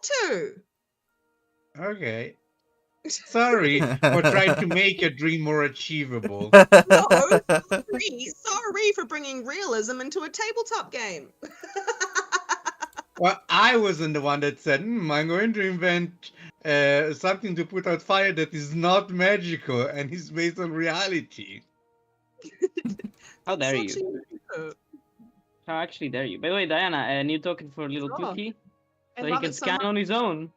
to. Okay. Sorry for trying to make your dream more achievable. No, sorry for bringing realism into a tabletop game. Well, I wasn't the one that said, I'm going to invent something to put out fire that is not magical and is based on reality. How dare Such you? a- How actually dare you? By the way, Diana, new token for little Oh, Tuki, I so he love can it so scan much. on his own.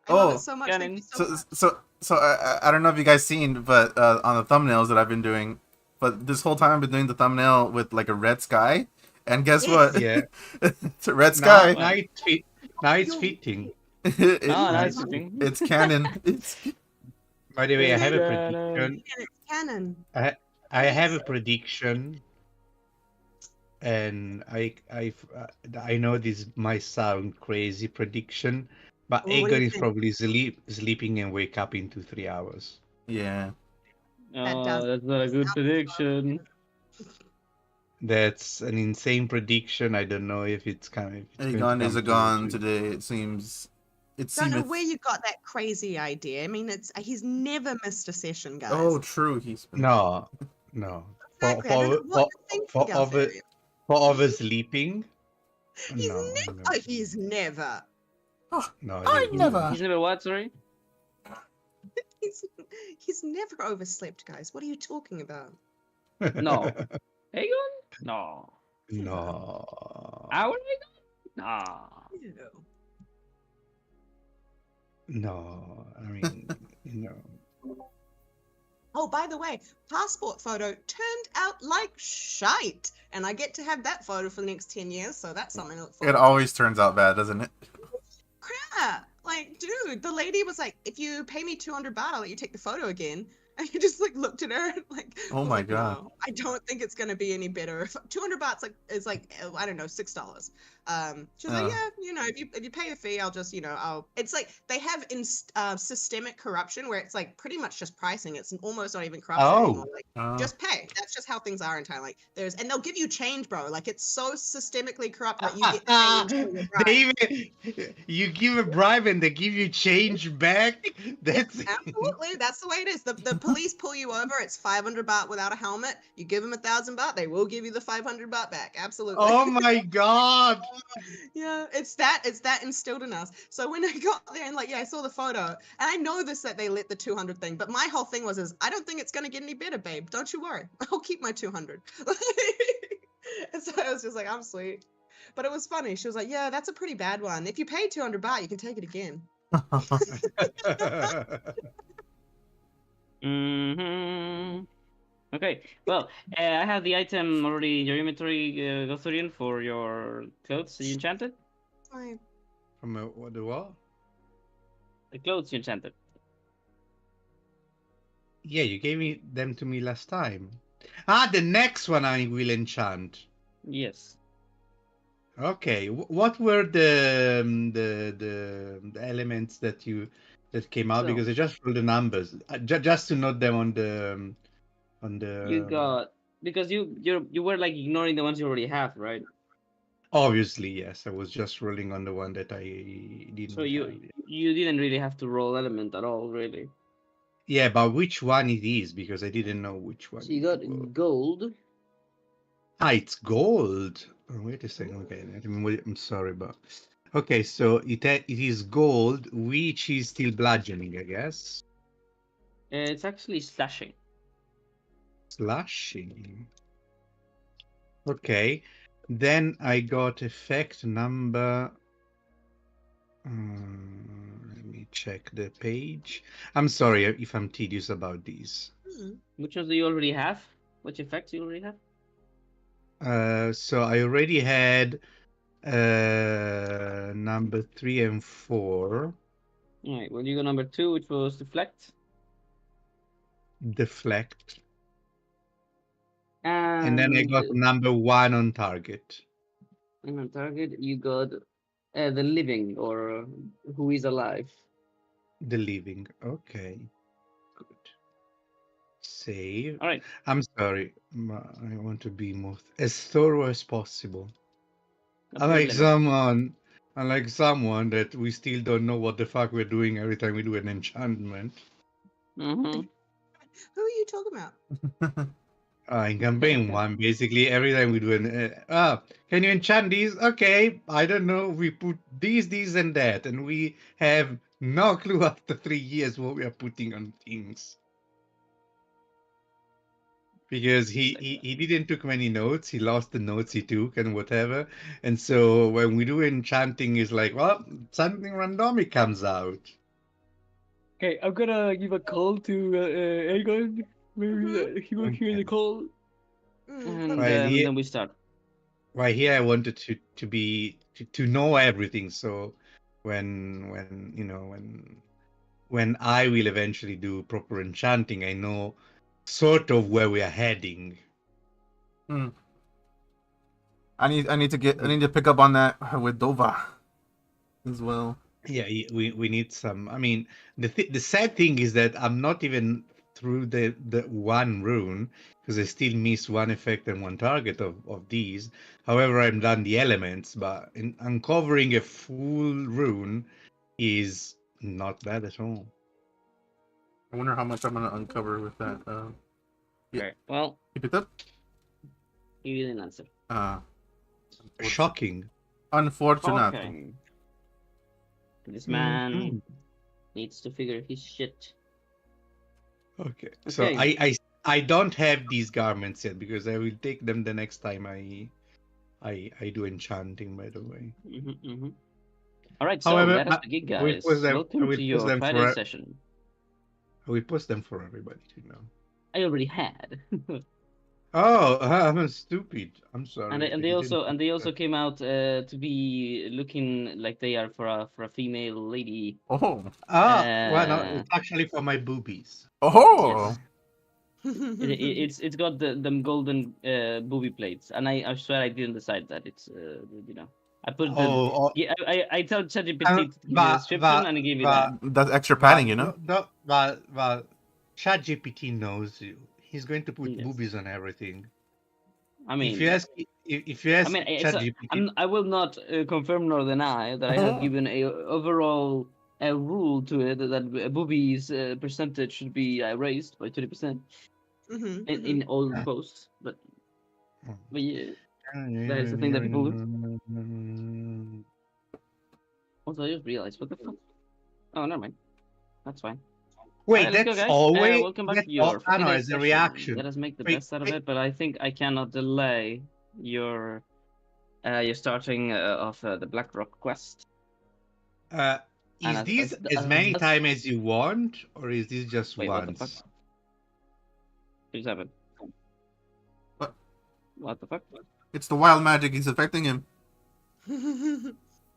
I love it Oh, so much. Thank you Scanning. so much. so I don't know if you guys seen, but on the thumbnails that I've been doing, but this whole time I've been doing the thumbnail with like a red sky, and guess what? Yeah. It's a red Now, sky. now it's fitting. It- Oh, Nice. that's the thing. it's canon. It's By the way, I have a Da-da-da. prediction. It's canon. I have a prediction, and I know this might sound crazy prediction, but Well, what do you Aegon is think? probably sleeping and wake up in 2-3 hours. yeah. Oh, does- that's not a good prediction. That's an insane prediction. I don't know if it's going to Aegon is come a gone true. today. It seems. It Don't know seems. where you got that crazy idea. I mean, he's never missed a session, guys. Oh, true. He's been. No. Exactly. I don't know what to think for Galtharion. oversleeping. He's No, never. no, Oh, he's never. no. I he- never. He's never what? Sorry. He's never overslept, guys. What are you talking about? No. Aegon? No. No. Our Aegon? No. Ew. No. I mean, no. Oh, by the way, passport photo turned out like shite, and I get to have that photo for the next 10 years, so that's something to look forward It to. always turns out bad, doesn't it? Crap! Like, dude, the lady was like, if you pay me 200 baht, I'll let you take the photo again. And he just like looked at her and like, Oh was my like, God. "No, I don't think it's gonna be any better. 200 bahts is like I don't know, $6. She was like, yeah, you know, if you pay the fee, I'll just, you know, I'll. It's like they have systemic corruption where it's like pretty much just pricing. It's almost not even corruption Oh. anymore. Like just pay. That's just how things are in Thailand. Like and they'll give you change, bro. Like it's so systemically corrupt that you get change for your bribe. They even you give a bribe and they give you change back. That's Absolutely, that's the way it is. The police pull you over. It's 500 baht without a helmet. You give them 1,000 baht, they will give you the 500 baht back. Absolutely. oh my god. Yeah, it's that instilled in us. So when I got there and like, yeah, I saw the photo, and I know this that they lit the 200 thing, but my whole thing was I don't think it's gonna get any better, babe. Don't you worry. I'll keep my 200. And so I was just like, I'm sweet. But it was funny. She was like, yeah, that's a pretty bad one. If you pay 200 baht, you can take it again. Mm-hmm. Okay, well, I have the item already in your inventory, Gothurian, for your clothes you enchanted. My From what the what? The clothes you enchanted. Yeah, you gave them to me last time. Ah, the next one I will enchant. Yes. Okay, what were the elements that came out? So- Because I just rolled the numbers, just to note them on the. You got because you were like ignoring the ones you already have, right? Obviously, yes. I was just rolling on the one that I didn't. So you have yet. you didn't really have to roll element at all, really. Yeah, but which one it is? Because I didn't know which one. So you it got was. gold. Ah, it's gold. Oh, wait a second. Okay, I'm sorry, but okay. So it is gold, which is still bludgeoning, I guess. It's actually slashing. Slashing. Okay. Then I got effect number. Let me check the page. I'm sorry if I'm tedious about these. Which ones do you already have? Which effects do you already have? So I already had number 3 and 4. All right. Well, you got number 2, which was deflect. Deflect. And then I got number 1 on target. And on target, you got the living, or who is alive. The living. Okay. Good. Save. All right. I'm sorry. I want to be as thorough as possible. I'm like someone Unlike someone that we still don't know what the fuck we're doing every time we do an enchantment. Mm-hmm. Who are you talking about? In campaign one, basically every time we do can you enchant these? Okay, I don't know. We put these, and that, and we have no clue after 3 years what we are putting on things. Because he didn't took many notes. He lost the notes he took and whatever. And so when we do enchanting, it's like, well, something randomic comes out. Okay, I'm gonna give a call to Aegon. Maybe he will hear the call, and Right, then we start. Right here, I wanted to know everything. So when you know when I will eventually do proper enchanting, I know sort of where we are heading. I need to pick up on that with Dova as well. Yeah, we need some. I mean, the sad thing is that I'm not even through the one rune because I still miss one effect and one target of these. However, I'm done the elements, but uncovering a full rune is not bad at all. I wonder how much I'm gonna uncover with that. Yeah. Okay, well, You picked up? you didn't answer. Shocking. Unfortunate. Okay. This man needs to figure his shit. Okay. So I don't have these garments yet because I will take them the next time I do enchanting. By the way. All right. So However, let us begin, guys. Welcome to your Friday session. I will post them for everybody to know. I already had. Oh, I'm stupid. I'm sorry. And they also came out to be looking like they are for a female lady. Oh. Well, no, it's actually for my boobies. Oh. Yes. It's got them golden booby plates, and I swear I didn't decide that. It's I put I told ChatGPT to give me a description, and it gave me that. That's extra padding, you know. Well, ChatGPT knows you. He's going to put boobies on everything. I mean, if you ask ChatGPT, I will not confirm nor deny that I have given a overall rule to it that boobies percentage should be raised by 20% in all posts, but yeah, that is the thing that people do. Also, I just realized what the fuck. Oh, never mind. That's fine. Wait, right, that's go, always welcome back to your Friday as a reaction. Let us make the best out of it, but I think I cannot delay your starting of the Blackrock quest. Is this as many times as you want, or is this just once? What the fuck? What's happened? What? What the fuck? It's the wild magic. He's affecting him.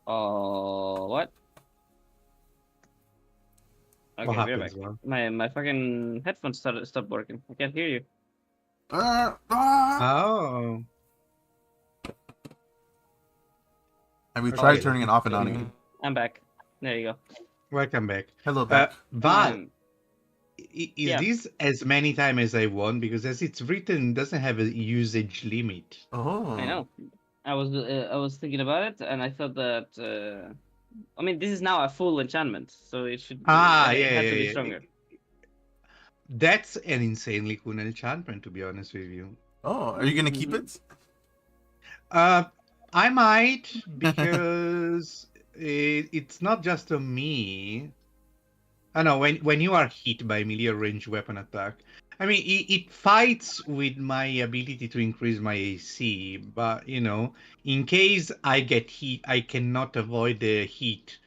Oh, what? Okay, what we're back. My fucking headphones stopped working. I can't hear you. Oh. Have we tried turning it off and on again? I'm back. There you go. Welcome back. Hello, back. Val, is this as many times as I want? Because as it's written, it doesn't have a usage limit. Oh. I know. I was thinking about it, and I thought that. I mean, this is now a full enchantment, so it should. It has to be stronger. That's an insanely cool enchantment, to be honest with you. Oh, are you gonna keep it? I might, because it's not just on me. I know when you are hit by melee range weapon attack. I mean, it fights with my ability to increase my AC, but in case I get hit, I cannot avoid the hit.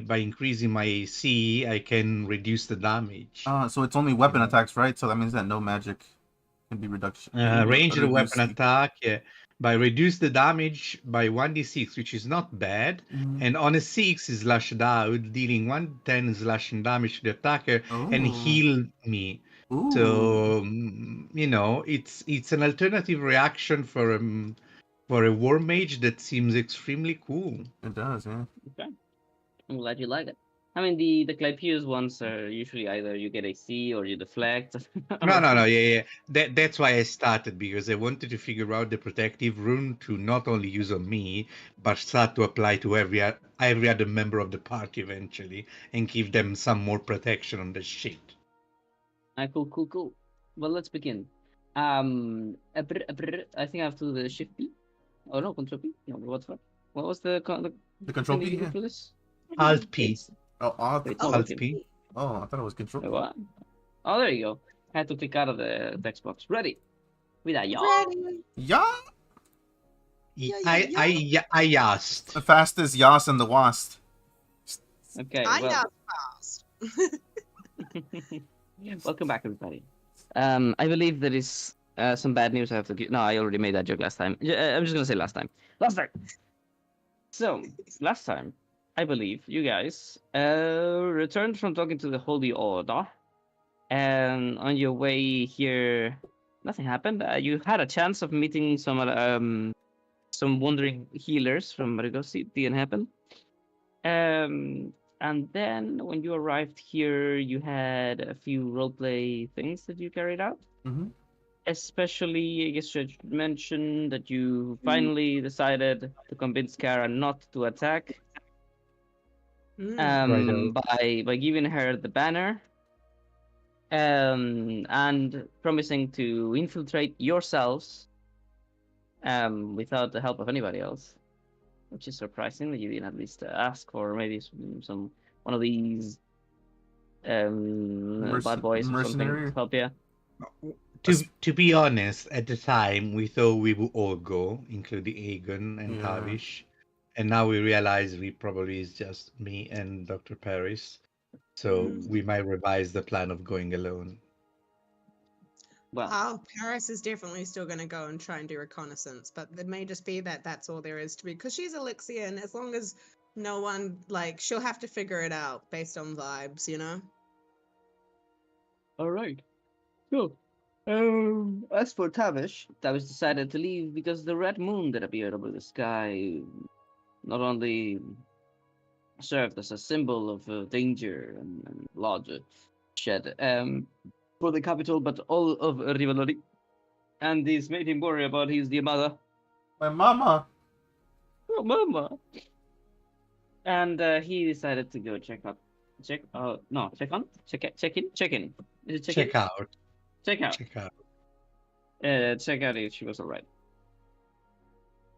By increasing my AC, I can reduce the damage. So it's only weapon attacks, right? So that means that no magic can be reduction. Ranged weapon attack, by reduce the damage by 1d6, which is not bad. And on a 6 is slashed out, dealing 1d10 slashing damage to the attacker and heal me. Ooh. So it's an alternative reaction for a war mage that seems extremely cool. It does, yeah. Okay, I'm glad you like it. I mean, the Clypeus ones are usually either you get a C or you deflect. No. Yeah. That's why I started, because I wanted to figure out the protective rune to not only use on me, but start to apply to every other member of the party eventually, and give them some more protection on the shit. Cool. Well, let's begin. I think I have to do the shift B. Oh no, control P. No, what the fuck? What was The control thing that P, you do yeah. for this? Alt P. It's Oh, alt. wait, Oh, no, Alt okay. P. Oh, I thought it was control. Wait, what? Oh, there you go. I had to click out of the text box. Ready? With that, y'all. ready. Yeah. I asked. The fastest Yas and the Wasp. Okay, I well, am fast. welcome back, everybody. I believe there is some bad news I have to give. No, I already made that joke last time. I'm just gonna say last time. Last time. So last time, I believe you guys returned from talking to the Holy Order, and on your way here, nothing happened. You had a chance of meeting some wandering healers from Marigosi. Didn't happen. And then when you arrived here, you had a few roleplay things that you carried out. Mm-hmm. Especially, I guess you should mention that you finally decided to convince Kara not to attack. Mm. By giving her the banner. And promising to infiltrate yourselves. Without the help of anybody else. Which is surprising that you didn't at least ask for maybe some one of these bad boys or something Mercenary. to help you. To be honest, at the time we thought we would all go, including Aegon and Yeah. Tavish, and now we realize we probably is just me and Dr. Paris. So we might revise the plan of going alone. Well, Oh, Paris is definitely still going to go and try and do reconnaissance, but it may just be that that's all there is to be, because she's Elixian. As long as no one, like, she'll have to figure it out based on vibes, you know? all right. Cool. As for Tavish decided to leave because the red moon that appeared over the sky not only served as a symbol of danger and bloodshed for the capital, but all of rivalry. And this made him worry about his dear mother. My mama. Oh, mama. And he decided to go check in. Is it check in? Check out. Check out. Check out. Check out if she was alright.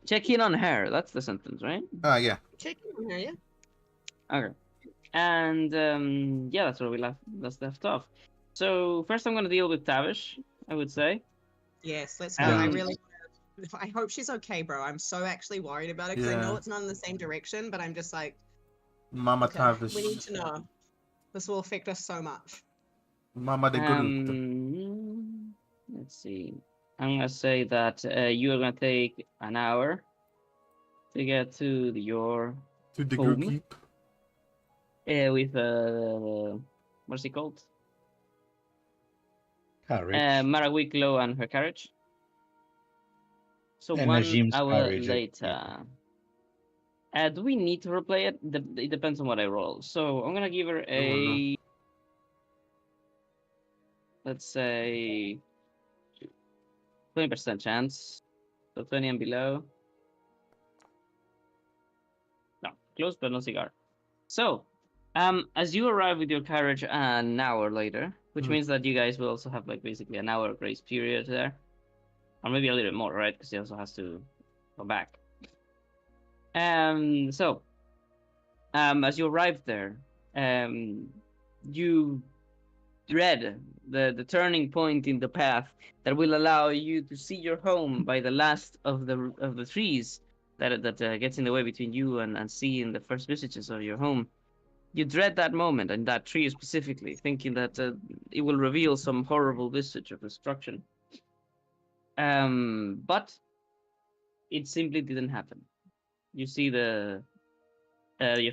Check in on her. That's the sentence, right? Yeah. Checking on her, yeah? Okay. And yeah, that's where we left off. So first, I'm gonna deal with Tavish. I would say. Yes, let's go. I Um, really, I hope she's okay, bro. I'm so actually worried about it, because I know Yeah. it's not in the same direction, but I'm just like, Mama okay, Tavish. we need to know. This will affect us so much. Mama de Groot. Let's see. I'm gonna say that you are gonna take an hour to get to your To the home. Groot keep. With what's it called? Courage. Marawiklo and her carriage. So And 1 Najim's hour carriage, later. Do we need to replay it? It depends on what I roll. So I'm gonna give her a, let's say, 20% chance. So 20 and below. No, close but no cigar. So, as you arrive with your carriage an hour later, which means that you guys will also have like basically an hour grace period there, or maybe a little bit more, right? Because he also has to go back. So, as you arrive there, you dread the turning point in the path that will allow you to see your home by the last of the trees that gets in the way between you and seeing the first vestiges of your home. You dread that moment and that tree specifically, thinking that it will reveal some horrible visage of destruction. But it simply didn't happen. You see your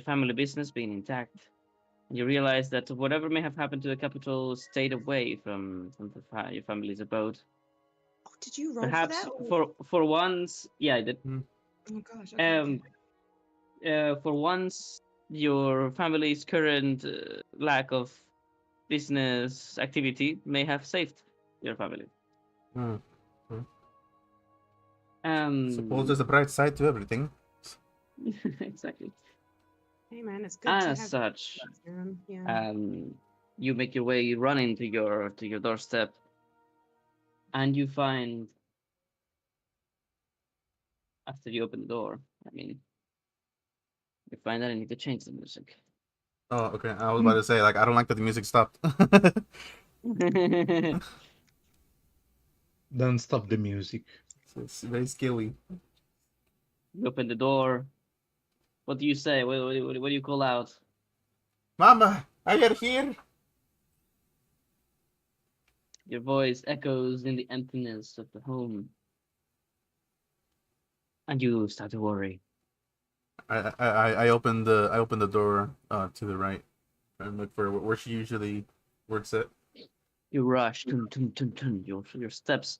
family business being intact. You realize that whatever may have happened to the capital stayed away from your family's abode. Oh, did you roll Perhaps for that? for once, yeah, I did. Oh gosh. Okay. For once, your family's current lack of business activity may have saved your family. Hmm. Suppose Um, there's a bright side to everything. exactly. Hey man, it's good And to as have. such, Yeah. you make your way running to your doorstep, and you find after you open the door, I mean, you find that I need to change the music. Oh, okay. I was about to say, like, I don't like that the music stopped. Don't stop the music. It's very scary. You open the door. What do you say? What do you call out? Mama, are you here? Your voice echoes in the emptiness of the home, and you start to worry. I opened the door to the right and look for where she usually works at. You rush, tun, tun, tun, tun, your steps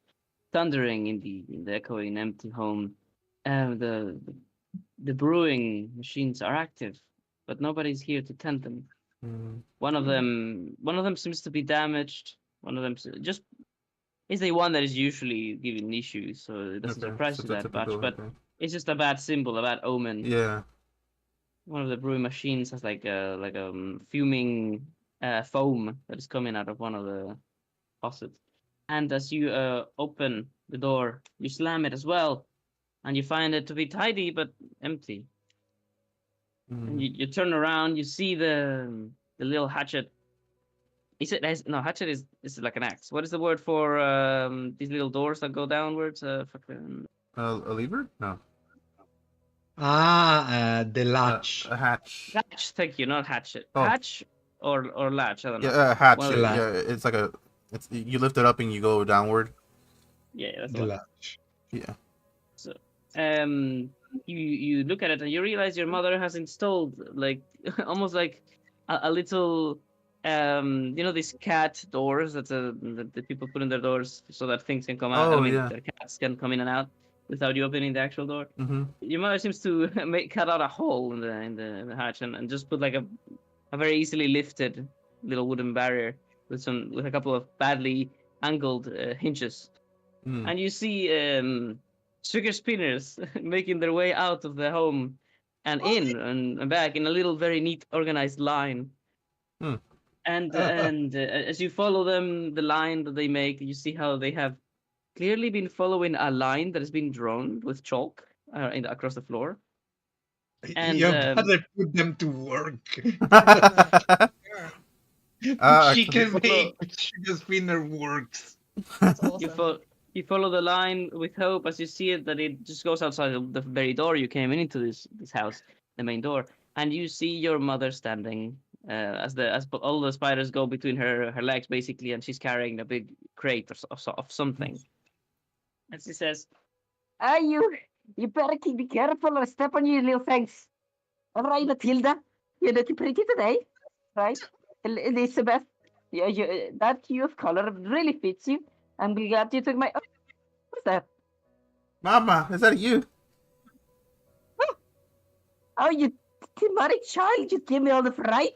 thundering in the echoing empty home. And the brewing machines are active, but nobody's here to tend them. Mm. One of them seems to be damaged. One of them just is the one that is usually giving issues, so it doesn't Okay, surprise so you it's a that much. typical. But Okay. it's just a bad symbol, a bad omen. Yeah. One of the brewing machines has like a fuming foam that is coming out of one of the faucets. And as you open the door, you slam it as well, and you find it to be tidy but empty. And Mm. you turn around, you see the little hatchet. Is it no hatchet is like an axe? What is the word for these little doors that go downwards? Fucking A lever? No. The latch. A hatch. latch. Thank you, not hatchet. Oh. Hatch or latch. I don't know. Yeah, a hatch. One of The the- latch. Yeah, it's like a. It's you lift it up and you go downward. Yeah, that's the The one. latch. Yeah. So, you look at it and you realize your mother has installed like almost like a little these cat doors that the people put in their doors so that things can come out. I Oh mean, yeah. their cats can come in and out without you opening the actual door. Mm-hmm. Your mother seems to cut out a hole in the hatch and just put like a very easily lifted little wooden barrier with a couple of badly angled hinges. Mm. And you see sugar spinners making their way out of the home and in and back in a little very neat organized line. Hmm. And as you follow them, the line that they make, you see how they have clearly been following a line that has been drawn with chalk across the floor. And Your mother put them to work. She Actually, can make sugar spinner works. That's awesome. you follow the line with hope as you see it that it just goes outside of the very door you came into this house, the main door, and you see your mother standing as all the spiders go between her legs basically, and she's carrying a big crate of something. And she says, Ah, you better be careful or step on your little things. All right, Matilda, you're looking pretty today, right? Elizabeth, that hue of color really fits you. I'm glad you took my. Oh, what's that? Mama, is that you? Oh, you demonic child! You give me all the fright.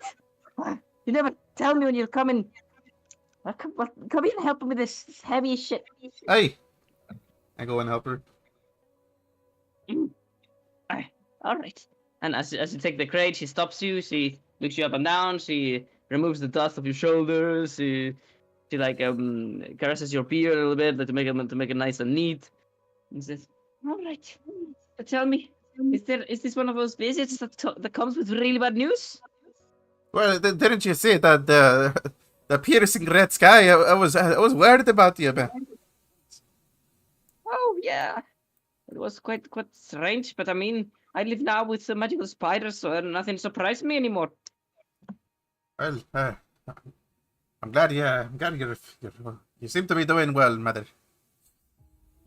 You never tell me when you're coming. Come here and help me with this heavy shit. Hey, I go and help her. all right. And as you take the crate, she stops you. She looks you up and down. She removes the dust of your shoulders. She like caresses your beard a little bit to make it nice and neat. And says, All right. but tell me, is this one of those visits that comes with really bad news? Well, didn't you see that the piercing red sky? I was worried about you, man. Oh yeah, it was quite strange. But I mean, I live now with some magical spiders, so nothing surprised me anymore. Well, I'm glad you seem to be doing well, mother.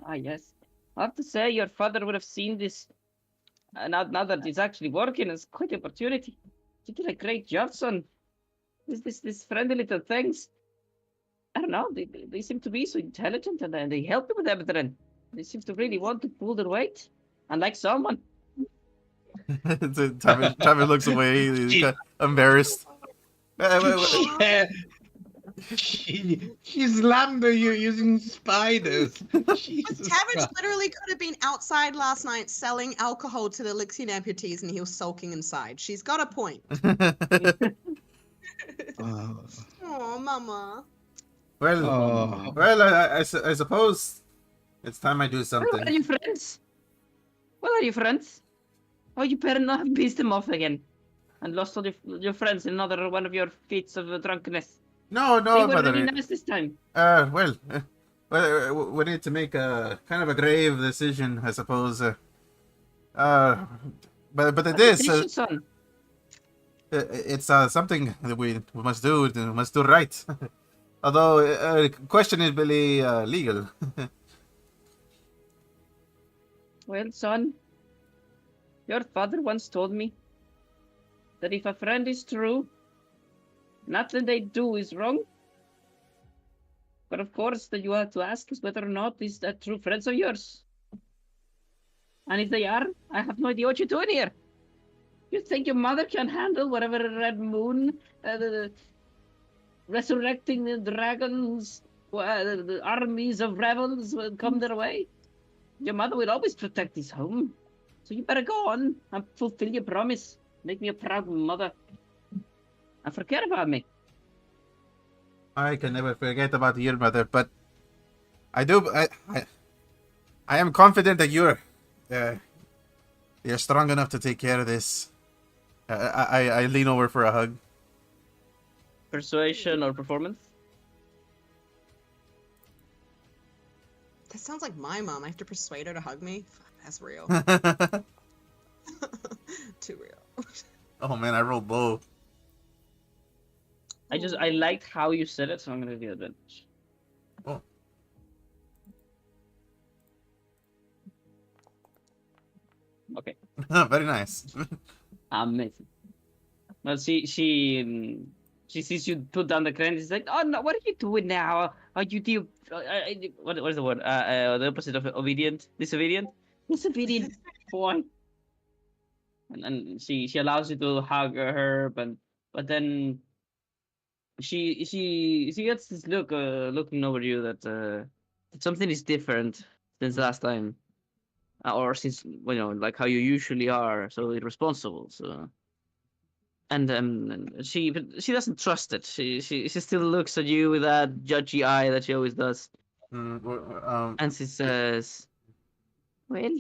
Ah yes, I have to say your father would have seen this. Now that it's actually working, it's quite an opportunity. You did a great job, son. This friendly little things. I don't know. They seem to be so intelligent and they help you with everything. They seem to really want to pull their weight, and like someone. Travis looks away. He's She- kind of embarrassed. Wait. Yeah. She slammed you using spiders. But Jesus Tavish Christ. literally could have been outside last night selling alcohol to the Lixian amputees and he was sulking inside. She's got a point. Oh. Oh, mama. Well, Oh. I suppose it's time I do Well, are something. you friends? Well, are you friends? Oh, you better not have pissed him off again. And lost all your friends in another one of your feats of drunkenness. No, They were Father. really nice this time. We need to make a kind of a grave decision, I suppose. But it is. Decision, son. It's something that we must do. We must do right. Although questionably legal. Well, son, your father once told me that if a friend is true, nothing they do is wrong. But of course, that you have to ask is whether or not these are true friends of yours. And if they are, I have no idea what you're doing here. You think your mother can handle whatever Red Moon, resurrecting the dragons, the armies of rebels will come their way? Your mother will always protect his home. So you better go on and fulfill your promise. Make me a proud mother. And forget about me. I can never forget about your mother, but I do. I am confident that you're strong enough to take care of this. I lean over for a hug. Persuasion or performance? That sounds like my mom. I have to persuade her to hug me. Fuck, that's real. Too real. Oh man, I rolled low. I liked how you said it, so I'm gonna give you advantage. Oh. Okay. Very nice. Amazing. Well, she sees you put down the crane. She's like, "Oh no, what are you doing now? Are you what is the word? The opposite of obedient, disobedient, disobedient boy." And she allows you to hug her, but then she gets this look looking over you that something is different since last time, or since like how you usually are, so irresponsible. So. And she doesn't trust it. She still looks at you with that judgy eye that she always does. And she says, "Well,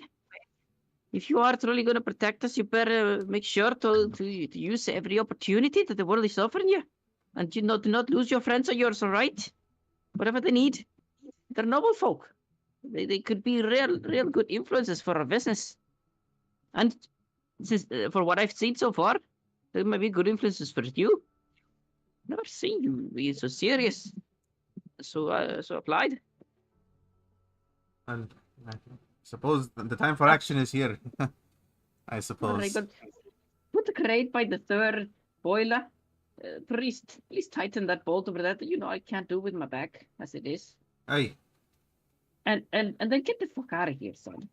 if you are truly going to protect us, you better make sure to use every opportunity that the world is offering you, and do not lose your friends or yours. All right, whatever they need, they're noble folk. They could be real good influences for our business. And since for what I've seen so far, they might be good influences for you. Never seen you be so serious, so applied." And I suppose the time for action is here. I All suppose. right, but put the crate by the third boiler. Please tighten that bolt over there. I can't do with my back as it is. Hey, And then get the fuck out of here, son.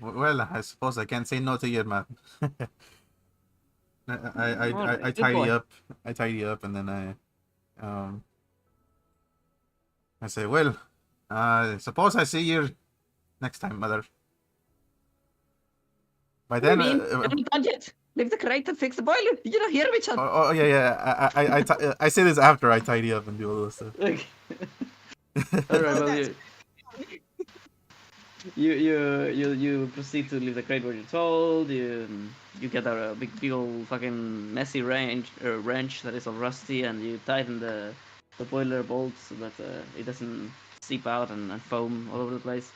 well, I suppose I can't say no to you, man. Alright, I good tidy boy. up. I tidy up, and then I say, well, suppose I see you next time, mother. By What do then, you mean? Haven't done yet. Leave the crate and fix the boiler. You don't hear me, son. oh yeah. I say this after I tidy up and do all this stuff. Okay. All right. Oh, Well, that's- you proceed to leave the crate where you're told. You get a big old fucking messy wrench that is all rusty, and you tighten the boiler bolt so that it doesn't seep out and foam all over the place.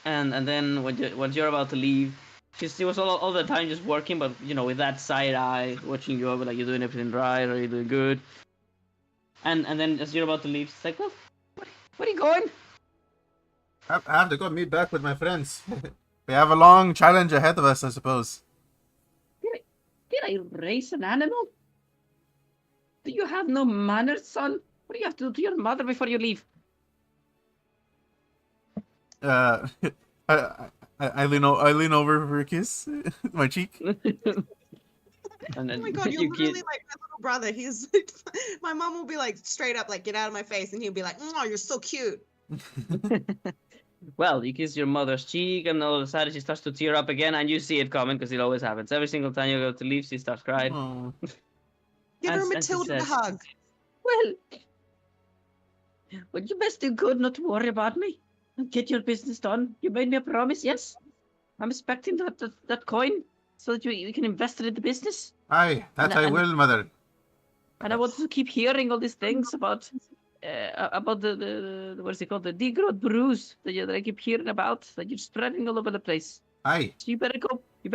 And then once you're about to leave, she was all the time just working, but with that side eye watching you over, like you're doing everything right or you're doing good. And then as you're about to leave, she's like, "Well, Where are you going? I have to go meet back with my friends. We have a long challenge ahead of us, I suppose. Did I raise an animal? Do you have no manners, son? What do you have to do to your mother before you leave?" I lean over for a kiss, my cheek. And Oh then my god, you're you literally kid. like my little brother. He's my mom will be like straight up like get out of my face, and he'll be like, "Oh, you're so cute." Well, you kiss your mother's cheek, and all of a sudden she starts to tear up again, and you see it coming because it always happens. Every single time you go to leave, she starts crying. Oh. Give her And she Matilda a says, hug. Well, you best do good not to worry about me and get your business done. You made me a promise, yes? I'm expecting that coin so that you can invest it in the business. Aye, that I will, mother. And I want to keep hearing all these things about the what is it called, the degrowth brews that I keep hearing about that you're spreading all over the place. Aye. So you better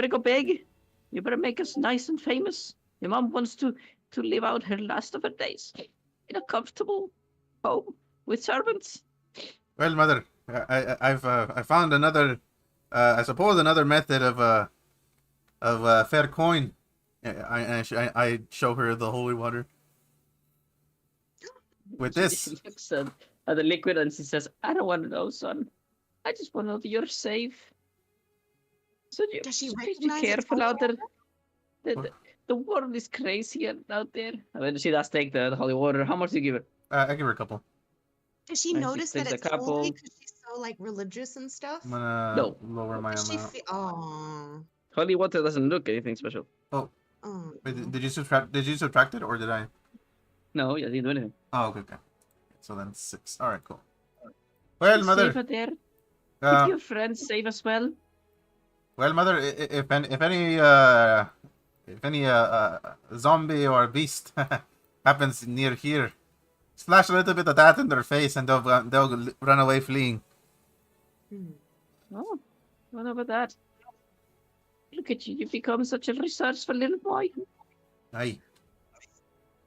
go big. You better make us nice and famous. Your mom wants to live out her last of her days in a comfortable home with servants. Well, mother, I found another, I suppose another method of fair coin. I show her the holy water. With this, She looks at the liquid and she says, "I don't want to know, son. I just want to know that you're safe. So you Does she just be recognize it's careful holy out there. The world is crazy out there." And then she does take the holy water. How much do you give her? I give her a couple. Does she And she notice that takes a it's holy couple. because she's so like religious and stuff? I'm gonna No. lower my Does she amount. Oh. Holy water doesn't look anything special. Oh. Wait, did you subtract it or did I? No, yeah, didn't do anything. Oh, okay. So then 6. All right, cool. Well, Be mother. safe out there. Keep Uh, your friends safe as well. well, mother. If any zombie or beast happens near here, splash a little bit of that in their face and they'll run away fleeing. Oh, what about that? Look at you. You've become such a resourceful little boy. Aye.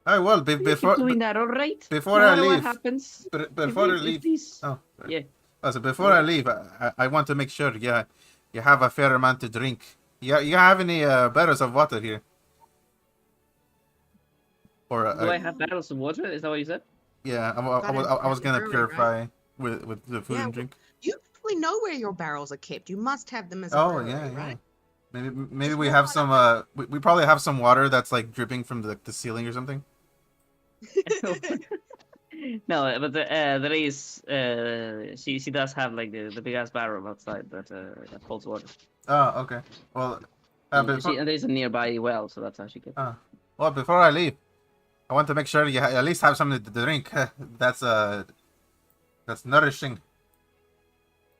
Oh well, You before keep doing that, all right? before No I matter what leave, happens. before I if leave. these... Oh, sorry. Yeah. Oh, so before I leave, I want to make sure you have a fair amount to drink. You have any barrels of water here? Or Do I have barrels of water? Is that what you said? yeah, I was gonna Brewery, purify with the food Yeah, and drink. You probably know where your barrels are kept. You must have them as a Oh brewery, yeah, right? Maybe Just we roll have one some. We probably have some water that's like dripping from the ceiling or something. No, but there is. She does have like the big ass barrel outside that holds water. Oh, okay. Well, And before, there is a nearby well, so that's how she gets. well, before I leave, I want to make sure you at least have something to drink. That's nourishing.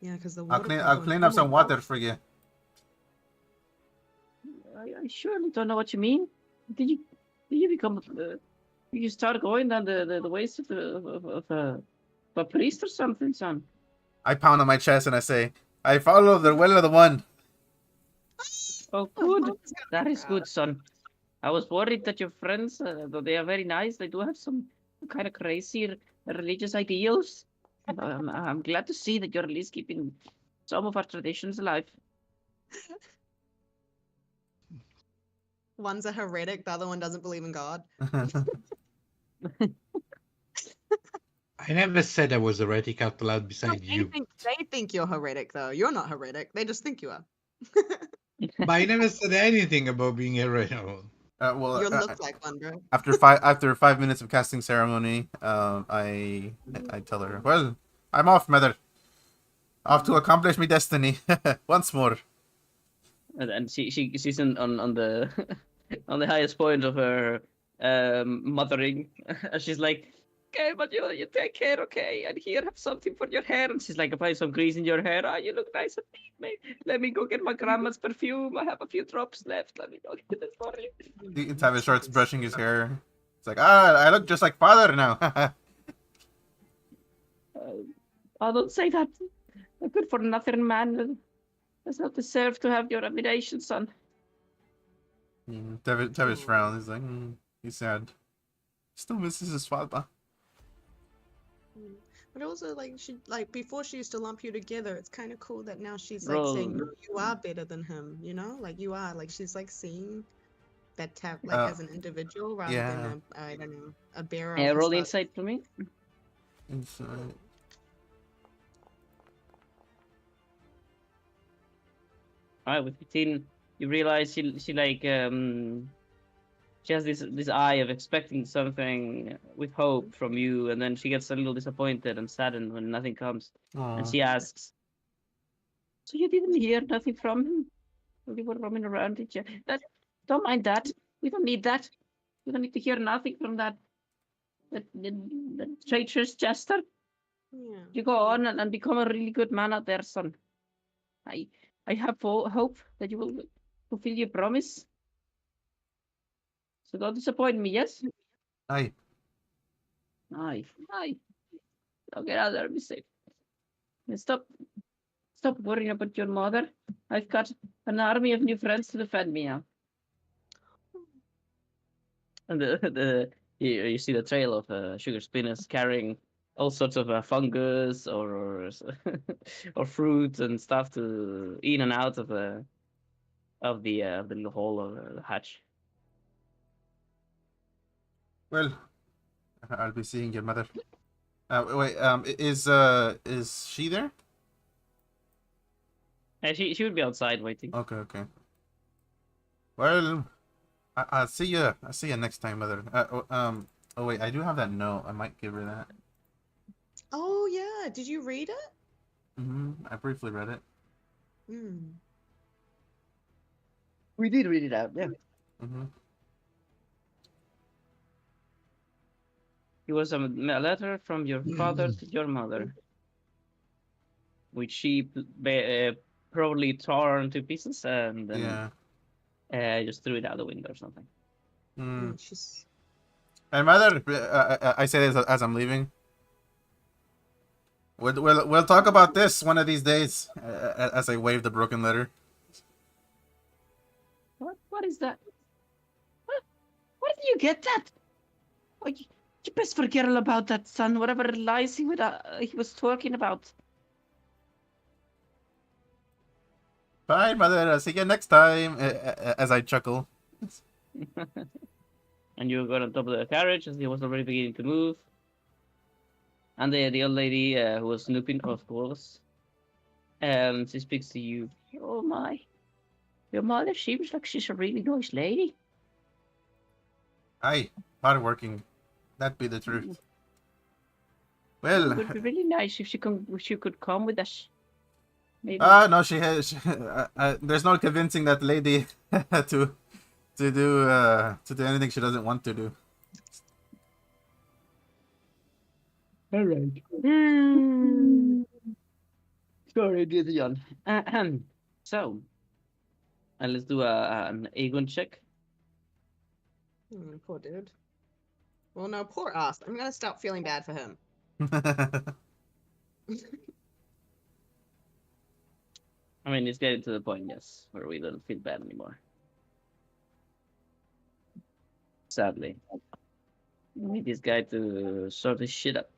Yeah, because the I'll water. clean up some water for you. I surely don't know what you mean. Did you become... you start going down the ways of a priest or something, son? I pound on my chest and I say, I follow the will of the one. Oh, good. That is good, son. I was worried that your friends, though they are very nice, they do have some kind of crazy religious ideals. I'm glad to see that you're at least keeping some of our traditions alive. One's a heretic, the other one doesn't believe in God. I never said I was heretic out loud beside you. They think you're heretic, though. You're not heretic. They just think you are. But I never said anything about being heretic. Well, You look like one, bro. after 5 minutes of casting ceremony, I tell her, well, I'm off, mother. Off to accomplish my destiny once more. And she's on the on the highest point of her mothering. And she's like, okay, but you take care, okay? And here, have something for your hair. And she's like, apply some grease in your hair. Ah, you look nice. Let me go get my grandma's perfume. I have a few drops left. Let me go get it for you. Tavis starts brushing his hair. It's like, I look just like father now. Oh, don't say that. A good for nothing man does not deserve to have your admiration, son. Tavis frowns. He's like, he's sad. Still misses his father. But also, like, before she used to lump you together. It's kind of cool that now she's Roll. like saying, no, you are better than him. You know, like you are. Like she's like seeing that tab like as an individual rather than I don't know, a bearer. Of Roll his insight for me. Inside. Alright, with 15, you realize she like she has this eye of expecting something with hope from you, and then she gets a little disappointed and saddened when nothing comes. And Aw. she asks, "So you didn't hear nothing from him? You were roaming around, did you? Don't mind that. We don't need that. We don't need to hear nothing from that traitorous jester. Yeah. You go on and become a really good man out there, son. I have hope that you will fulfill your promise. So don't disappoint me, yes? Aye. Aye. I'll get out there and be safe. And stop worrying about your mother. I've got an army of new friends to defend me now." And you see the trail of sugar spinners carrying all sorts of fungus or or fruit and stuff to in and out of the little hole of the hatch. Well, I'll be seeing your mother. Wait. Is she there? She would be outside waiting. Okay. Okay. Well, I'll see you. I'll see you next time, mother. Oh wait, I do have that note. I might give her that. Oh yeah. Did you read it? I briefly read it. Hmm. We did read it out, yeah. It was a letter from your father to your mother, which she probably torn to pieces and then just threw it out the window or something. She's. Hey, mother. I say this as I'm leaving. We'll talk about this one of these days. As I wave the broken letter. What is that? Where did you get that? Oh, you best forget all about that, son. Whatever lies he was talking about. Bye, mother. I'll see you next time. As I chuckle. And you got on top of the carriage as he was already beginning to move. And the old lady who was snooping, of course, she speaks to you. "Oh my, your mother seems like she's a really nice lady." Aye, hardworking. That be the truth. Well, It would be really nice if she could come with us. Maybe. no, she has. There's no convincing that lady to do anything she doesn't want to do. All right. Sorry, Gideon. So, let's do an Aegon check. Poor dude. Well, no, poor us. I'm gonna stop feeling bad for him. I mean, it's getting to the point, yes, where we don't feel bad anymore. Sadly. We need this guy to sort his shit up.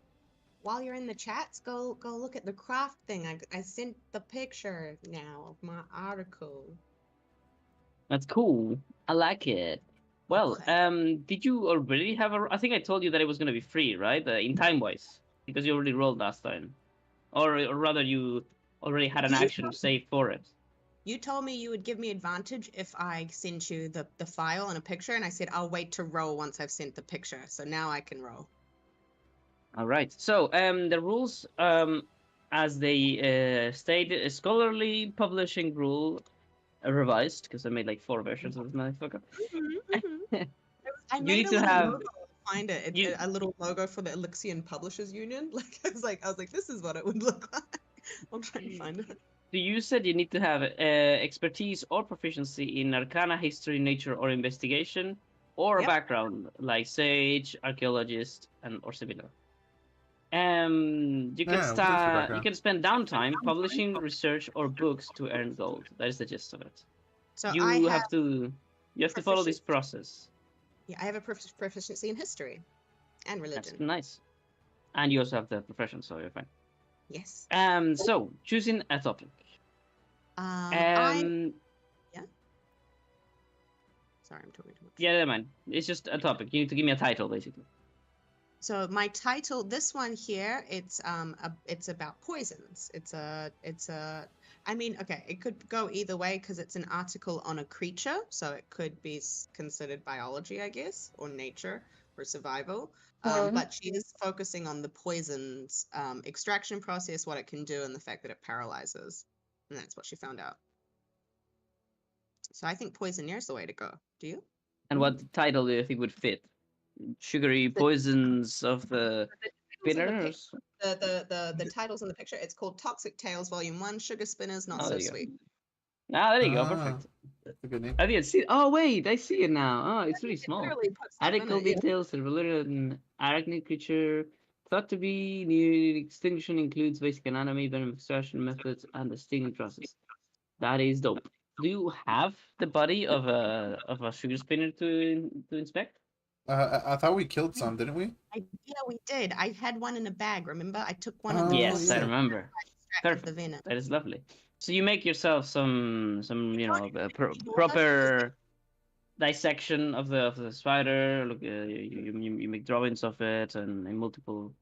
While you're in the chats, go look at the craft thing. I sent the picture now of my article. That's cool. I like it. Well, did you already have a? I think I told you that it was gonna be free, right? In time wise, because you already rolled last time, or rather, you already had an action saved for it. You told me you would give me advantage if I sent you the file and a picture, and I said I'll wait to roll once I've sent the picture. So now I can roll. All right. So the rules as they state, a scholarly publishing rule revised, because I made like 4 versions of this motherfucker. I made a little logo. Find it. A little logo for the Elixian Publishers Union. Like I was like, this is what it would look like. I'm trying to find it. So you said you need to have expertise or proficiency in Arcana, History, Nature, or Investigation, or a background like Sage, Archaeologist, or similar. You can spend downtime publishing research or books to earn gold. That is the gist of it. So you have to follow this process. Yeah, I have a proficiency in history and religion. That's nice. And you also have the profession, so you're fine. Yes. So choosing a topic. Yeah. Sorry, I'm talking too much. Yeah, never mind. It's just a topic. You need to give me a title, basically. So my title, this one here, it's about poisons. I mean, okay, it could go either way because it's an article on a creature, so it could be considered biology, I guess, or nature or survival. But she is focusing on the poisons extraction process, what it can do, and the fact that it paralyzes, and that's what she found out. So I think poisoneer is the way to go. Do you? And what title do you think would fit? Sugary poisons of the spinners? The titles in the picture, it's called Toxic Tales Volume 1, Sugar Spinners Not Oh, So there you go. Sweet. Ah, there you go. Ah, Perfect. that's a good name. I didn't see. Oh wait, I see it now. Oh, it's really It small. literally puts stuff in Article it, yeah. details: an arachnid creature thought to be near extinction includes basic anatomy, venom extraction methods, and the stinging process. That is dope. Do you have the body of a sugar spinner to inspect? I thought we killed some, didn't we? Yeah, we did. I had one in a bag, remember? I took one Oh, of the Yes, I yeah. remember. extracted the Perfect. venom. That is lovely. So you make yourself some Well, proper dissection of the spider. Look, you make drawings of it and in multiple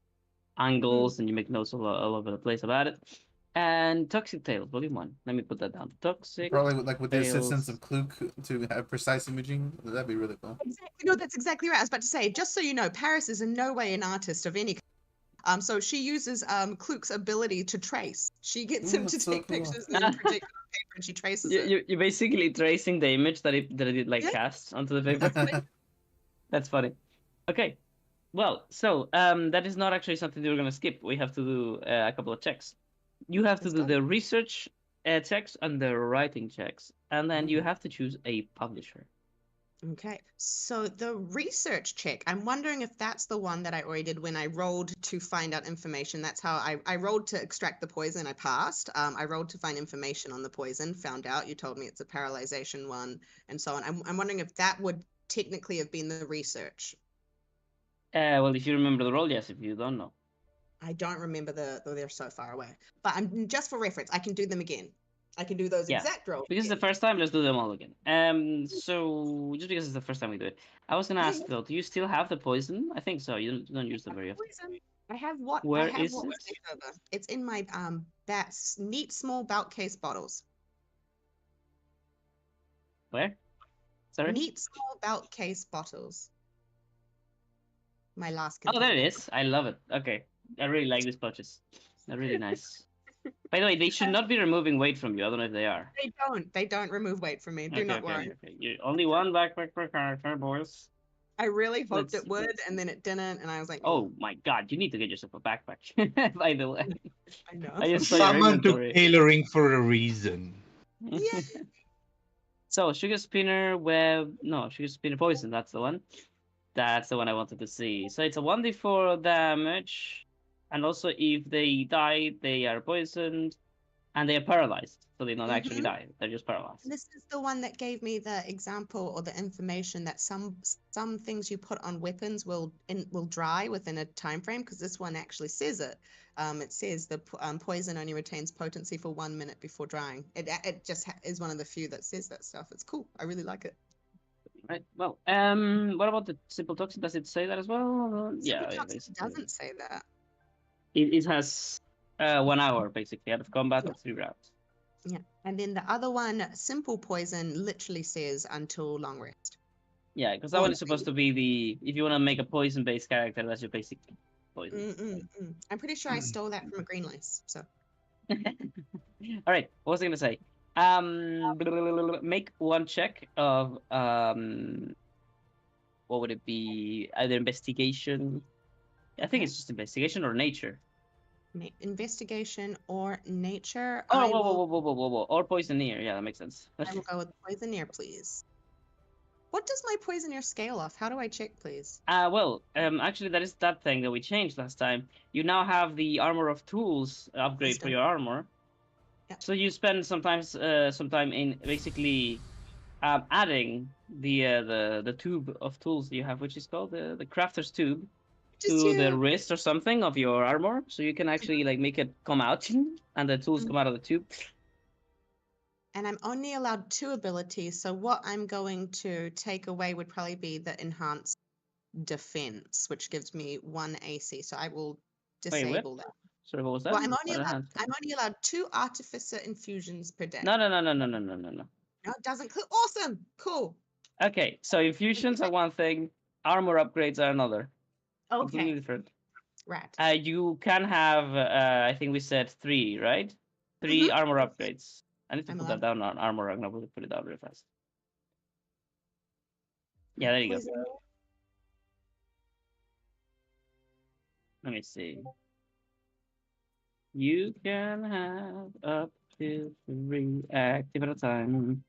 angles, and you make notes all over the place about it. And Toxic Tales, Volume 1. Let me put that down. Toxic Probably like with the assistance Tales. of Kluk to have precise imaging. That'd be really cool. Exactly. No, that's exactly right. I was about to say, just so you know, Paris is in no way an artist of any kind. So she uses Kluk's ability to trace. She gets him to that's so take cool. pictures and then project it on paper, and she traces it. You're basically tracing the image that it like Yeah. casts onto the paper. That's funny. Okay. Well, so that is not actually something that we're gonna skip. We have to do a couple of checks. You have to Let's do go. the research checks and the writing checks, and then you have to choose a publisher. Okay, so the research check, I'm wondering if that's the one that I already did when I rolled to find out information. That's how I rolled to extract the poison, I passed. I rolled to find information on the poison, found out. You told me it's a paralyzation one, and so on. I'm wondering if that would technically have been the research. Well, if you remember the roll, yes. If you don't know, I don't remember they're so far away. But I'm just for reference, I can do them again. I can do those yeah. exact rolls. Because it's the again. first time, let's do them all again. So just because it's the first time we do it, I was gonna ask though, do you still have the poison? I think so. You don't use them very often. Poison. I have what Where I have is what was it? left over. It's in my that neat small belt case bottles. Where? Sorry. Neat small belt case bottles. My last Oh, there it container. is. I love it. Okay, I really like these pouches. They're really nice. By the way, they should not be removing weight from you. I don't know if they are. They don't remove weight from me. Do not worry. Okay. You only one backpack per character, boys. I really hoped Let's- it would, and then it didn't, and I was like, Oh my god, you need to get yourself a backpack. By the way, I know. I just saw your Someone took inventory. tailoring for a reason. Yeah. So sugar spinner web, no, sugar spinner poison. That's the one. That's the one I wanted to see. So it's a 1d4 damage, and also if they die, they are poisoned, and they are paralyzed. So they don't actually die; they're just paralyzed. This is the one that gave me the example or the information that some things you put on weapons will dry within a time frame, because this one actually says it. It says the poison only retains potency for 1 minute before drying. It just is one of the few that says that stuff. It's cool. I really like it. Right. Well, what about the simple toxin? Does it say that as well? Yeah, It doesn't say that. It has 1 hour basically out of combat Yeah. or 3 rounds. Yeah, and then the other one, simple poison, literally says until long rest. Yeah, because that one is supposed to be if you want to make a poison-based character, that's your basic poison. I'm pretty sure I stole that from a green lace. So. All right, what was I gonna say? Make one check of what would it be? Either investigation. I think it's just investigation or nature. Investigation or nature. Oh, whoa. Or poisoneer. Yeah, that makes sense. I will go with poisoneer, please. What does my poisoneer scale off? How do I check, please? Well, actually, that is that thing that we changed last time. You now have the armor of tools upgrade for your armor. Yep. So you spend some time in basically adding the tube of tools that you have, which is called the crafter's tube, to the wrist or something of your armor, so you can actually like make it come out and the tools come out of the tube. And I'm only allowed 2 abilities, so what I'm going to take away would probably be the enhance defense, which gives me 1 AC. So I will Wait, what? disable that. Sorry, what was that? Well, I'm I don't have- only allowed 2 artificer infusions per day. No. No, it doesn't click. Awesome. Cool. Okay, so infusions are one thing, armor upgrades are another. Completely Okay. different. Right. You can have, I think we said 3, right? 3 armor upgrades. I need to I'm put allowed- that down on armor. I'm gonna put it down real fast. Yeah, there you go. Poison. Let me see. You can have up to 3 active at a time.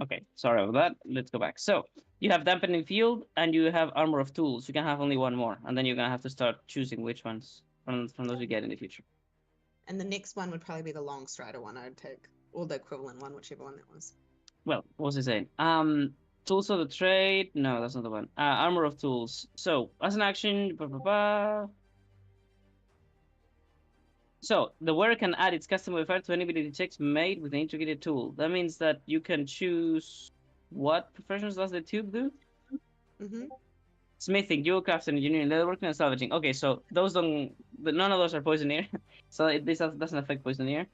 Okay, sorry about that. Let's go back. So you have dampening field and you have armor of tools. You can have only one more, and then you're gonna have to start choosing which ones from those you get in the future. And the next one would probably be the long strider one I'd take, or the equivalent one, whichever one that was. Well, what was he saying? Tools of the trade. No, that's not the one. Armor of tools. So as an action, So the wearer can add its custom modifier to any ability checks made with an integrated tool. That means that you can choose what professions does the tube do? Mm-hmm. Smithing, dual crafting, engineering, leatherworking, and salvaging. Okay, so those don't. None of those are poisoneer, so this doesn't affect poisoneer,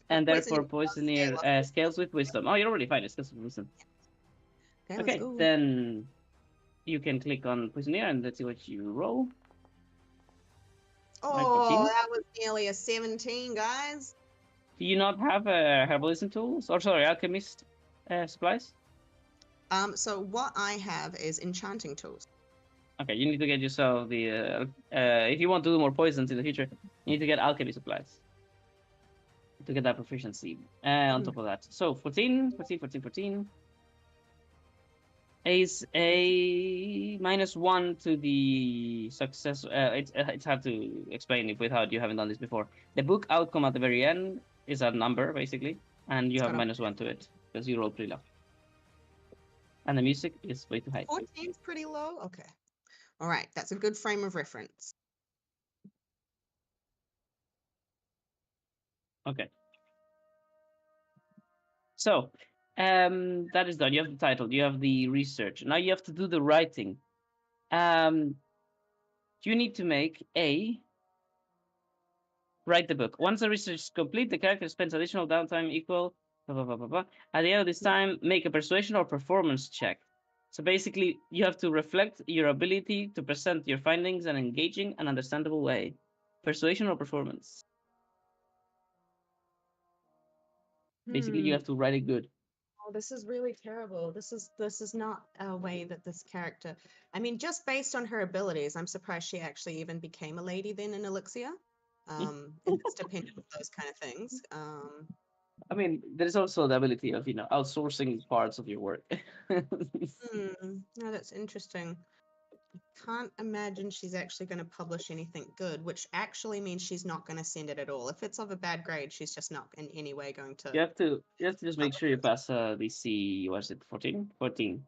and therefore poisoneer scales with wisdom. Oh, you're already fine. It scales with wisdom. Okay, then you can click on poisoneer and let's see what you roll. Oh, that was nearly a 17, guys. Do you not have herbalism tools? Or sorry, alchemist supplies? So what I have is enchanting tools. Okay, you need to get yourself the if you want to do more poisons in the future, you need to get alchemy supplies to get that proficiency. On top of that, so 14 is a -1 to the success. It's hard to explain it without you haven't done this before. The book outcome at the very end is a number basically, and you have -1 to it because you roll pretty low. And the music is way too high. 14 is pretty low. Okay. All right, that's a good frame of reference. Okay. So, that is done. You have the title. You have the research. Now you have to do the writing. You need to make write the book. Once the research is complete, the character spends additional downtime equal. Blah, blah, blah, blah. At the end of this time, make a persuasion or performance check. So basically, you have to reflect your ability to present your findings in an engaging and understandable way. Persuasion or performance. Basically, you have to write it good. Oh, this is really terrible. This is not a way that this character. I mean, just based on her abilities, I'm surprised she actually even became a lady then in Elixir. It's dependent on those kind of things. I mean, there's also the ability of outsourcing parts of your work. No, that's interesting. Can't imagine she's actually going to publish anything good, which actually means she's not going to send it at all. If it's of a bad grade, she's just not in any way going to. You have to just make sure you pass DC. Was it 14? 14.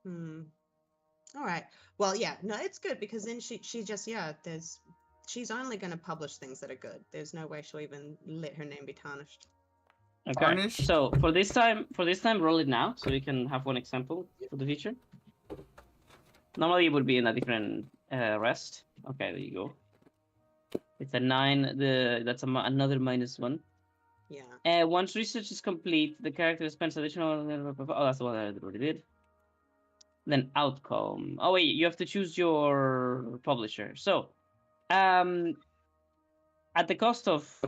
All right. Well, yeah. No, it's good because then she just she's only going to publish things that are good. There's no way she'll even let her name be tarnished. Okay. Tarnished? So for this time, roll it now, so you can have one example for the future. Normally it would be in a different rest. Okay, there you go. It's a 9. That's another -1. Yeah. Once research is complete, the character spends additional. Oh, that's the one I already did. Then outcome. Oh wait, you have to choose your publisher. So, at the cost of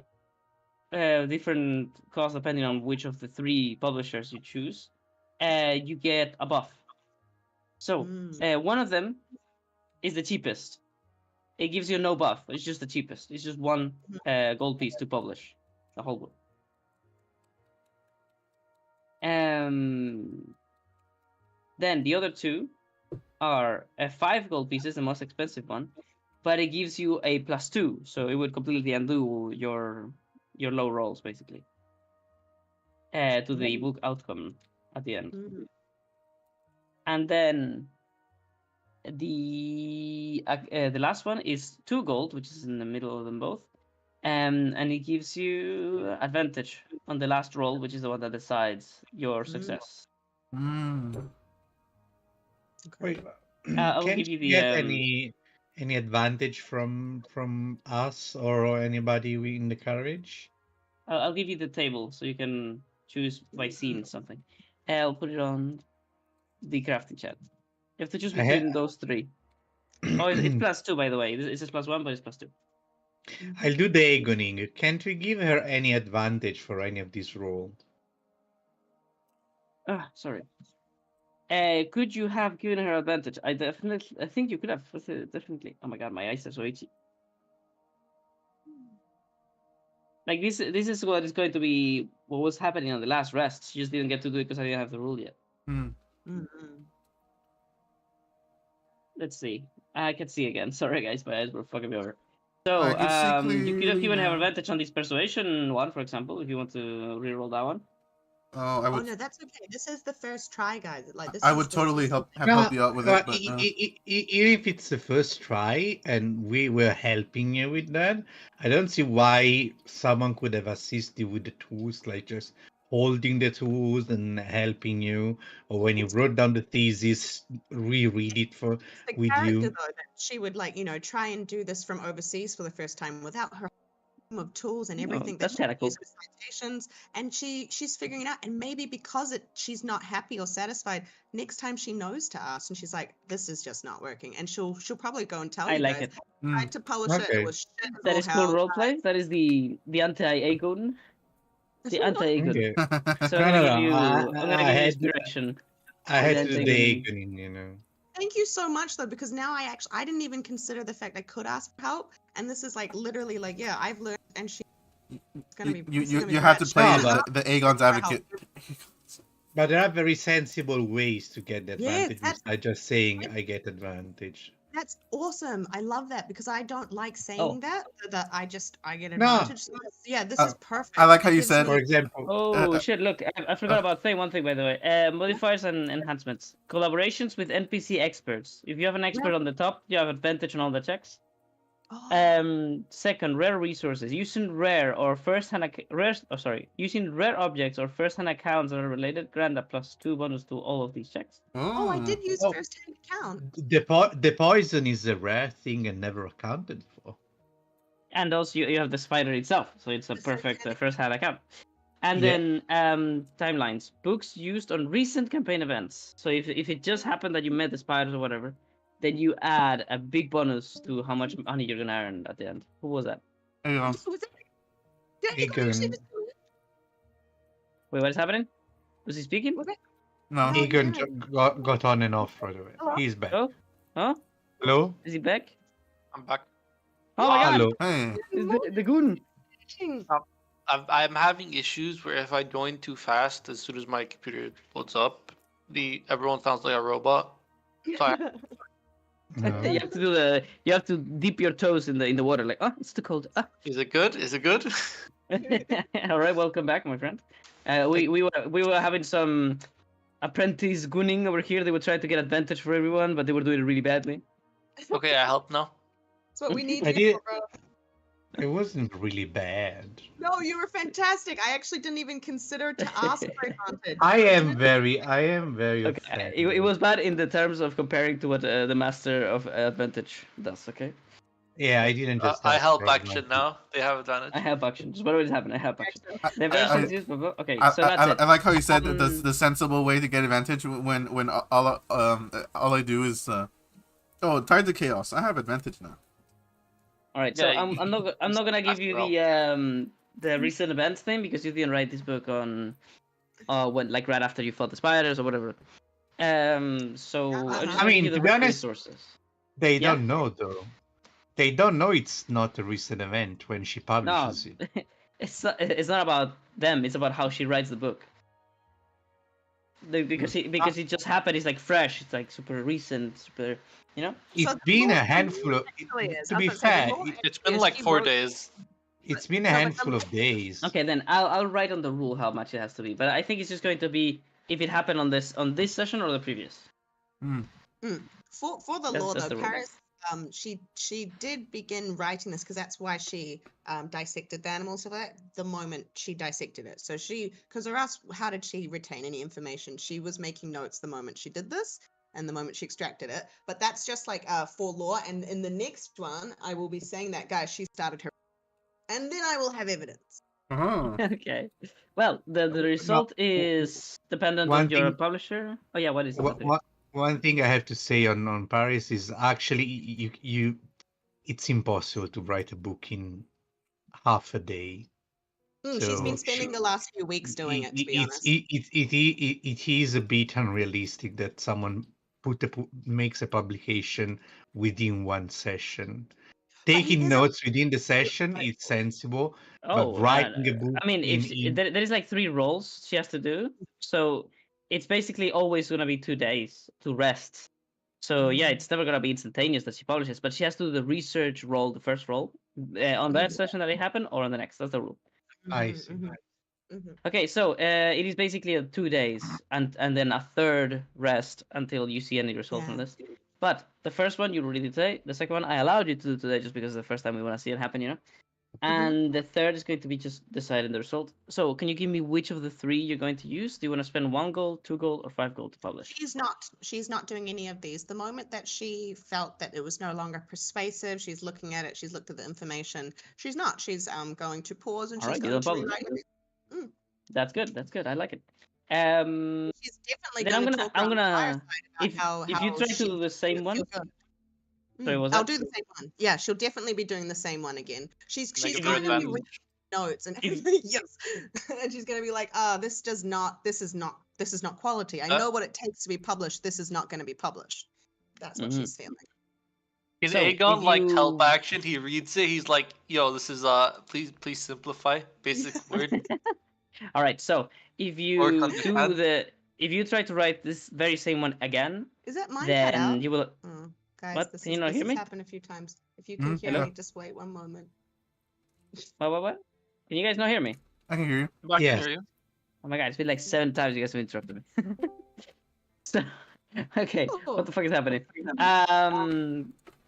different costs depending on which of the 3 publishers you choose, you get a buff. So one of them is the cheapest. It gives you no buff. It's just the cheapest. It's just 1 gold piece to publish the whole book. Then the other 2 are 5 gold pieces, the most expensive one, but it gives you a +2, so it would completely undo your low rolls basically. To the book outcome at the end. And then the last one is 2 gold, which is in the middle of them both, and it gives you advantage on the last roll, which is the one that decides your success. Wait, I'll can give she you the get any advantage from us or anybody in the carriage? I'll give you the table so you can choose by scene something. I'll put it on the crafting chat. You have to choose I between those three. Oh, it's +2 by the way. It says +1, but it's +2. I'll do the Agoning. Can't we give her any advantage for any of these rolls? Ah, sorry. Could you have given her advantage? I think you could have. Definitely. Oh my god, my eyes are so itchy. Like this is what is going to be what was happening on the last rest. She just didn't get to do it because I didn't have the rule yet. Hmm. Let's see. I can see again. Sorry guys, my eyes were fucking me over. So I can see you could have clearly given her now. advantage on this persuasion one, for example, if you want to re-roll that one. Oh, I Oh would. no, that's okay. This is the first try, guys. Like this. I is would the totally first- help you out with it, but even if it's the first try and we were helping you with that, I don't see why someone could have assisted you with the tools, like just holding the tools and helping you, or when you wrote down the thesis, reread it It's the with character you. though that she would like, try and do this from overseas for the first time without her team of tools and Oh, everything that that's she kinda cool. used with citations, and she's figuring it out. And maybe because she's not happy or satisfied, next time she knows to ask, and she's like, "This is just not working," and she'll probably go and tell I you like guys. it. I tried to publish it. It Okay. was shit. That all is cool hell. roleplay. That is the anti-Aegon. The anti-Aegon. Okay. So No, I'm no, gonna no. give you I'm gonna I give you had inspiration. I had to do the Anti-Aegon. Agoning. Thank you so much though, because now I didn't even consider the fact I could ask for help, and this is like literally like I've learned, and she's gonna be you have to great. play No, the Aegon's advocate. But there are very sensible ways to get the Yes, advantage besides just saying I get advantage. That's awesome. I love that because I don't like saying Oh. that I get No. advantage. So yeah, this Uh, is perfect. I like how It you gives said- me- For example, Oh shit! Look, I forgot about saying one thing by the way. Modifiers and enhancements. Collaborations with NPC experts. If you have an expert on the top, you have advantage on all the checks. Oh, Second, rare resources. Using rare or first-hand using rare objects or first-hand accounts that are related grant a +2 bonus to all of these checks. oh, I did use Oh. first-hand account. the poison is a rare thing and never accounted for. And also you have the spider itself, so it's a The perfect second- first-hand account. And Yeah. then timelines. Books used on recent campaign events. So if it just happened that you met the spiders or whatever, then you add a big bonus to how much money you're gonna earn at the end. Who was that? Aegon. Was it- Did Aegon Aegon. actually just do it? Wait, what is happening? Was he speaking? Was it? No. No. Egon yeah. got on and off right away. Hello? He's back. Oh, huh? Hello? Is he back? I'm back. Oh my god! Hello. Hey. It's the goon. I'm having issues where if I join too fast, as soon as my computer loads up, everyone sounds like a robot. So I, No. You have to do you have to dip your toes in the water, like, oh, it's too cold. Ah. is it good? Is it good? All right, welcome back, my friend. We were having some apprentice gooning over here. They were trying to get advantage for everyone, but they were doing it really badly. Okay, I help now. That's what we need I you did- for, bro. It wasn't really bad. No, you were fantastic. I actually didn't even consider to ask for advantage. I am very Okay, offended. it was bad in the terms of comparing to what the master of advantage does. Okay, Yeah, I didn't just. I ask help for action advantage. now. They have advantage. I have action. Just whatever is happening, I have action. Excellent. The versions used before. Okay, I, so that's I, it. I like how you said that Um, the sensible way to get advantage when all I do is Tides of Chaos. I have advantage now. All right, so Yeah, I'm not gonna give you the recent events thing because you didn't write this book on when like right after you fought the spiders or whatever. So Uh-huh. just I gonna mean, give you to the be honest, resources. They Yeah. don't know though. They don't know it's not a recent event when she publishes it. It's not about them. It's about how she writes the book. Because it just happened. It's like fresh. It's like super recent. Super, you know. It's the been a rule handful of. actually is, To I be was gonna say, the fair, rule It's been is like she 4 wrote- days. it's been a No, but handful of days. Okay, then I'll write on the rule how much it has to be. But I think it's just going to be if it happened on this session or the previous. For the That's- law that's though, the rule. Paris, she did begin writing this because that's why she dissected the animals of it the moment she dissected it. So because they're asked how did she retain any information, she was making notes the moment she did this, and the moment she extracted it. But that's just like for lore. And in the next one, I will be saying that, guys, she started her, and then I will have evidence. Okay. Well, the result is dependent One on your thing- publisher. Oh yeah, what is it? One thing I have to say on Paris is actually it's impossible to write a book in half a day. She's been So spending the last few weeks doing it, to be honest. It is a bit unrealistic that someone makes a publication within one session. Taking here's a- notes within the session is sensible, Oh, but writing a book I mean, there is like 3 roles she has to do, so it's basically always gonna be 2 days to rest. So yeah, it's never gonna be instantaneous that she publishes, but she has to do the research role, the first role, on that session that it happened, or on the next. That's the rule. I see. Okay, so it is basically 2 days and then a third rest until you see any result from this. But the first one you already did today. The second one I allowed you to do today just because it's the first time we want to see it happen, you know. And the third is going to be just deciding the result. So can you give me which of the 3 you're going to use? Do you want to spend 1 gold, 2 gold, or 5 gold to publish? She's not doing any of these. The moment that she felt that it was no longer persuasive, she's looking at it, she's looked at the information. She's not. She's going to pause and All she's right, you going don't to publish. rewrite. That's good. That's good. I like it. She's definitely Then going to talk around the fireside about if you try to do the same one. Sorry, was I'll that? do the same one. Yeah, she'll definitely be doing the same one again. She's Make going it to be revenge. reading notes and yes, and she's going to be like, this is not quality. I know what it takes to be published. This is not going to be published. That's what she's feeling. In So, Aegon, if like you- help action, he reads it. He's like, "Yo, this is please simplify basic word." All right. So if you Work on your head. if you try to write this very same one again, Is that mine cut out? then you will. Oh, guys, What? this Can you not hear has me? happened a few times. If you can hear Hello? me, just wait one moment. What? Can you guys not hear me? I can hear you. I Yes. can hear you. Oh my god, it's been like 7 times you guys have interrupted me. So, okay, what the fuck is happening?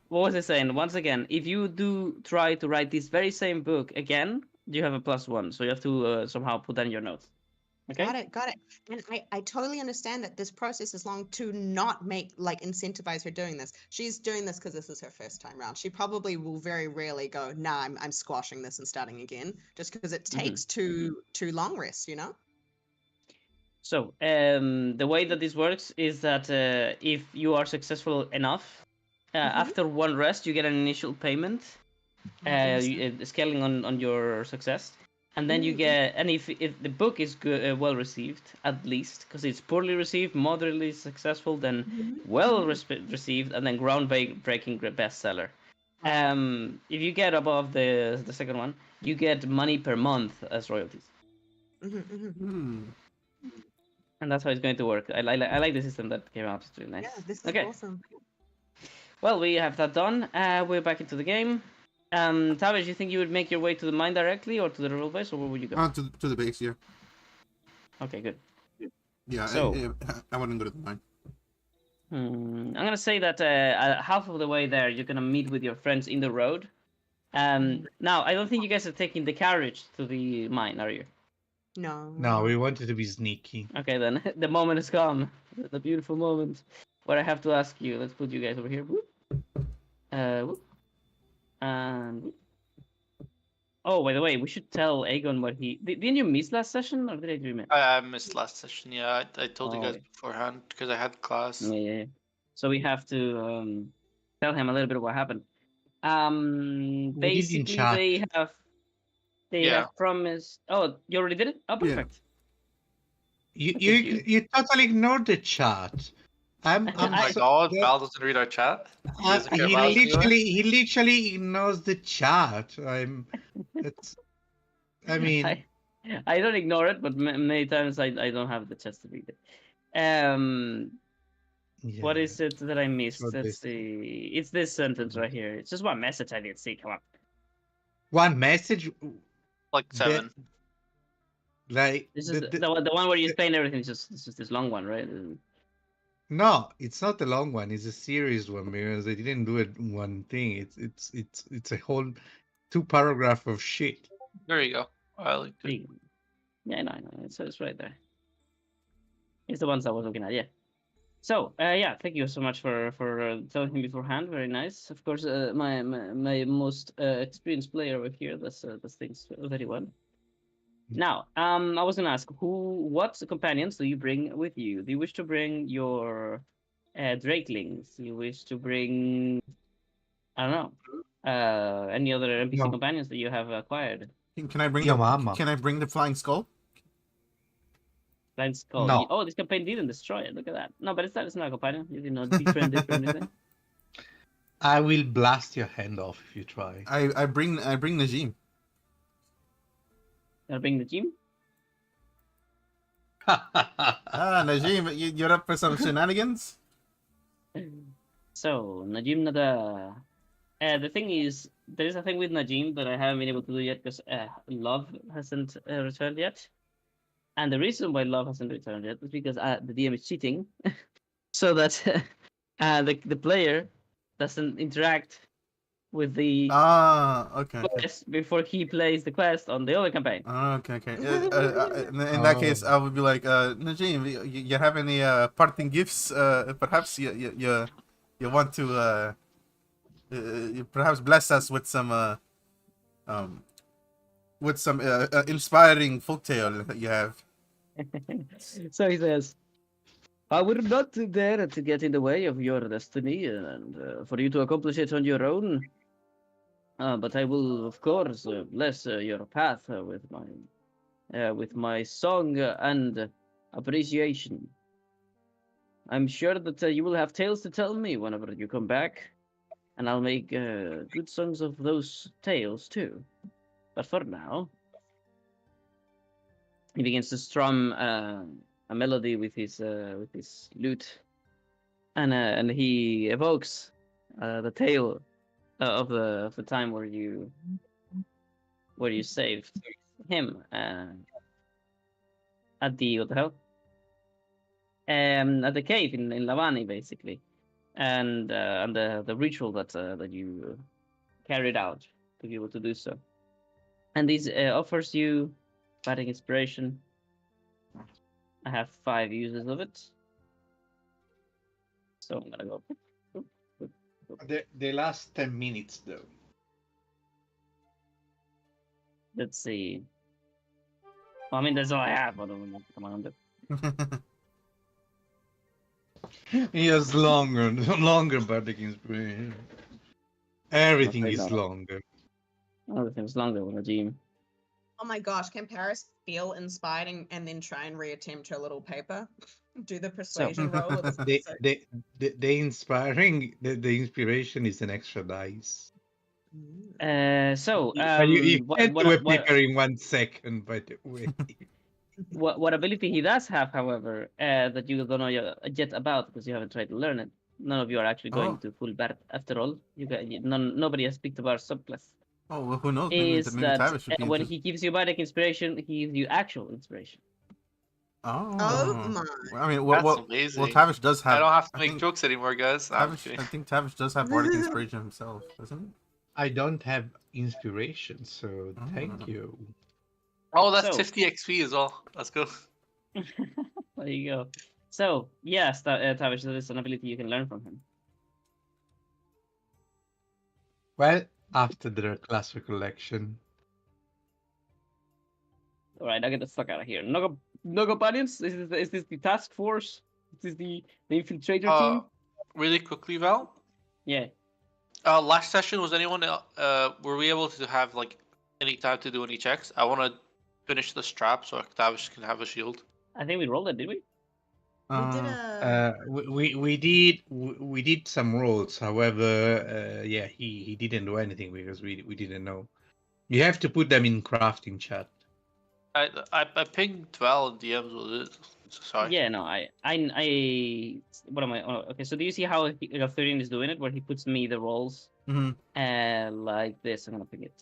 What was I saying? Once again, if you do try to write this very same book again, you have a +1, so you have to somehow put that in your notes. Okay. Got it. And I totally understand that this process is long to not incentivize her doing this. She's doing this because this is her first time round. She probably will very rarely go, nah, I'm squashing this and starting again, just because it takes too long rests, you know? So the way that this works is that if you are successful enough, after 1 rest, you get an initial payment, scaling on your success. And then you get, and if the book is good, well received, at least, because it's poorly received, moderately successful, then well received, and then groundbreaking bestseller. If you get above the second one, you get money per month as royalties. And that's how it's going to work. I like the system that came out. It's really nice. Yeah, this is awesome. Well, we have that done. We're back into the game. Tavish, you think you would make your way to the mine directly, or to the river base, or where would you go? To the base, yeah. Okay, good. Yeah, So- I wouldn't go to the mine. I'm gonna say that half of the way there, you're gonna meet with your friends in the road. Now, I don't think you guys are taking the carriage to the mine, are you? No. No, we wanted to be sneaky. Okay, then the moment has come, the beautiful moment, where I have to ask you. Let's put you guys over here. Whoop. Whoop. And whoop. Oh, by the way, we should tell Aegon what he didn't you miss last session, or did I dream it? I missed last session. Yeah, I told you Oh, guys yeah. beforehand because I had class. Yeah. So we have to tell him a little bit of what happened. We did in Basically, chat. they Yeah. have promised. Oh, you already did it? Oh, Yeah. perfect. You totally ignored the chat. I'm Oh my so- god, that- Val doesn't read our chat. He doesn't care he about us anyway. literally ignores the chat. I mean, I don't ignore it, but many times I don't have the chance to read it. What yeah. is it that I missed? What Let's is- see. It's this sentence right here. It's just one message I didn't see. Come on. One message, Like 7. like This is the one where you explain everything. It's just this long one, right? no, it's not a long one. It's a serious one because they didn't do it one thing. It's a whole 2 paragraph of shit. There you go. I like it. Yeah, I know. It's right there. It's the ones I was looking at. Yeah. So yeah, thank you so much for telling him beforehand. Very nice. Of course, my most experienced player over here does things very well. Now, I was gonna ask, what companions do you bring with you? Do you wish to bring your drakelings? Do you wish to bring, I don't know, any other NPC No. companions that you have acquired? Can I bring Your the mama. Can I bring the flying skull? Flying skull. No. Oh, this campaign didn't destroy it. Look at that. No, but it's not a companion. You did not befriend it or anything. I will blast your hand off if you try. I bring Najim. Gonna bring the team. Najim, you're up for some shenanigans? So Najim Nada. The thing is, there is a thing with Najim that I haven't been able to do yet because Love hasn't returned yet. And the reason why Love hasn't returned yet is because the DM is cheating, so that the player doesn't interact with the Okay. quest before he plays the quest on the other campaign. Okay. In that case, I would be like, Najim, you have any parting gifts? Perhaps you want to you perhaps bless us with some inspiring folktale that you have. So he says, I would not dare to get in the way of your destiny and for you to accomplish it on your own. But I will, of course, bless your path with my song and appreciation. I'm sure that you will have tales to tell me whenever you come back, and I'll make good songs of those tales too. But for now, he begins to strum a melody with his lute, and he evokes the tale of the time where you saved him at the what the hell at the cave in Lavani basically, and the ritual that you carried out to be able to do so, and this offers you fighting inspiration. I have 5 uses of it, so I'm gonna go. They last 10 minutes though. Let's see. Well, I mean, that's all I have. But come on. He has longer bardic inspiration. Everything afraid is not. longer. Everything's longer with a team. Oh my gosh, can Paris feel inspired and then try and reattempt her little paper? Do the persuasion roll. With The inspiring the inspiration is an extra dice. So You can't do a what paper in 1 second, by the way. what ability he does have, however, that you don't know yet about because you haven't tried to learn it. None of you are actually going to full Bard after all. Nobody has picked about subclass. Oh, well, who knows? Is Maybe that Tavish would be when interested. he gives you bardic inspiration, he gives you actual inspiration. Oh my. Well, I mean, That's amazing. well, Tavish does have. I don't have to I make think jokes anymore, guys. I'm Tavish, kidding. I think Tavish does have bardic inspiration himself, doesn't he? I don't have inspiration, so thank you. Oh, that's So- 50 XP as well. Let's go. There you go. So yes, Tavish, that is an ability you can learn from him. Well, after the class recollection. All right, I'll get the fuck out of here. No companions. Is this the task force? Is this the infiltrator team? Really quickly, Val. Yeah. Last session, was anyone were we able to have like any time to do any checks? I want to finish the strap so Octavius can have a shield. I think we rolled it, did we? We did a. We did some rolls. However, yeah, he didn't do anything because we didn't know. You have to put them in crafting chat. I pinged Val in DMs with it. Sorry. Yeah, no, I what am I? Oh, okay, so do you see how Arthurian is doing it, where he puts me the rolls like this? I'm gonna ping it.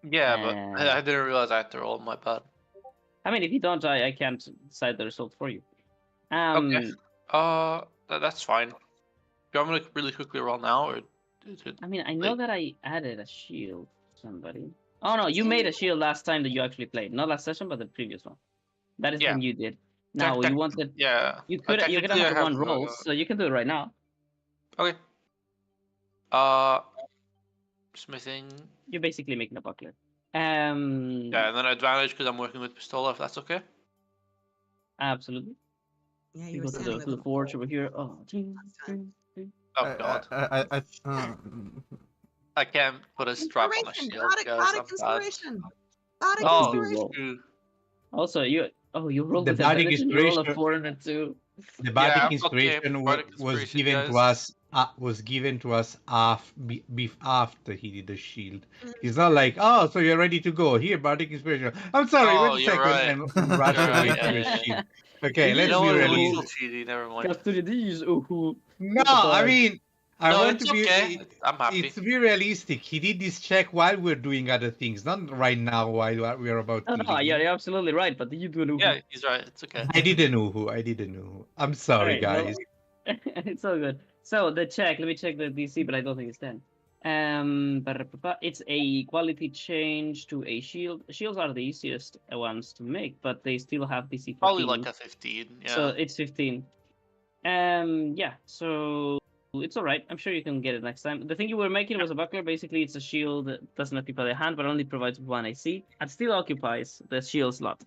Yeah, but I didn't realize I had to roll. My bad. I mean, if you don't, I can't decide the result for you. Okay. That's fine. Do you want me to really quickly roll now, or is it? I mean, I know that I added a shield to somebody. Oh no, you made a shield last time that you actually played. Not last session, but the previous one. That is Yeah. when you did. Now you want that? Yeah. You could technically I have one have, roll, so you can do it right now. Okay. Smithing. You're basically making a buckler. Yeah, and then advantage because I'm working with Pistola, if that's okay. Absolutely. Yeah, You you go were to standing the with forge over here. Oh, Oh god. I can't put a strap on a Inspiration, shield, guys. bardic I'm bad. inspiration. Bardic Oh, inspiration. true. Also, you rolled The with bardic advantage and you roll a inspiration- 4 and a 2. The bardic Yeah, okay, inspiration bardic was inspiration, given to guys. us. Was given to us after he did the shield. Mm. It's not like, oh, so you're ready to go. Here, bardic inspiration. I'm sorry, Oh, wait a you're second, right. and rush You're right, away yeah, to the yeah, shield. yeah. Okay, You let's know be what? It was realistic. still cheaty. Never mind. Custody these. Oh, No, I mean, I No, want it's to be. okay. I'm happy. It's to be realistic. He did this check while we're doing other things, not right now while we're about no, killing. you're him. absolutely right. But you do an Yeah, he's right. It's okay. I didn't know who. I didn't know. I'm sorry, Alright, well, guys. it's all good. So the check. Let me check the DC, but I don't think it's 10. It's a quality change to a shield. Shields are the easiest ones to make, but they still have DC 14. Probably like a 15. Yeah. So it's 15. Yeah. So it's all right. I'm sure you can get it next time. The thing you were making was a buckler. Basically, it's a shield that doesn't have people at hand, but only provides 1 AC and still occupies the shield slot.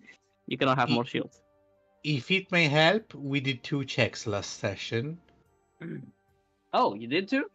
You cannot have more shields. If it may help, we did 2 checks last session. Oh, you did too?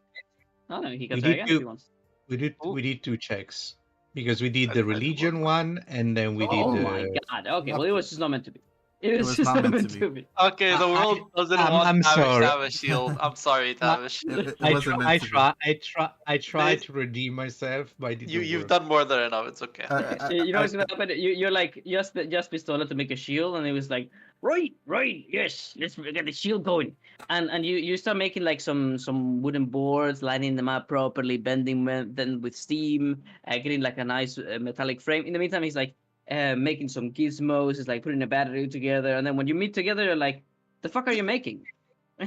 Oh, no, he can We try did again two- if he wants. We did 2 checks because we did That's the nice to religion one and then we did. Oh my god. Okay, well, it was just not meant to be. It was just not meant to be. Okay, the world doesn't want I'm Tavish sorry. to have a shield. I'm sorry, Tavish. It I wasn't meant to be. I tried to redeem myself, but I didn't. You've done more than enough. It's okay. You know what's gonna happen? You're like just Pistola to make a shield, and it was like right, yes, let's get the shield going, and you start making like some wooden boards, lining them up properly, bending them with steam, getting like a nice metallic frame. In the meantime, he's like making some gizmos, he's like putting a battery together, and then when you meet together, you're like, the fuck are you making?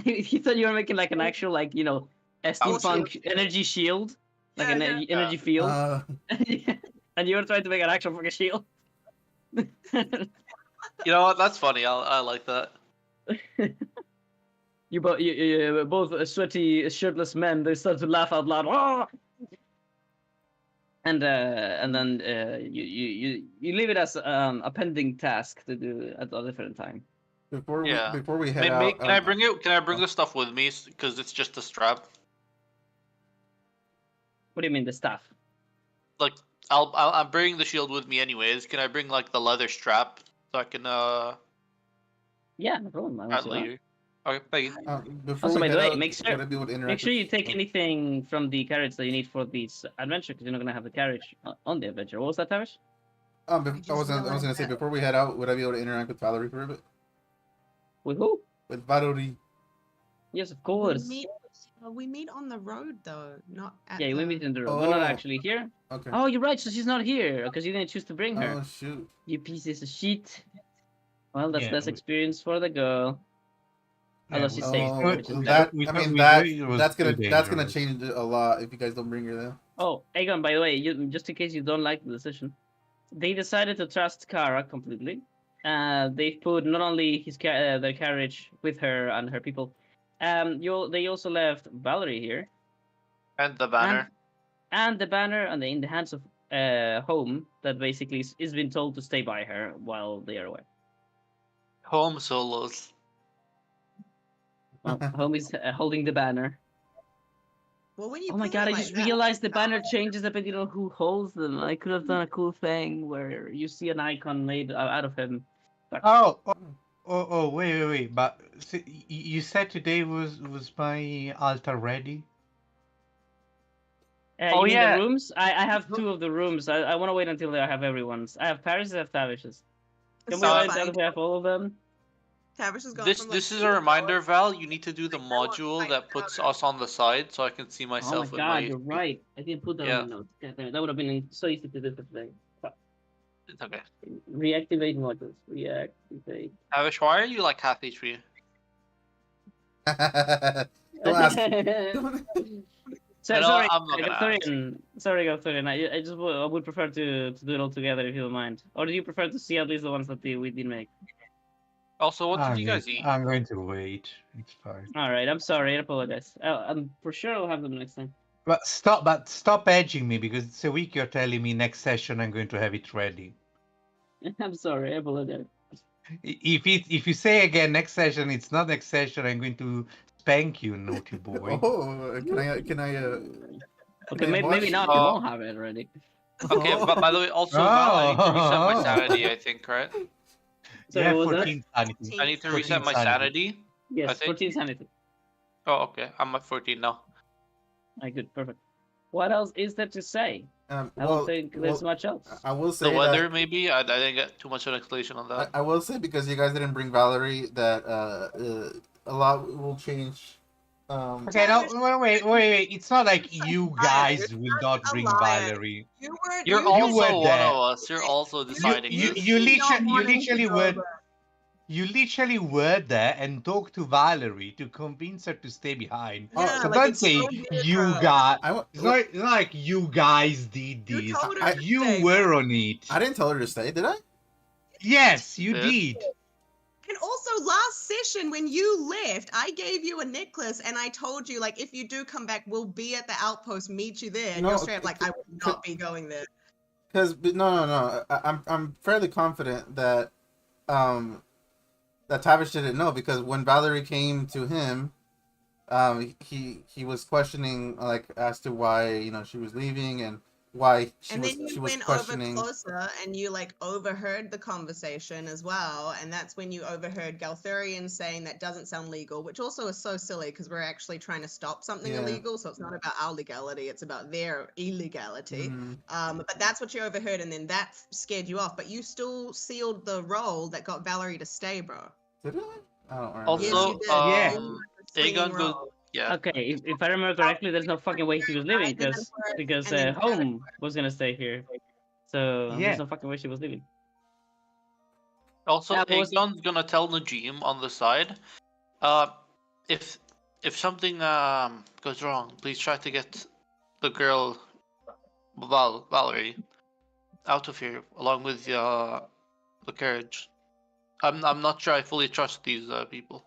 He thought you were making like an actual like a steampunk energy shield. Like an energy field. And you were trying to make an actual fucking shield. You know what? That's funny. I like that. You both sweaty, shirtless men. They start to laugh out loud. "Ah!" And then you leave it as a pending task to do at a different time. Before Yeah. we head out, Can I bring it? Can I bring the stuff with me? Because it's just a strap. What do you mean the staff? Like I'm bringing the shield with me anyways. Can I bring like the leather strap so I can Yeah, no problem. I will add see that. later? Okay, thank you. before Also, we by the head way, out, make sure interact you with- take anything from the carriage that you need for this adventure, because you're not gonna have the carriage on the adventure. What was that, Tavish? I was gonna say before we head out, would I be able to interact with Valerie for a bit? With who? With Valerie. Yes, of course. We meet on the road though, not at Yeah, we the... meet in the road. We're not Oh. actually here. Okay. Oh, you're right. So she's not here because you didn't choose to bring her. Oh shoot. You pieces of shit. Well, that's Yeah, less we- experience for the girl. Although she's safe. Oh, which is that we I thought mean we that knew it was that's too gonna dangerous. change a lot if you guys don't bring her there. Oh, Aegon, by the way, just in case you don't like the decision, they decided to trust Kara completely. They put not only their carriage with her and her people. They also left Valerie here And the banner. and the banner in the hands of Home, that basically is been told to stay by her while they are away. Home solos. Well, Home is holding the banner. Well, when you Oh my put god, it I like just that- realized the banner changes depending on who holds them. I could have done a cool thing where you see an icon made out of him. Wait. But you said today was my altar ready? Oh, You mean yeah. the rooms? I have 2 of the rooms. I want to wait until I have everyone's. I have Paris, I have Tavish's. Can we So wait funny. until we have all of them? Tavish is going This from, like, this is 8 a to reminder, 4. Val. You need to do the Like, I want module light that puts color. us on the side so I can see Oh my myself with god, my. you're right. I didn't put that Yeah. on the notes. God damn it, that would have been so easy to do for today. Fuck. It's okay. Reactivate modules. Reactivate. Tavish, why are you like half HP? Don't ask. So, I know, sorry, I'm not gonna ask. Gothorian. I just I would prefer to do it all together if you don't mind. Or do you prefer to see at least the ones that we did make? Also, what did you guys eat? I'm going to wait. It's fine. All right, I'm sorry. I apologize. I'm for sure I'll have them next time. But stop edging me because it's a week you're telling me next session I'm going to have it ready. I'm sorry. I apologize. If you say again next session, it's not next session, I'm going to spank you, naughty boy. Oh, can I Okay, Man, maybe watch- now you won't have it already. Okay, but by the way, also, Oh. Val, I need to reset my sanity, I think, right? So Yeah, what was that? 14 sanity. I need to reset 14 my sanity. I Yes, think- 14 sanity. Oh, okay. I'm at 14 now. Alright, good, perfect. What else is there to say? I don't think there's much else. I will say The weather, that, maybe? I didn't get too much of an explanation on that. I will say, because you guys didn't bring Valerie, that a lot will change. Okay, no, wait. It's not like you guys will not a bring liar. Valerie. You weren't. You're you also were one there. of us. You're also deciding you, this. you, did not you want him to literally go were there. you literally were there and talked to Valerie to convince her to stay behind. Yeah, So like, don't it's say so weird, you bro. guys. I, It's not like you guys did You this. told her to You stay, were on it. I didn't tell her to stay, did I? Yes, you Yes. did. And also, last session when you left, I gave you a necklace and I told you, like, if you do come back, we'll be at the outpost, meet you there. And No, you're straight up like, I will not be going there. Because no. I'm fairly confident that that Tavish didn't know, because when Valerie came to him, he was questioning, like, as to why she was leaving and why And then she you was went questioning. over closer and you, like, overheard the conversation as well. And that's when you overheard Galthurian saying that doesn't sound legal, which also is so silly because we're actually trying to stop something Yeah. illegal. So it's not about our legality, it's about their illegality. Mhm. But that's what you overheard, and then that scared you off. But you still sealed the role that got Valerie to stay, bro. Did I? I don't remember. Also, Yes, you did. Yeah. You were the swinging Aegon goes. role. Yeah. Okay, if I remember correctly, there's no fucking way she was leaving And then because and then home was gonna stay here. So Yeah. there's no fucking way she was leaving. Also, Yeah, but was- Aegon's gonna tell Najim on the side, if something goes wrong, please try to get the girl Valerie out of here along with the carriage. I'm not sure I fully trust these people.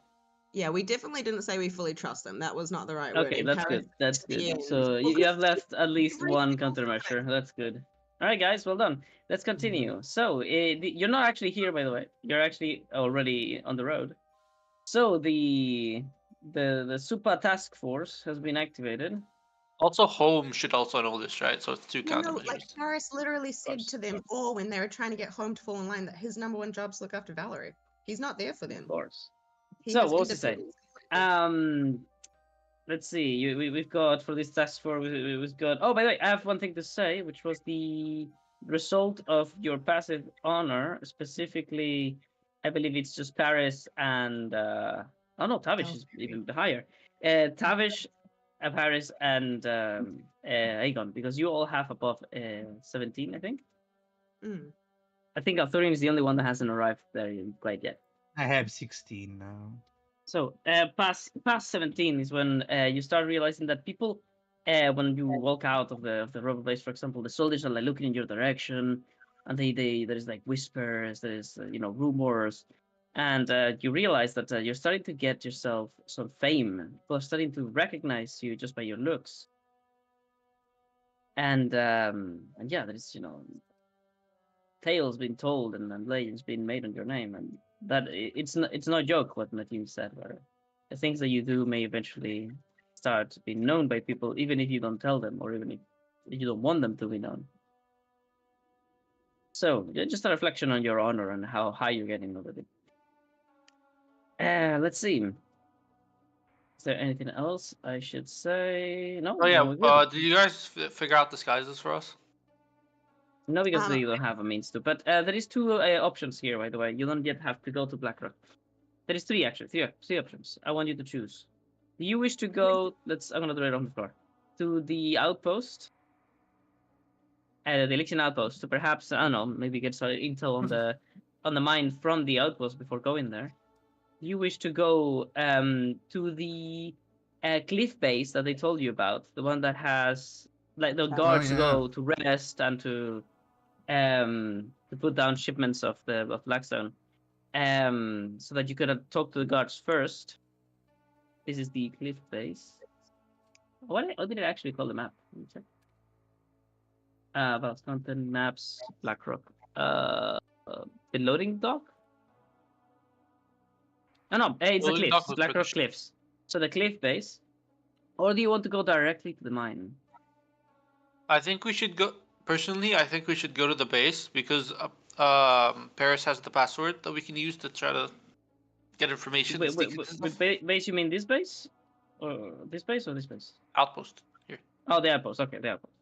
Yeah, we definitely didn't say we fully trust them. That was not the right Okay, wording. that's Paris good. That's at the good. end. So Well, you have 'cause left at least three one people countermeasure. That's good. All right, guys, well done. Let's continue. So you're not actually here, by the way. You're actually already on the road. So the Super Task Force has been activated. Also, home should also know this, right? So it's two No, countermeasures. like Paris literally said to them all when they were trying to get home to fall in line that his number one job's to look after Valerie. He's not there for them. Of course. He So, was what was to say? independent. Let's see. We've got for this task force. We've got. Oh, by the way, I have one thing to say, which was the result of your passive honor. Specifically, I believe it's just Paris and. Oh no, Tavish is even higher. Tavish, Paris, and Aegon, because you all have above 17, I think. Mm. I think Arthurian is the only one that hasn't arrived there quite yet. I have 16 now. So past 17 is when you start realizing that people, when you walk out of the robber base, for example, the soldiers are like looking in your direction, and there's like whispers, there's rumors, and you realize that you're starting to get yourself some fame. People are starting to recognize you just by your looks, and yeah, there's tales being told and legends being made on your name, and that it's no joke what Nadim said, where the things that you do may eventually start being known by people, even if you don't tell them, or even if you don't want them to be known. So just a reflection on your honor and how high you're getting over it. Let's see. Is there anything else I should say? No. Oh yeah. we're good. Did you guys figure out disguises for us? No, because you don't have a means to. But there is two options here, by the way. You don't yet have to go to Blackrock. There is three, actually. Three options. I want you to choose. Do you wish to go... I'm going to do it on the floor. To the outpost. The Elixir outpost. To perhaps, I don't know, maybe get some intel on the mine from the outpost before going there. Do you wish to go to the cliff base that they told you about? The one that has... Like, the guards yeah. go to rest and to put down shipments of Blackstone. so that you could talk to the guards first. This is the cliff base. What did it actually call the map? Let me check. About content maps, Blackrock. The loading dock. No, it's the Loading cliffs. dock looks Blackrock pretty shit. cliffs. So the cliff base, or do you want to go directly to the mine? I think we should go. Personally, I think we should go to the base because Paris has the password that we can use to try to get information. Wait, and sneak into stuff. base? You mean this base, or this base, or this base? Outpost here, Oh, the outpost. Okay, the outpost.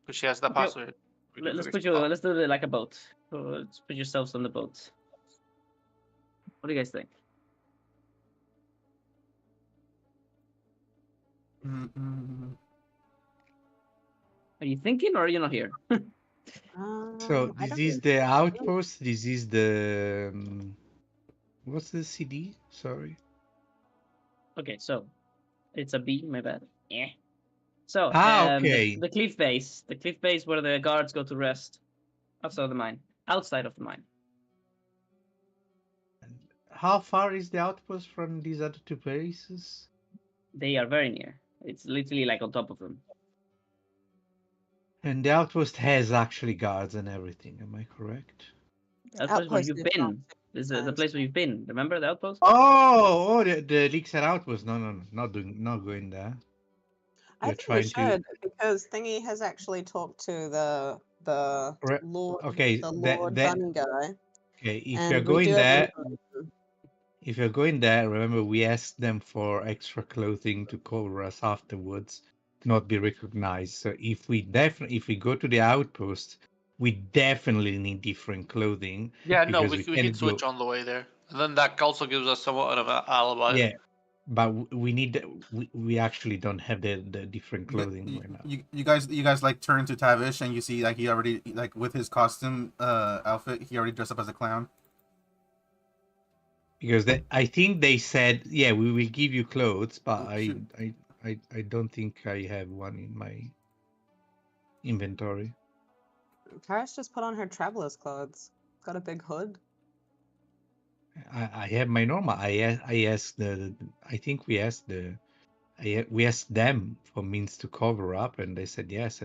because she has the Okay, password. We can Let's figure put stuff you. out. Let's do it like a boat. So let's put yourselves on the boat. What do you guys think? Are you thinking, or are you not here? So I this don't is the outpost. This is the what's the CD? Sorry. Okay, so it's a B. My bad. Yeah. So Okay. the cliff base, where the guards go to rest, outside of the mine, outside of the mine. How far is the outpost from these other two places? They are very near. It's literally like on top of them. And the outpost has actually guards and everything. Am I correct? The outpost where Outpost you've is been. not This is the times. place where you've been. Remember the outpost? Oh, the Elixir outpost. No, not going there. I You're think we trying to. should because Thingy has actually talked to the Re- Lord, Okay, the that Lord that Bunny guy, okay. If and you're we going do have there, information. remember we asked them for extra clothing to cover us afterwards, to not be recognized. So if we go to the outpost, we definitely need different clothing Yeah, no, because we we we can can't go. switch on the way there, and then that also gives us somewhat of an alibi. Yeah, but we need we actually don't have the different clothing right now. You guys like turn to Tavish and you see like he already like with his costume outfit he already dressed up as a clown. Because I think they said, yeah, we will give you clothes, but Oh, I shoot. I don't think I have one in my inventory. Karis just put on her traveler's clothes. Got a big hood. I have my normal. I asked I think we asked we asked them for means to cover up, and they said yes,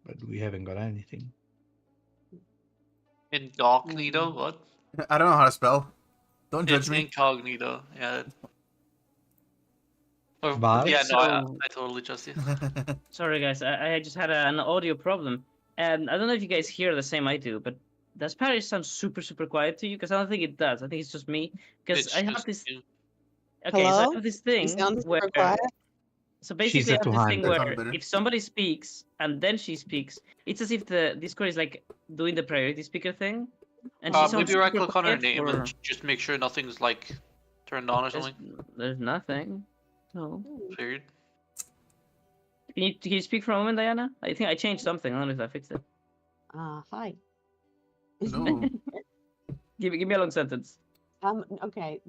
but we haven't got anything. Incognito? What? I don't know how to spell. Don't judge It's me. incognito. Yeah. Or, But yeah, no, So- I totally trust you. Sorry, guys. I just had an audio problem. And I don't know if you guys hear the same I do, but does Paris sound super, super quiet to you? Because I don't think it does. I think it's just me. Because It's I have just this. you. Okay, so I Hello? have this You thing sound where. super quiet. So She's basically, I a have this thing 200. where Sounds better. if somebody speaks and then she speaks, it's as if the Discord is like doing the priority speaker thing. And she sounds Maybe right super click on her quiet name for- and just make sure nothing's like turned on or There's, something. there's nothing. No. Weird. Can you speak for a moment, Diana? I think I changed something. I don't know if I fixed it. Hi. No. Give me a long sentence. Okay.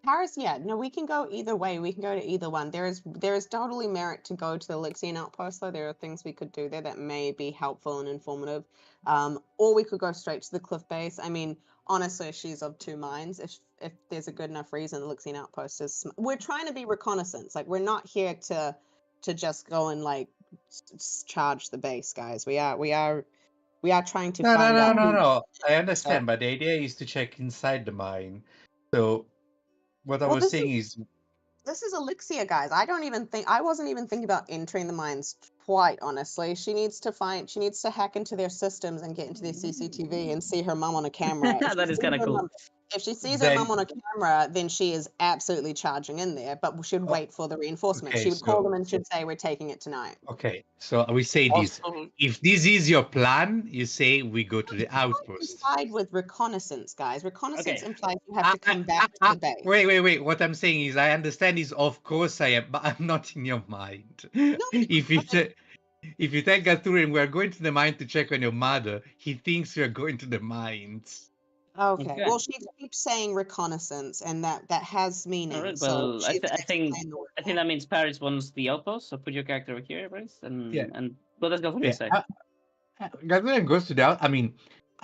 Paris, yeah, no, we can go either way. We can go to either one. There is totally merit to go to the Elixian outpost, though. There are things we could do there that may be helpful and informative. Or we could go straight to the cliff base. I mean, honestly, she's of two minds. If there's a good enough reason, the Elixian outpost is. We're trying to be reconnaissance. Like, we're not here to just go and like charge the base, guys. We are trying to find out. No. I understand, but the idea is to check inside the mine. So what I Well, was this saying is This is Elixir, guys. I wasn't even thinking about entering the mines, quite honestly. She needs to hack into their systems and get into their CCTV and see her mum on a camera. That is kind of cool. If she sees her Then- mum on a camera, then she is absolutely charging in there, but we should wait for the reinforcement. okay, She would call so- them and should say, we're taking it tonight. okay. So we say this: Also, if this is your plan, you say we go to the outpost. Side with reconnaissance, guys. Reconnaissance Okay. implies you have to come back to the base. Wait. What I'm saying is, I understand is, of course I am, but I'm not in your mind. If you okay. if you tell Gathurin we're going to the mine to check on your mother, he thinks we're going to the mines. Okay. Okay. Well, she keeps saying reconnaissance, and that has meaning. Alright, so well, I she's gonna think explain the word I think that means Paris wants the outpost. So put your character over here, Paris, and Yeah. and what does Galfuri Yeah, say? Gathurin goes to the I mean,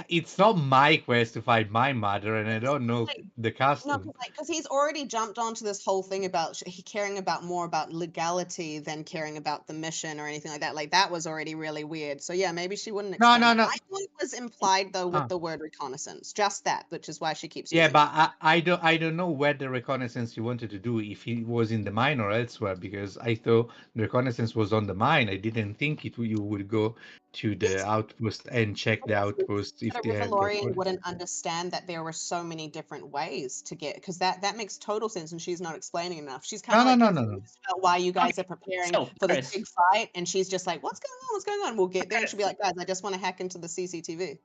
it's not my quest to find my mother, and I don't know the No, custom. because he's already jumped onto this whole thing about he caring about more about legality than caring about the mission or anything like that. Like that was already really weird. So yeah, maybe she wouldn't No, explain no, it. no. I thought it was implied though with Ah. the word reconnaissance, just that, which is why she keeps Yeah, using but it. I don't know where the reconnaissance you wanted to do, if it was in the mine or elsewhere, because I thought the reconnaissance was on the mine. I didn't think you would go to the Yes. outpost and check the outpost if But a they had Rivalorian reconnaissance. wouldn't understand that there were so many different ways to get, because that makes total sense, and she's not explaining enough. She's kind No, of no, like no, no, no. confused about why you guys Okay, are preparing so, for this Paris. big fight, and she's just like, "What's going on? What's going on?" We'll get there, and she'll be like, "Guys, I just want to hack into the CCTV."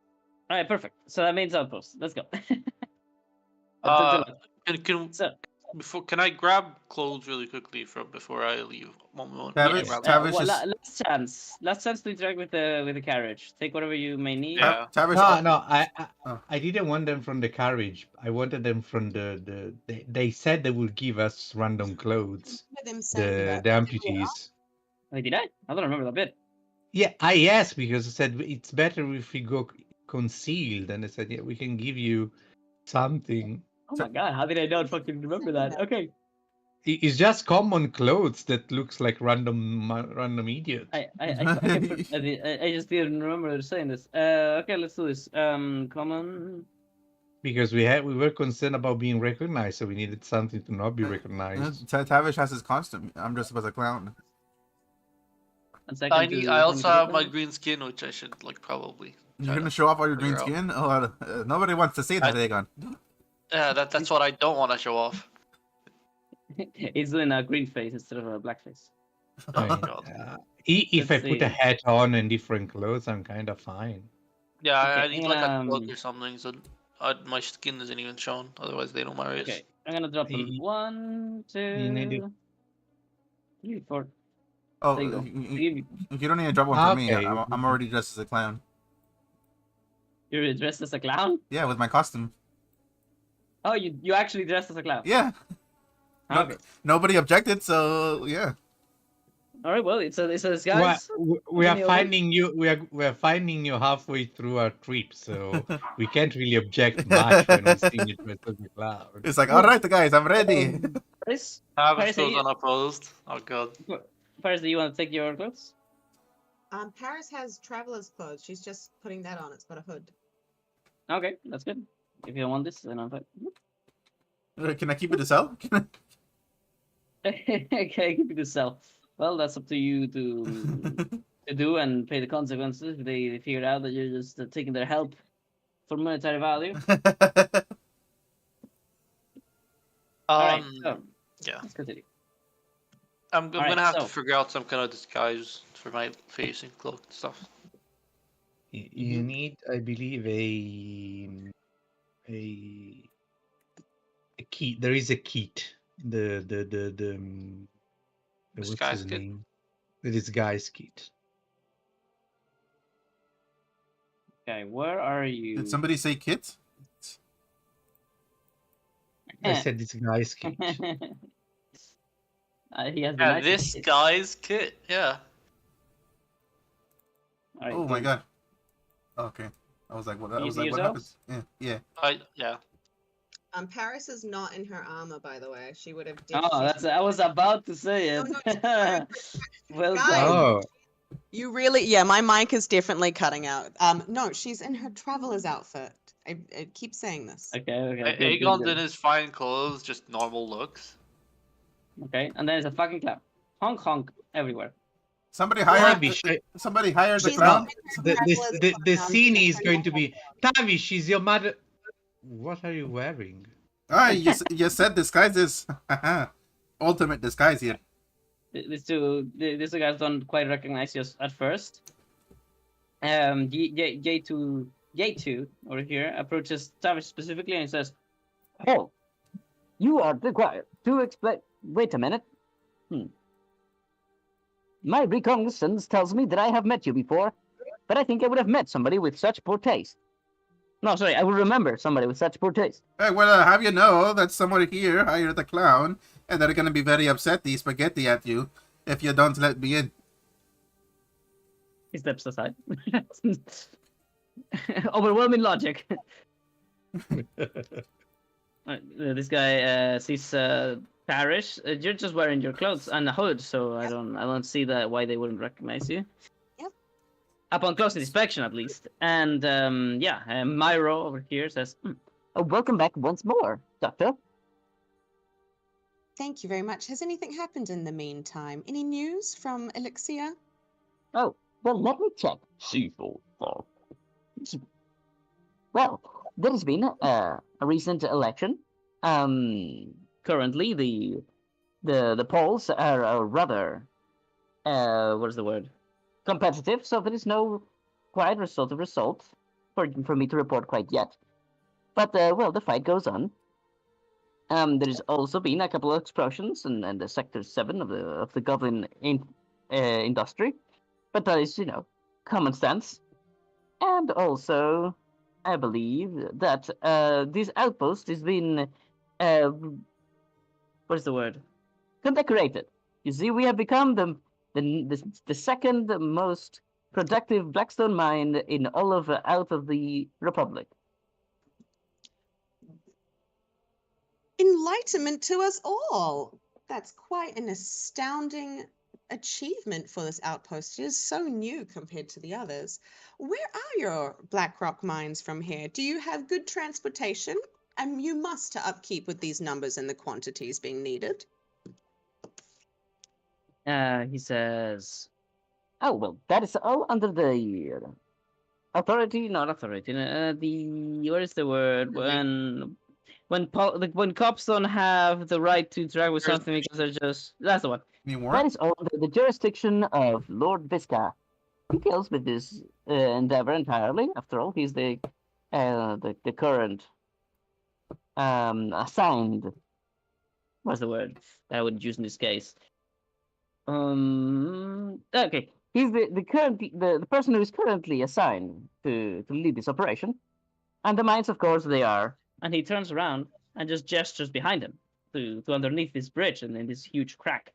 All right, perfect. So that means outpost. Let's go. Can I grab clothes really quickly before I leave? One moment. Tavish, Grab Tavish well, is last chance to interact with the carriage. Take whatever you may need. Yeah. Tavish. No, Oh. I didn't want them from the carriage. I wanted them from they said they would give us random clothes. I remember them saying that. The Yeah. amputees. Wait, did I? I don't remember that bit. Yeah, I asked because I said it's better if we go concealed, and I said, yeah, we can give you something. Oh my god, how did I not fucking remember that? Okay. It's just common clothes that looks like random idiot. I just didn't remember saying this. Okay, let's do this. Common. Because we were concerned about being recognized, so we needed something to not be recognized. Tavish has his costume. I'm dressed up as a clown. I also have my green skin, which I should probably. You're gonna show off all your green figure out. skin? Oh, nobody wants to see that, Aegon. Yeah, that's what I don't want to show off. He's doing a green face instead of a black face. Oh my god. If I Let's put a see. hat on and different clothes, I'm kind of fine. Yeah, I Okay, need a cloak or something, so my skin isn't even shown. Otherwise, they know my race. Okay, I'm gonna drop them. Y- 1, need 2, 3, 4. Oh, There you go. you don't need to drop one for me. Okay. I'm already dressed as a clown. You're dressed as a clown? Yeah, with my costume. Oh, you actually dressed as a clown? Yeah. Okay. Nobody objected, so yeah. All right. Well, it's a disguise. We are Any finding you. We are finding you halfway through our trip, so we can't really object much when we see you dressed as a clown. It's like, all right, guys, I'm ready. Paris, Tavish Paris, goes unopposed. Oh god. Paris, do you want to take your clothes? Paris has traveler's clothes. She's just putting that on. It's got a hood. Okay, that's good. If you don't want this, then I'm fine. Can I keep it to sell? Okay, keep it to sell. Well, that's up to you to do and pay the consequences if they figure out that you're just taking their help for monetary value. All right, so Yeah. let's continue. I'm Alright, gonna have so- to figure out some kind of disguise for my face and cloak and stuff. You need, I believe, a key. There is a kit. What's Disguise his kit? name? The disguise kit. Okay, where are you? Did somebody say kit? I said disguise kit. He has the Yeah, nicest this kit. guy's kit. Yeah. All right, Oh my cool. god. Okay. I was like, what? I You was see like, what yourselves? happened? Yeah. Yeah. Paris is not in her armor, by the way. She would have. Oh, I was about to say it. No, Well Guys. done. Oh, You really, yeah. My mic is definitely cutting out. No, she's in her traveler's outfit. I keep saying this. Okay, good, Aegon's good. in his fine clothes, just normal looks. Okay, and then there's a fucking clown. Honk honk everywhere. Somebody Tavish, hired. Somebody hired the She's clown. not in her the traveler's scene clothes. is going to be Tavish. Is your mother? What are you wearing? Ah, you said disguises. Ultimate disguise here. These two guys don't quite recognize you at first. J2 over here approaches Tavish specifically and says, Oh, you are required to explain. Wait a minute. My reconnaissance tells me that I have met you before, but I think I would have met somebody with such poor taste. No, sorry, I would remember somebody with such poor taste. Hey, well, have you know that somebody here hired the clown, and they're gonna be very upset, the spaghetti at you, if you don't let me in. he steps aside. Overwhelming logic. This guy sees Parrish. You're just wearing your clothes and a hood, so I don't see that why they wouldn't recognize you. Yep. Upon close inspection, at least. And Myro over here says, Welcome back once more, Doctor. Thank you very much. Has anything happened in the meantime? Any news from Elixir? Oh, well, let me check. C4. Well, there has been a recent election. Currently, the polls are rather, what is the word? Competitive, so there is no quite result for me to report quite yet. But, well, the fight goes on. There's also been a couple of explosions in the Sector 7 of the Goblin industry. But that is, common sense. And also, I believe that this outpost has been, what is the word? Condecorated. You see, we have become the second most productive Blackstone mine in all of out of the Republic. Enlightenment to us all. That's quite an astounding achievement for this outpost. It is so new compared to the others. Where are your Blackrock mines from here? Do you have good transportation? And you must to upkeep with these numbers and the quantities being needed. he says, Oh, well, that is all under the authority, not authority. What is the word when cops don't have the right to interact with something because that's the one. That is all under the jurisdiction of Lord Visca. He deals with this endeavor entirely. After all, he's the current assigned. What's the word that I would use in this case? Okay. He's the person who is currently assigned to lead this operation. And the mines, of course, they are. And he turns around and just gestures behind him to underneath this bridge and in this huge crack.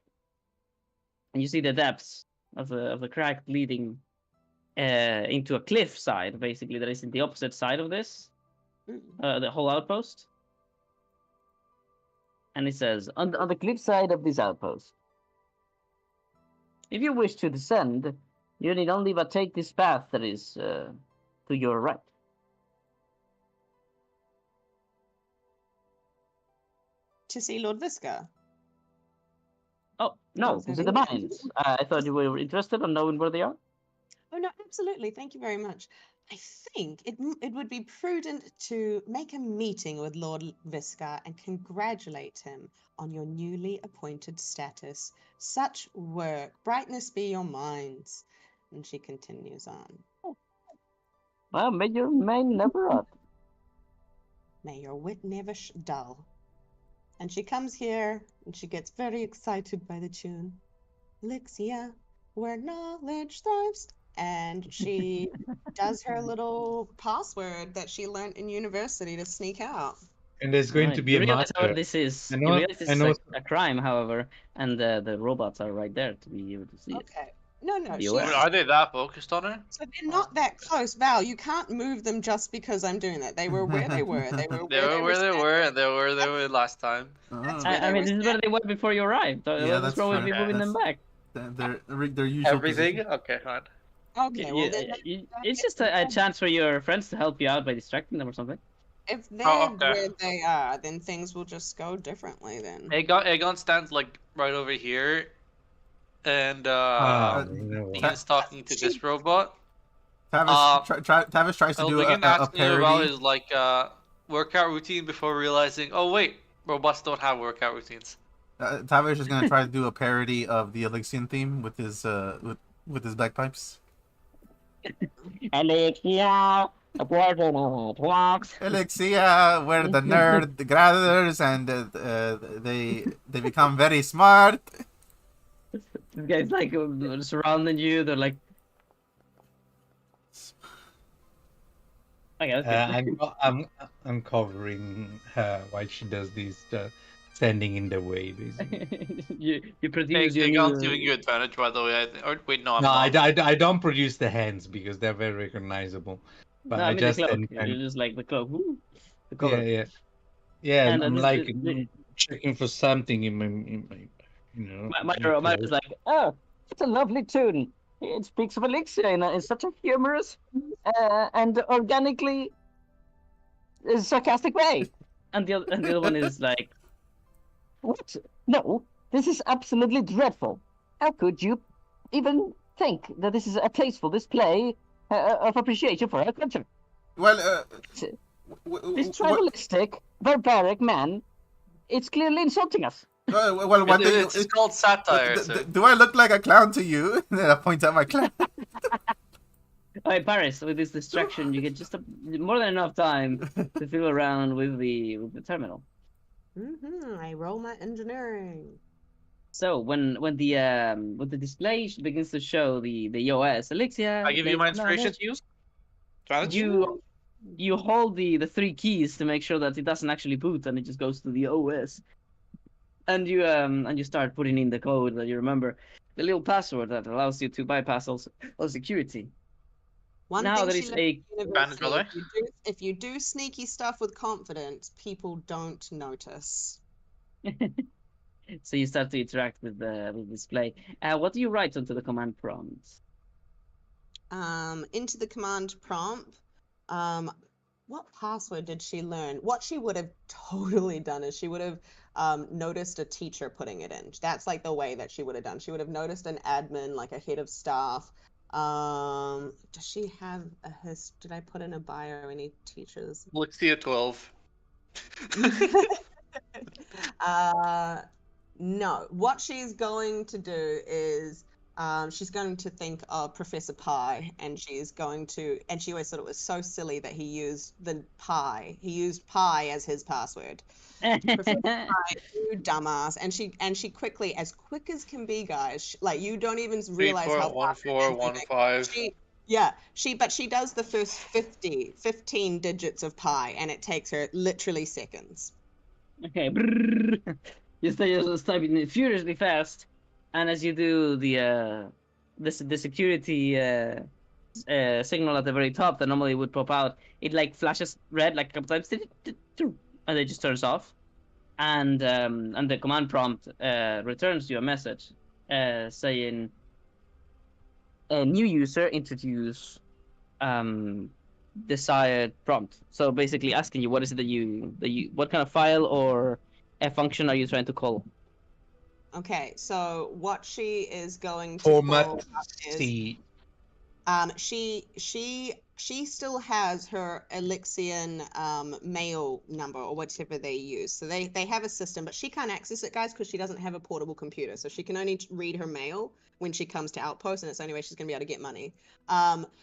And you see the depths of the crack leading into a cliff side, basically, that is in the opposite side of this, the whole outpost. And he says, on the cliff side of this outpost. If you wish to descend, you need only but take this path that is to your right. To see Lord Visca? Oh, no, to the mines. I thought you were interested in knowing where they are. Oh, no, absolutely. Thank you very much. I think it would be prudent to make a meeting with Lord Visca and congratulate him on your newly appointed status. Such work, brightness be your minds. And she continues on. Well, may your mind never rot. May your wit never dull. And she comes here and she gets very excited by the tune. Elixir, where knowledge thrives. And she does her little password that she learned in university to sneak out. And there's going to be you a realize master. how this is. I You know- realize this I is know- a crime, however, and the robots are right there to be able to see it. Okay. No, Be she, aware. Are they that focused on her? so they're not that close. Val, you can't move them just because I'm doing that. They were where they were. They were They were where they standing. were, and they were where they were last time. That's I they mean, were this is where they were before you arrived. Yeah, What's that's wrong with true. me moving them back? Their usual Everything? position. Okay, fine. Okay, well, then It's just a chance for your friends to help you out by distracting them or something. if they're okay. where they are, then things will just go differently then. Aegon stands like right over here, and no. he's talking to this robot. Tavis tries to I'll do begin a asking him about parody. his workout routine before realizing, oh wait, robots don't have workout routines. Tavish is gonna try to do a parody of the Elixian theme with his bagpipes. Elixir, it works. Elixir, where the nerd gathers and they become very smart. This guy's like surrounding you. They're like, okay, that's good. I'm covering her while she does this, standing in the way, basically. you produce your Aegon's new- giving you advantage, by the way. Or wait, no, I'm No, not. I don't produce the hands because they're very recognizable. but No, I I mean the just cloak. didn't. You just like the cloak. Woo, the Yeah, color. yeah, yeah. And I'm this, like the, checking for something in my my my clothes. is like, Oh, it's a lovely tune. It speaks of elixir in such a humorous and organically sarcastic way. and the other one is like, What? No, this is absolutely dreadful. How could you even think that this is a tasteful display of appreciation for our culture? Well, This tribalistic, barbaric man, it's clearly insulting us. well, what do you? It's called satire, sir. Do I look like a clown to you? Then I point out my clown. oh, Paris, with this distraction, you get just more than enough time to fiddle around with the terminal. I roll my engineering. So when the display begins to show the OS Elixir, I give you my inspiration to use. Strategy? you hold the three keys to make sure that it doesn't actually boot and it just goes to the OS. And you start putting in the code that you remember, the little password that allows you to bypass all security. One Now thing there she is learned a at Bandit university, brother? if you do sneaky stuff with confidence, people don't notice. so you start to interact with the display. What do you write onto the command prompt? Into the command prompt, what password did she learn? What she would have totally done is she would have noticed a teacher putting it in. That's like the way that she would have done. She would have noticed an admin, like a head of staff. Does she have did I put in a bio any teachers? Elixir 12. No. What she's going to do is she's going to think of Professor Pi, and she's going to, and she always thought it was so silly that he used the pi. He used pi as his password. Professor Pi, you dumbass. And she quickly, as quick as can be, guys, like you don't even realize how fast she's moving. 341415. But she does the first 15 digits of pi, and it takes her literally seconds. Okay. You start typing furiously fast, and as you do the security signal at the very top that normally would pop out, it like flashes red like a couple times, and it just turns off, and the command prompt returns you a message saying, "A new user introduce desired prompt." So basically asking you what is it that you what kind of file or a function are you trying to call? Okay, so what she is going to Format call is C. she still has her Elixian mail number or whatever they use. So they have a system, but she can't access it, guys, because she doesn't have a portable computer. So she can only read her mail when she comes to Outpost, and it's the only way she's going to be able to get money.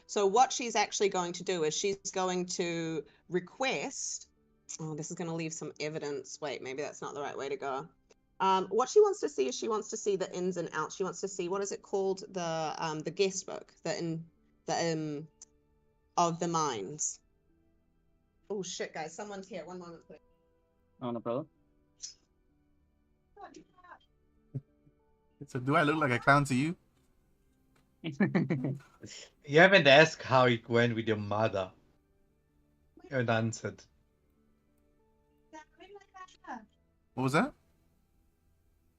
So what she's actually going to do is she's going to request. Oh, this is going to leave some evidence. Wait, maybe that's not the right way to go. What she wants to see is she wants to see the ins and outs. She wants to see, what is it called, the guest book, of the mines. Oh shit, guys, someone's here. One moment, please. Oh, no problem. So, do I look like a clown to you? You haven't asked how it went with your mother. You haven't answered. What was that?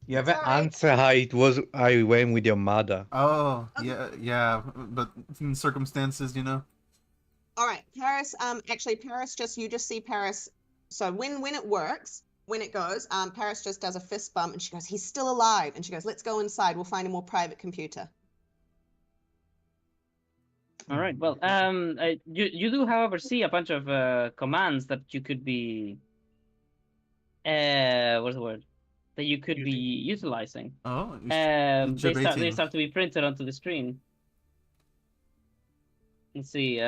You haven't Sorry. answered how it went with your mother. Oh, yeah, but in circumstances, you know. All right, Paris. Actually, Paris you just see Paris. So when it works, when it goes, Paris just does a fist bump, and she goes, "He's still alive." And she goes, "Let's go inside. We'll find a more private computer." All right. Well, you do, however, see a bunch of commands that you could be, what's the word? That you could be utilizing. Oh, They start to be printed onto the screen. Let's see.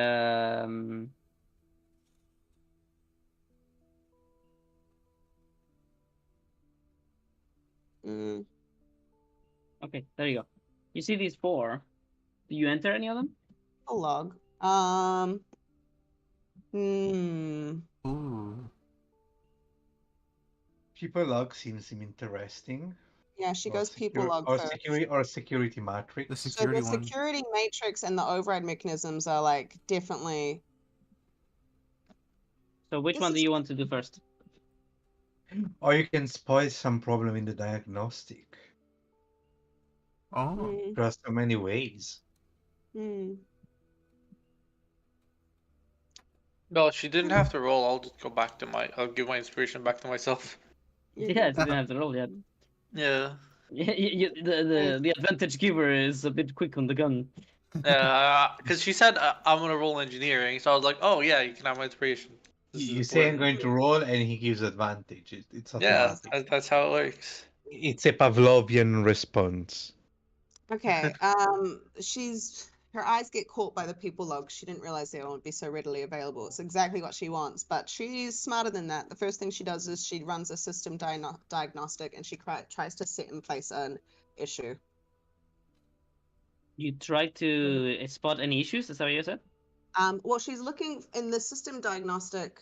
Okay, there you go. You see these 4. Do you enter any of them? A log. Ooh. People log seems interesting. Yeah, she goes people log or first. security matrix. The So security the one. security matrix and the override mechanisms are like definitely So which This one do is- you want to do first? Or you can spoil some problem in the diagnostic. Oh. Mm, There are so many ways. mm. Well, she didn't have to roll. I'll just go back to I'll give my inspiration back to myself. You Yeah, can- you didn't have to roll yet. Yeah. The advantage giver is a bit quick on the gun. Because she said I'm gonna roll engineering, so I was like, oh yeah, you can have my inspiration. This is You say I'm important. going to roll, and he gives advantage. It's Yeah, automatic. that's how it works. It's a Pavlovian response. Okay. Her eyes get caught by the people log. She didn't realize they won't be so readily available. It's exactly what she wants, but she's smarter than that. The first thing she does is she runs a system diagnostic, and she tries to set in place an issue. You try to spot any issues. Is that what you said? Well, she's looking in the system diagnostic.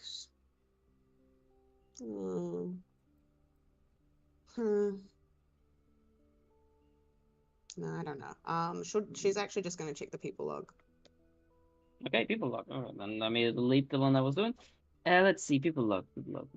Hmm. Hmm. No, I don't know. She's actually just going to check the people log. Okay, people log. All right, then let me delete the one I was doing. Let's see, people log. People log.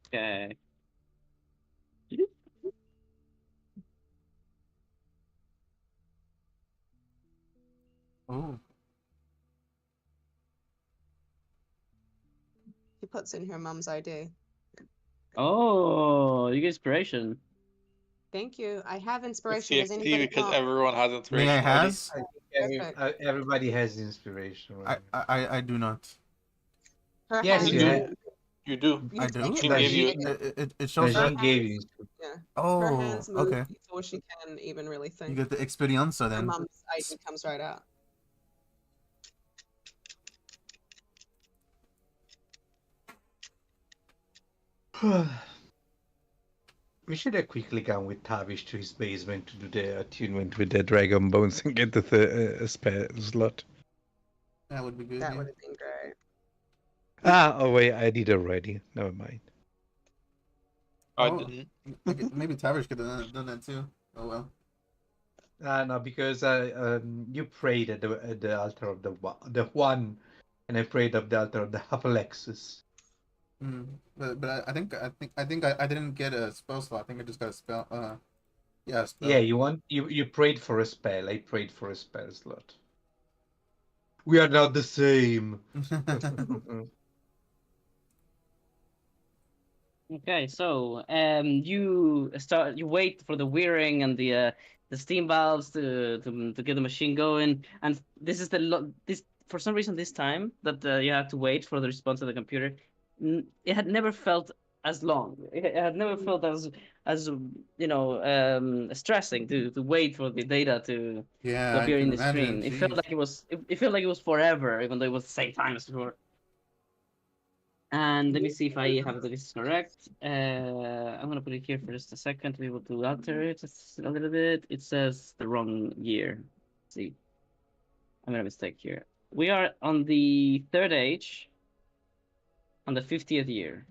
Okay. Oh. She puts in her mum's ID. Oh, you get inspiration. Thank you. I have It's inspiration. Does TXT anybody because want? everyone has May I inspiration already. has? Perfect. Everybody has inspiration. I do not. Her Yes, hands you you do. have. You do. I do. She Does gave she- you. It shows Her up. Najee gave hands- you. Yeah. Her Oh, hands move okay. before she can even really You think. get the experienza Her then. mum's ID comes right out. We should have quickly gone with Tavish to his basement to do the attunement with the dragon bones and get the spell slot. That would be good. That Yeah. would have been great. Oh wait, I did already. Never mind. I Oh. didn't. Maybe Tavish could have done that too. Oh well. No, because you prayed at the altar of the one, and I prayed at the altar of the Apolexis. But I think I didn't get a spell slot. I think I just got a spell. Yeah, a spell. Yeah, you prayed for a spell. I prayed for a spell slot. We are not the same. Okay, so you wait for the wearing and the steam valves to get the machine going, and this is this for some reason this time that you have to wait for the response of the computer. It had never felt as long. It had never felt as stressing to wait for the data to Yeah, I appear can in the imagine. screen. It felt Jeez. like it felt like it was forever, even though it was the same time as before. And let me see if I have this correct. I'm gonna put it here for just a second. We will do alter it just a little bit. It says the wrong year. Let's see, I made a mistake here. We are on the third age, on the 50th year.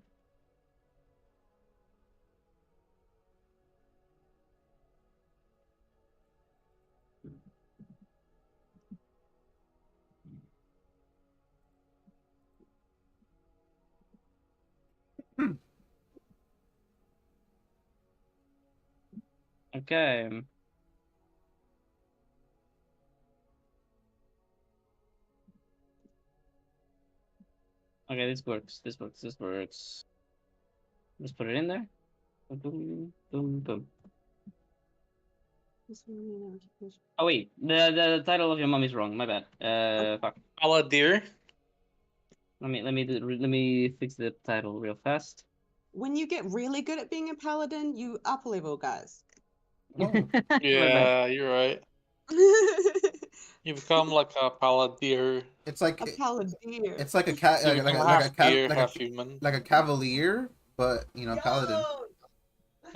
Okay. Okay, this works. This works. This works. Let's put it in there. Boom, boom, boom. Oh wait, the title of your mom is wrong. My bad. Fuck. Aladir. Let me fix the title real fast. When you get really good at being a paladin, you up a level, guys. My bad. Yeah, you're right. You become like a Paladir. It's like A paladin. it's like a You become half deer, half human. like a cavalier, but paladin.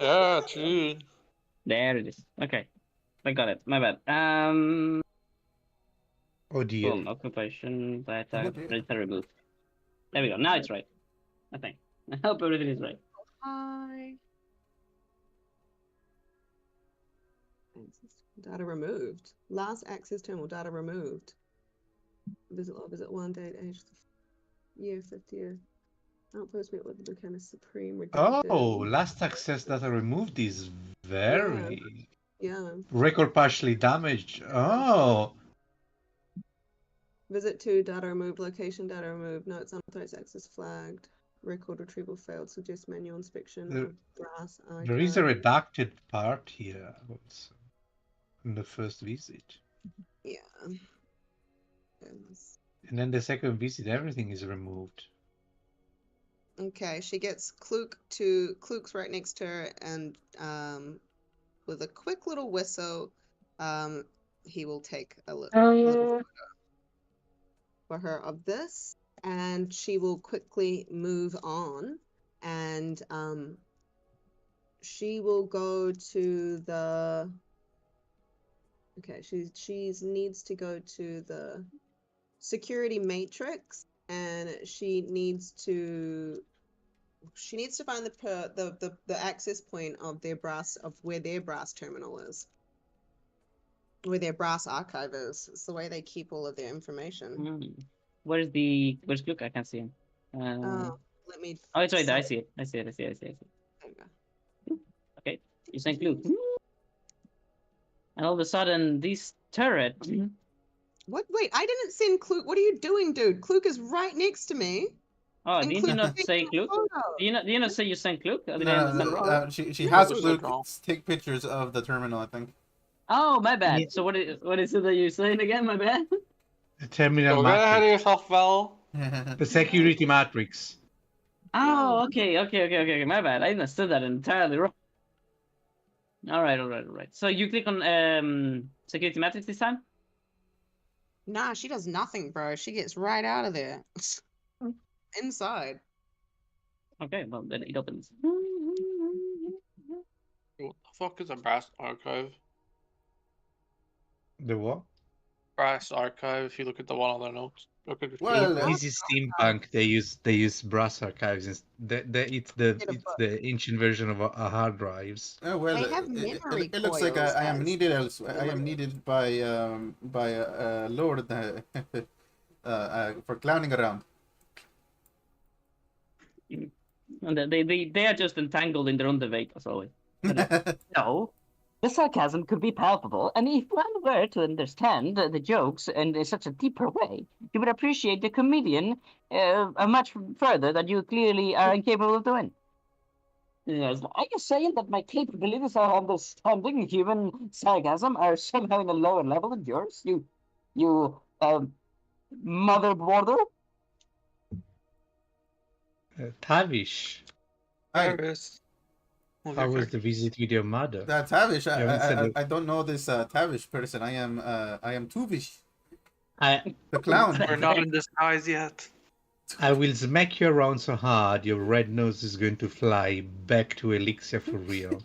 Yeah, true. There it is. Okay, I got it. My bad. Oh dear. Boom. Occupation. Data. Oh, dear. Data removed. There we go. Now it's right. I think. I hope everything is right. Hi. Data removed. Last access terminal data removed. Visit log, visit 1 date, age, year, 5th year. Outpost met with the became a supreme redacted. Oh, last access data removed is very Yeah. record partially damaged. Oh, Visit 2 data removed. Location data removed. Notes unauthorized access flagged. Record retrieval failed. Suggest manual inspection There- of brass there is a archive. redacted part here also in the first visit. Yeah. Yes. And then the second visit, everything is removed. Okay, she gets Kluk's right next to her, and with a quick little whistle, he will take a little photo for her of this, and she will quickly move on, and she will go to the. Okay, she needs to go to the security matrix, and she needs to find the access point of where their brass terminal is, where their brass archive is. It's the way they keep all of their information. Where's Luke? I can't see him. Let me. Oh, it's right there. I Sorry. see it. I see it. There you go. Okay, you sank Luke. And all of a sudden, this turret. What? Wait, I didn't send Kluk. What are you doing, dude? Kluk is right next to me. Oh, and didn't you Kluk not is say taking a Luke? photo. Do you not say you sank Luke? Did I No, understand wrong? she No, has it was Luke wrong. take pictures of the terminal, I think. Oh, my bad. Yeah. So what is it that you're saying again? My bad. The terminal Don't get ahead of matrix. yourself, Val. The security matrix. Oh, okay. My bad. I understood that entirely wrong. All right. So you click on security matrix this time? Nah, she does nothing, bro. She gets right out of there. Inside. Okay, well then it opens. What the fuck is a brass archive? The what? Brass archive. If you look at the one on their notes. Look at the Well, key. Easy steampunk. They use brass archives. It's Get a book. the ancient version of hard drives. oh, well, They have memory it looks like coils I am as needed elsewhere. I am needed by Lord for clowning around. And they are just entangled in their own debate as always. No, the sarcasm could be palpable, and if one were to understand the jokes in such a deeper way, you would appreciate the comedian much further than you clearly are incapable of doing. Yes, are you saying that my capabilities of understanding human sarcasm are somehow in a lower level than yours? You mother border? Tavish, Hi, Paris. how was the visit with your mother? Tavish. You haven't said it. I don't know this Tavish person. I am Tuvish, I the clown. We're not in disguise yet. will smack you around so hard your red nose is going to fly back to Elixir for real.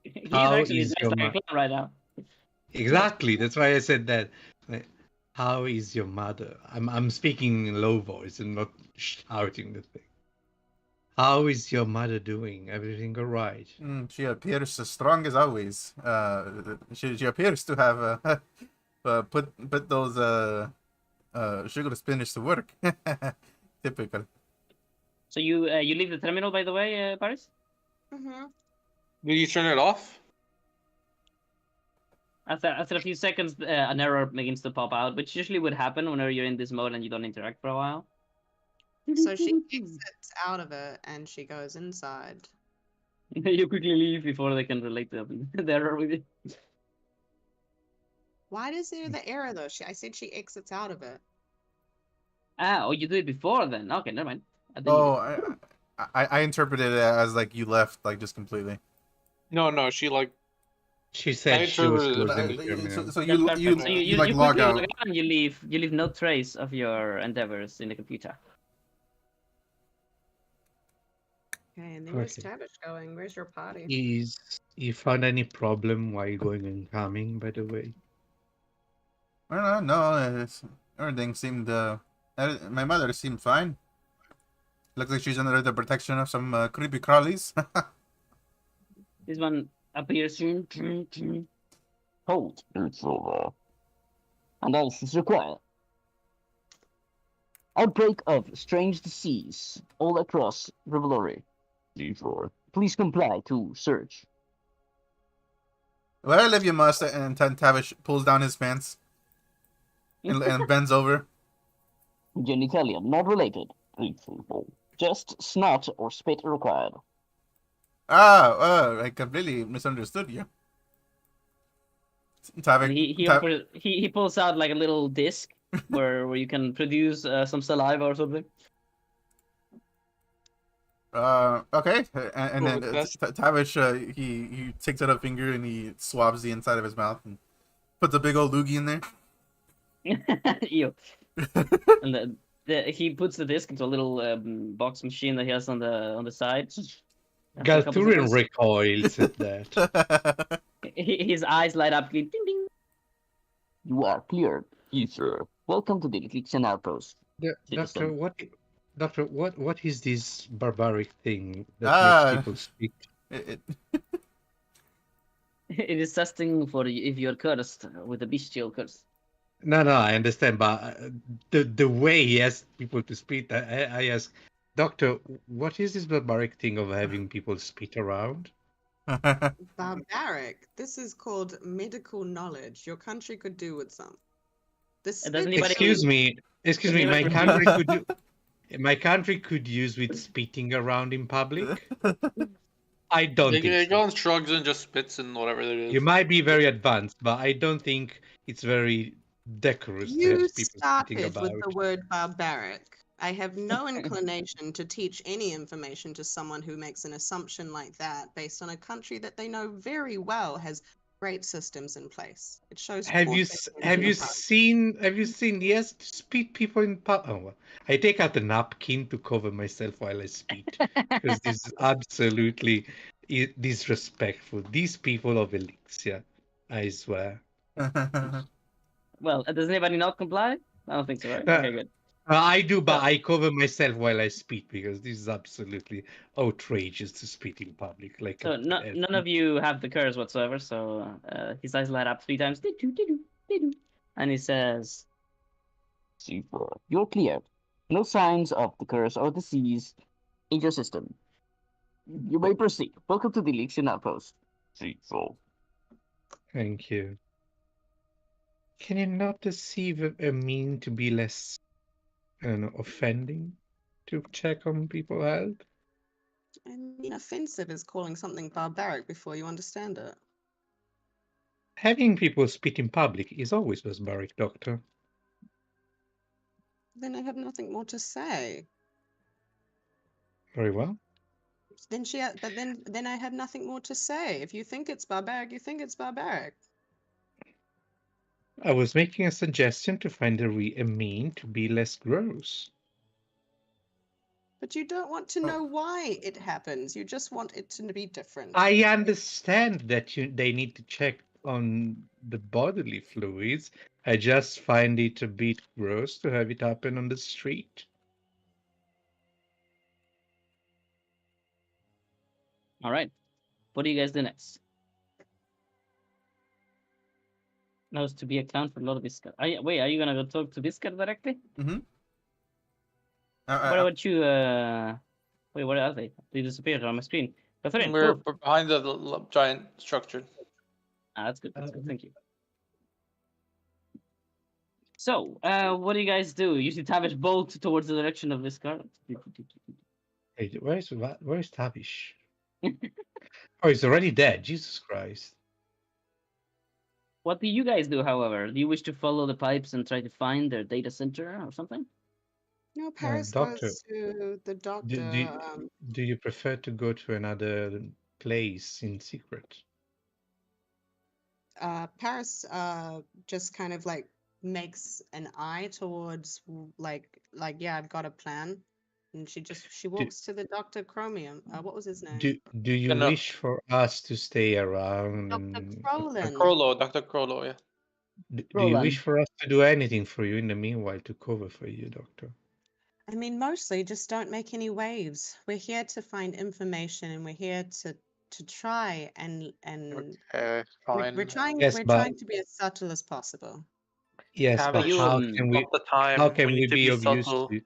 He's How actually is dressed your like a clown right now. Exactly. That's why I said that. Like, how is your mother? I'm speaking in low voice and not shouting the thing. How is your mother doing? Everything all right? She appears as strong as always. She appears to have put those sugar spinners to work. Typical. So you leave the terminal, by the way, Paris? Mm-hmm. Did you turn it off? After a few seconds, an error begins to pop out, which usually would happen whenever you're in this mode and you don't interact for a while. So she exits out of it and she goes inside. You quickly leave before they can relate the error with you. Why is there the error though? I said she exits out of it. Oh, you did it before then. Okay, never mind. Oh, I interpreted it as like you left, like just completely. No. She like. She said she was interpreted it. closing the terminal. So That's you perfect. So you like you log quickly out. log out and you leave no trace of your endeavors in the computer. Okay, and then where's Okay. Tavish going? Where's your party? Is you found any problem while going and coming, by the way? Well, no, everything seemed. My mother seemed fine. Looks like she's under the protection of some creepy crawlies. This one appears soon. Hold, it's over. Analysis required. Outbreak of strange disease all across Revelry. D4. Please comply to search. Well, if you must, and Tavish pulls down his pants and bends over. Genitalia not related. D4. Just snot or spit required. I completely misunderstood you. And Tavish, he pulls out like a little disc where you can produce some saliva or something. okay, and then Yes. Tavish, he takes out a finger and he swabs the inside of his mouth and puts a big old loogie in there. Ew. And he puts the disc into a little box machine that he has on the side. After a couple Galturian seconds, recoils at that. his eyes light up. Ding ding. You are cleared, Ether. Welcome to the Eclipse Outpost. Doctor, what is this barbaric thing that Ah. makes people speak? It is testing for if you're cursed with a bestial curse. No, I understand, but the way he asks people to speak, I ask, Doctor, what is this barbaric thing of having people spit around? Barbaric. This is called medical knowledge. Your country could do with some. This Does spit anybody- Excuse me, Does my anybody- country my country could use with spitting around in public. I don't think so. John shrugs and just spits in whatever it is. You might be very advanced, but I don't think it's very decorous to You have people spitting started with about. the word barbaric. I have no inclination to teach any information to someone who makes an assumption like that based on a country that they know very well has great systems in place. It shows. Have poor you faith in have your you part. seen yes spit people in pub? Oh, well, I take out the napkin to cover myself while I spit because this is absolutely disrespectful. These people of Elixir, I swear. Well, does anybody not comply? I don't think so, right? Uh, Okay, good. I do, but I cover myself while I speak because this is absolutely outrageous to spit in public. Like So none of you have the curse whatsoever. So his eyes light up 3 times. And he says, C4. You're cleared. No signs of the curse or disease in your system. You may proceed. Welcome to the Elysian Outpost. C4. Thank you. Can you not deceive a mean to be less offending to check on people's health? I mean, offensive is calling something barbaric before you understand it. Having people spit in public is always barbaric, Doctor. Then I have nothing more to say. Very well. But then I have nothing more to say. If you think it's barbaric, you think it's barbaric. I was making a suggestion to find a mean to be less gross. But you don't want to know why it happens. You just want it to be different. I understand that they need to check on the bodily fluids. I just find it a bit gross to have it happen on the street. all right, what do you guys do next? Now is to be a clown for Lord Viscar. Wait, are you gonna go talk to Viscar directly? Mm-hmm. What about you? Wait, where are they? They disappeared on my screen. Catherine, We're move. behind the giant structure. That's good. That's good. Thank you. So, what do you guys do? You see Tavish bolt towards the direction of Viscar. Hey, where's Tavish? Oh, he's already dead. Jesus Christ. What do you guys do, however? Do you wish to follow the pipes and try to find their data center or something? No, Paris doctor, goes to the doctor. Do you prefer to go to another place in secret? Paris just kind of like makes an eye towards like yeah, I've got a plan. And she walks to the Dr. Chromium. What was his name? Do you No. wish for us to stay around Dr. and Crowlin. Dr. Crollo, yeah. do you wish Roland. for us to do anything for you in the meanwhile to cover for you, Doctor? I mean, mostly just don't make any waves. We're here to find information, and we're here to try and Okay, we're fine. trying Yes, we're but trying to be as subtle as possible. yes, but Tavish, you not the time. how can We we need to be be of use subtle. to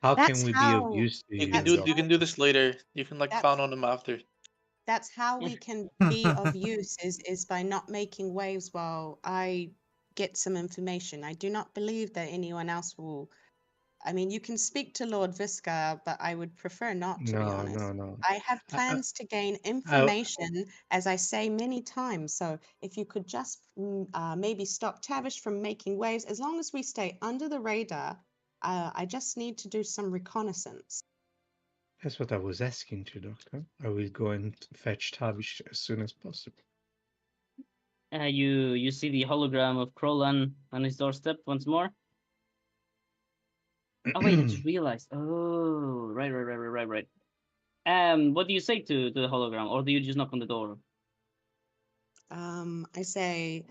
how can That's we be of how use to You you, can that's do Doctor? you can do this later. You can like that's clown on them after. that's how we can be of use is by not making waves while I get some information. I do not believe that anyone else will. I mean, you can speak to Lord Visca, but I would prefer not, to be No, honest. no, no. I have I, I, plans to gain I- information, as I say many times. So if you could just maybe stop Tavish from making waves, as long as we stay under the radar, I just need to do some reconnaissance. that's what I was asking to, Doctor. I will go and fetch Tavish as soon as possible. You see the hologram of Krolan on his doorstep once more. Oh wait, I just realized. Oh, right. What do you say to the hologram, or do you just knock on the door? I say,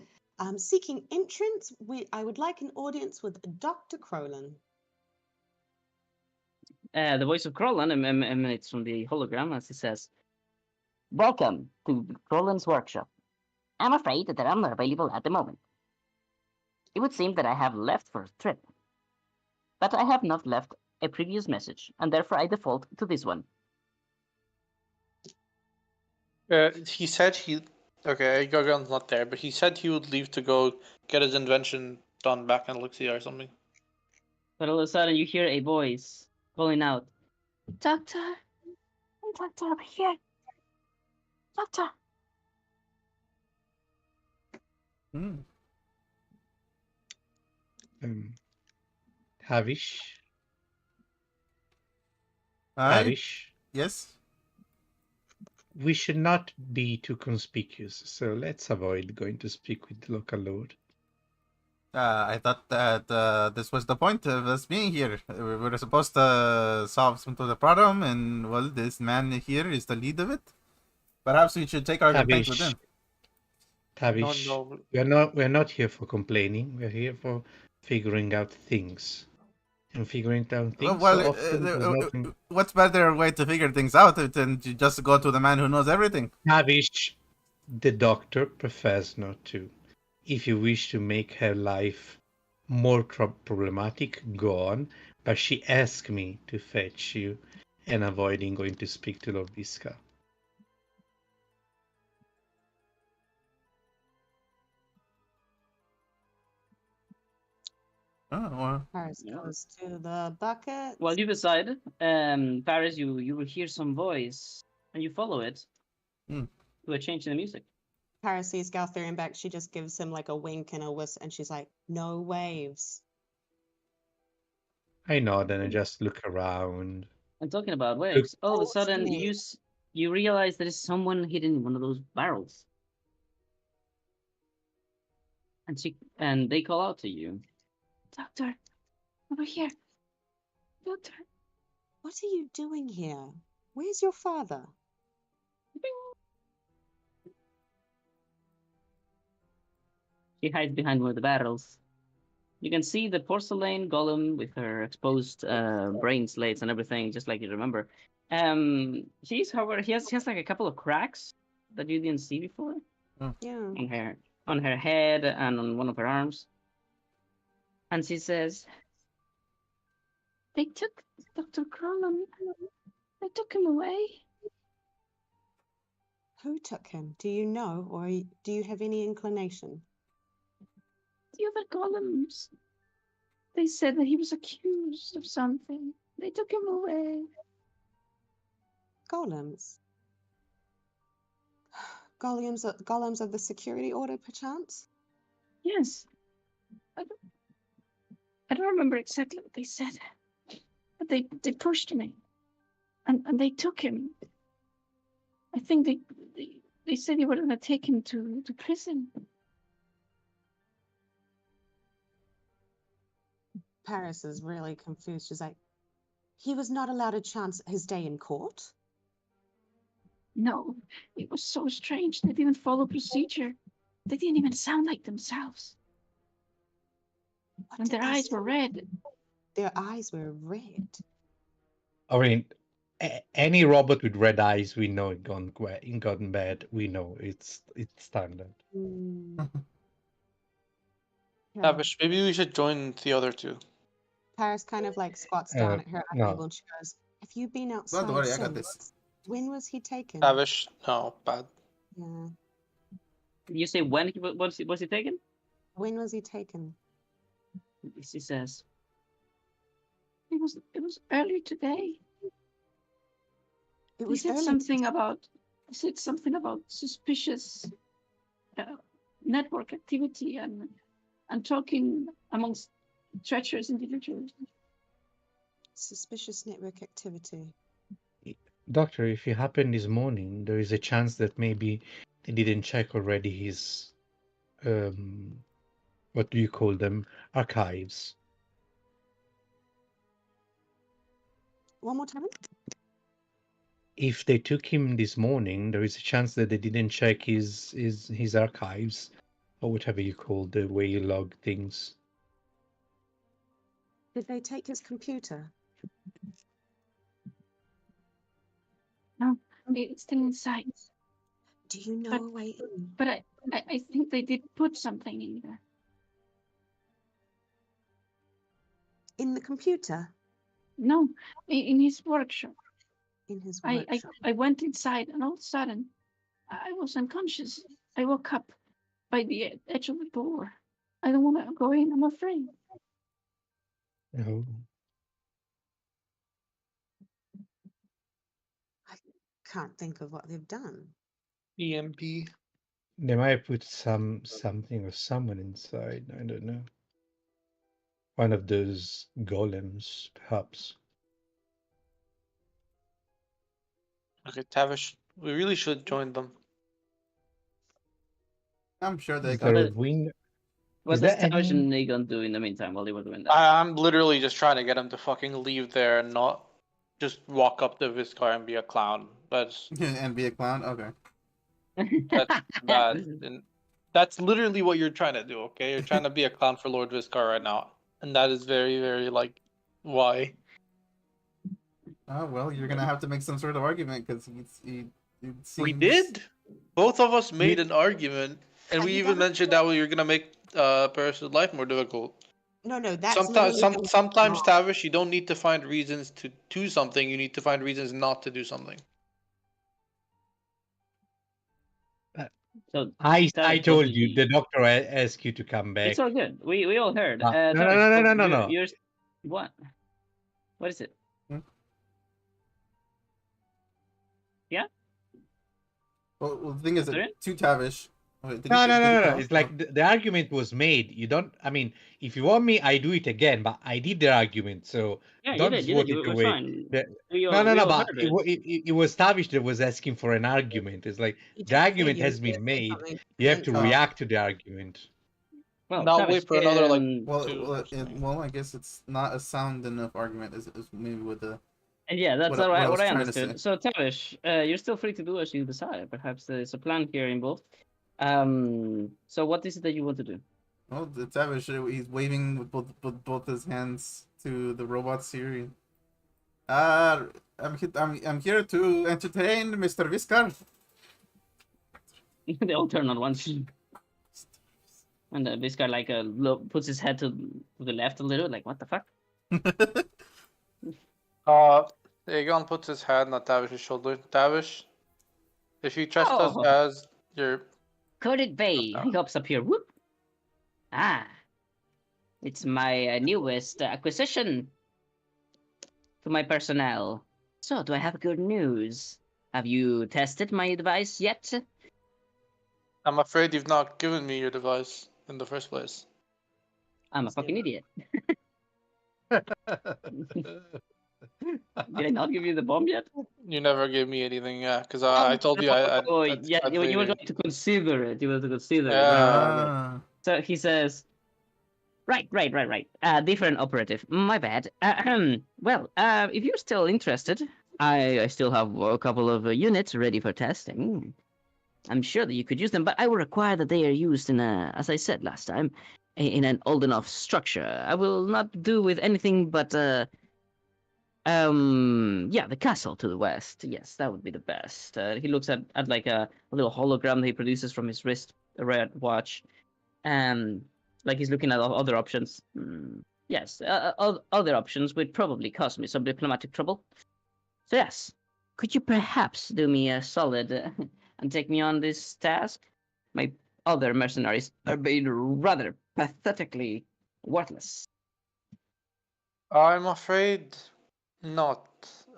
seeking entrance. I would like an audience with Dr. Crowlin. The voice of Krolan emanates from the hologram as he says, Welcome to Roland's workshop. I'm afraid that I'm not available at the moment. It would seem that I have left for a trip, but I have not left a previous message, and therefore I default to this one. He said he. Okay, Gagan's not there, but he said he would leave to go get his invention done back in Elixir or something. but all of a sudden you hear a voice calling out, Doctor, Doctor, over here. Doctor. Hmm. Tavish, I Tavish, yes. we should not be too conspicuous, so let's avoid going to speak with the local lord. I thought that this was the point of us being here. We were supposed to solve some of the problem, and well, this man here is the lead of it. Perhaps we should take our complaint with Tavish, him. Tavish, No. we're not here for complaining. We're here for figuring out things. And figuring out things Well, so often there's nothing. what's better way to figure things out than to just go to the man who knows everything? Tavish, the doctor prefers not to. If you wish to make her life more problematic, go on. But she asked me to fetch you and avoiding going to speak to Lord Visca. Oh, well. Paris Yeah. goes to the bucket. well, you decide, Paris, you will hear some voice, and you follow it to a change in the music. Paris sees Galtharian back. She just gives him like a wink and a whistle, and she's like, "No waves." I nod and I just look around. And talking about Look, waves, all of a Towards sudden me. you realize there is someone hidden in one of those barrels, and they call out to you, Doctor, over here. Doctor. What are you doing here? Where's your father? She hides behind one of the barrels. You can see the porcelain golem with her exposed brain slates and everything, just like you remember. However, he has like a couple of cracks that you didn't see before Yeah. on her head and on one of her arms. And she says, They took Dr. Crowlin. They took him away. Who took him? Do you know, or do you have any inclination? The other golems. They said that he was accused of something. They took him away. Golems. Golems of the security order, perchance? Yes. I don't remember exactly what they said. But they pushed me. And they took him. I think they said they were going to take him to prison. Paris is really confused. She's like, He was not allowed a chance at his day in court? No, it was so strange. They didn't follow procedure. They didn't even sound like themselves. What And did their they eyes say? were red. Their eyes were red. I mean, any robot with red eyes, we know it gotten bad. We know it's standard. Mm. Yeah. Tavish, maybe we should join the other two. Paris kind of like squats down at her eye no. level and she goes, "Have you been outside Don't worry, I got since? this. When was he taken?" Tavish, no, bad. Yeah. You say when was he taken? When was he taken? She says. It was earlier today. It He was said early something about suspicious network activity and talking amongst treacherous individuals. Suspicious network activity. Doctor, if it happened this morning, there is a chance that maybe they didn't check already his what do you call them? Archives. One more time? If they took him this morning, there is a chance that they didn't check his archives, or whatever you call the way you log things. Did they take his computer? No, it's still inside. Do you know a way in? But I think they did put something in there. In the computer? No, in his workshop. In his I workshop? went inside and all of a sudden I was unconscious. I woke up by the edge of the door. I don't want to go in. I'm afraid. Oh. Can't think of what they've done. EMP. They might have put something or someone inside. I don't know. One of those golems, perhaps. Okay, Tavish, we really should join them. I'm sure they Is got there a it. win? What Is does there Tavish any- and Negon do in the meantime while they were doing that? I'm literally just trying to get him to fucking leave there and not just walk up to Viscar and be a clown. That's And be a clown? Okay. that's bad. And that's literally what you're trying to do, okay? You're trying to be a clown for Lord Viscar right now. And that is very, very like why? Oh, well, you're gonna have to make some sort of argument because it seems... We did. Both of us made an argument, and Have we you even done it? mentioned that we were gonna make Paris' life more difficult. No, that's Sometimes, literally sometimes, wrong. Tavish, you don't need to find reasons to do something. You need to find reasons not to do something. So I Tavish, told what you, the doctor asked you to come back. it's all good. We all heard. No, Tavish, no. You're what? What is it? Hmm? Yeah. Well, the thing is, Sorry? to Tavish. Wait, did No. oh, It's like the argument was made. You don't. I mean, if you want me, I do it again. But I did the argument, so Yeah, don't you vote did. it It was away. fine. The- We No. all But heard it. it was Tavish that was asking for an argument. It's like You the did say argument you has were been gonna say made. something You have to different. react to the argument. Well, Now Tavish, wait for another like well, two. well, or something. well, I guess it's not a sound enough argument as maybe with the... yeah, that's what I was what I trying to understood. say. So Tavish, you're still free to do as you decide. Perhaps there's a plan here involved. So what is it that you want to do? Well, the Tavish, he's waving with both his hands to the robot Siri. I'm here to entertain Mr. Viscar. They all turn on once. And this guy like puts his head to the left a little, like what the fuck? Aegon puts his hand on Tavish's shoulder. Tavish, if you trust us Oh. as your Could it be? He hops up here. Whoop. Ah, it's my newest acquisition to my personnel. So, do I have good news? Have you tested my device yet? I'm afraid you've not given me your device in the first place. I'm a fucking idiot. Did I not give you the bomb yet? You never gave me anything, yeah, because I told you Oh, I'd yeah, you were later. going to consider it. You were to consider it. Yeah. Right. Ah. So he says, Right. Different operative. My bad. Well, if you're still interested, I still have a couple of units ready for testing. I'm sure that you could use them, but I will require that they are used in a, as I said last time, in an old enough structure. I will not do with anything but yeah, the castle to the west. Yes, that would be the best. He looks at like a little hologram that he produces from his wrist, a red watch, and like he's looking at other options. Yes, other options would probably cause me some diplomatic trouble. So yes, could you perhaps do me a solid and take me on this task? My other mercenaries are being rather pathetically worthless. I'm afraid not.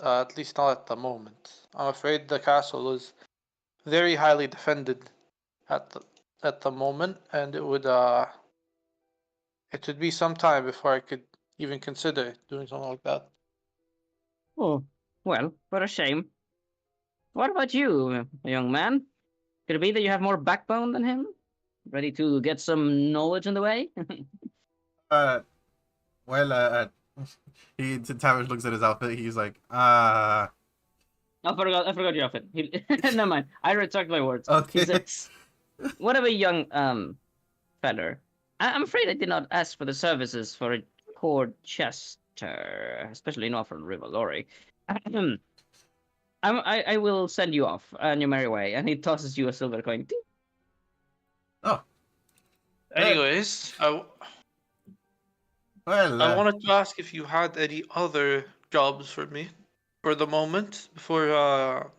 At least not at the moment. I'm afraid the castle is very highly defended at the moment, and it would be some time before I could even consider doing something like that. Oh, well, what a shame. What about you, young man? Could it be that you have more backbone than him? Ready to get some knowledge in the way? Uh, well, Tavish looks at his outfit. He's like, I forgot your outfit. Never mind. I retract my words. He okay. says, what of a young feller? I'm afraid I did not ask for the services for a court chester, especially not from Rivalori. I will send you off on your merry way. And he tosses you a silver coin. Ding. Oh, Anyways, well, I wanted to ask if you had any other jobs for me for the moment before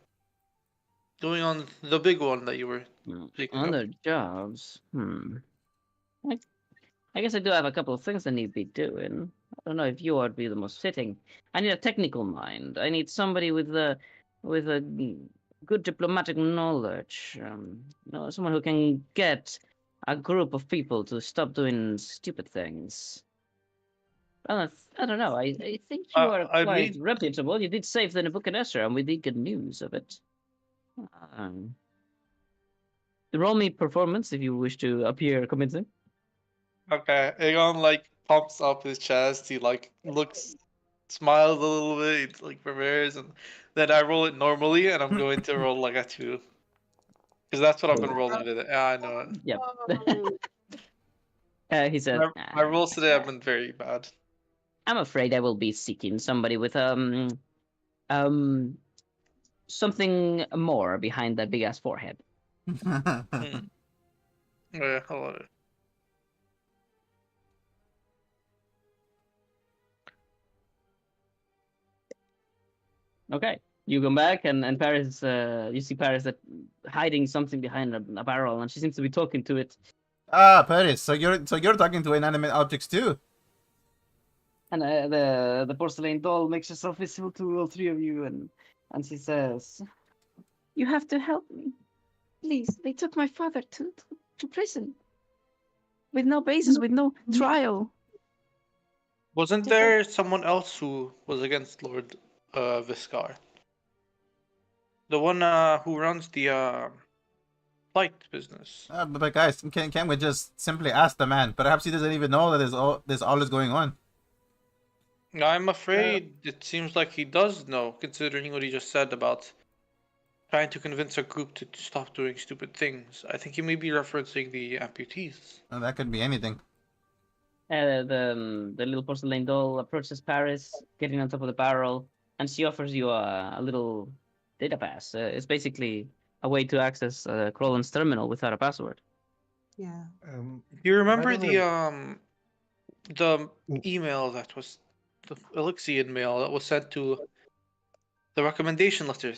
going on the big one that you were speaking of. Other jobs? I guess I do have a couple of things I need to be doing. I don't know if you would be the most fitting. I need a technical mind. I need somebody with a good diplomatic knowledge. Someone who can get a group of people to stop doing stupid things. I don't know. I think you are I quite mean, reputable. You did save the Nebuchadnezzar, and we did get news of it. Roll me performance if you wish to appear convincing. okay, Aegon like pumps up his chest. He like looks, smiles a little bit, like prepares, and then I roll it normally, and I'm going to roll like a 2. Because that's what I've been rolling with it. Yeah, I know it. Yep. He said, My rolls today have been very bad. I'm afraid I will be seeking somebody with something more behind that big ass forehead. Oh, yeah, hold on. Okay. You come back and Paris you see Paris that hiding something behind a barrel and she seems to be talking to it. Paris. So you're talking to inanimate objects too. And the porcelain doll makes herself visible to all three of you and she says, "You have to help me. Please, they took my father to prison. With no basis, with no trial." Wasn't there someone else who was against Lord Viscar? The one who runs the flight business. But guys, can we just simply ask the man? Perhaps he doesn't even know that there's all is going on. I'm afraid it seems like he does know, considering what he just said about trying to convince a group to stop doing stupid things. I think he may be referencing the amputees. That could be anything. The little porcelain doll approaches Paris, getting on top of the barrel, and she offers you a little data pass. It's basically a way to access Crolan's terminal without a password. Yeah. Do you remember by the the email that was the Elixian mail that was sent to the recommendation letter?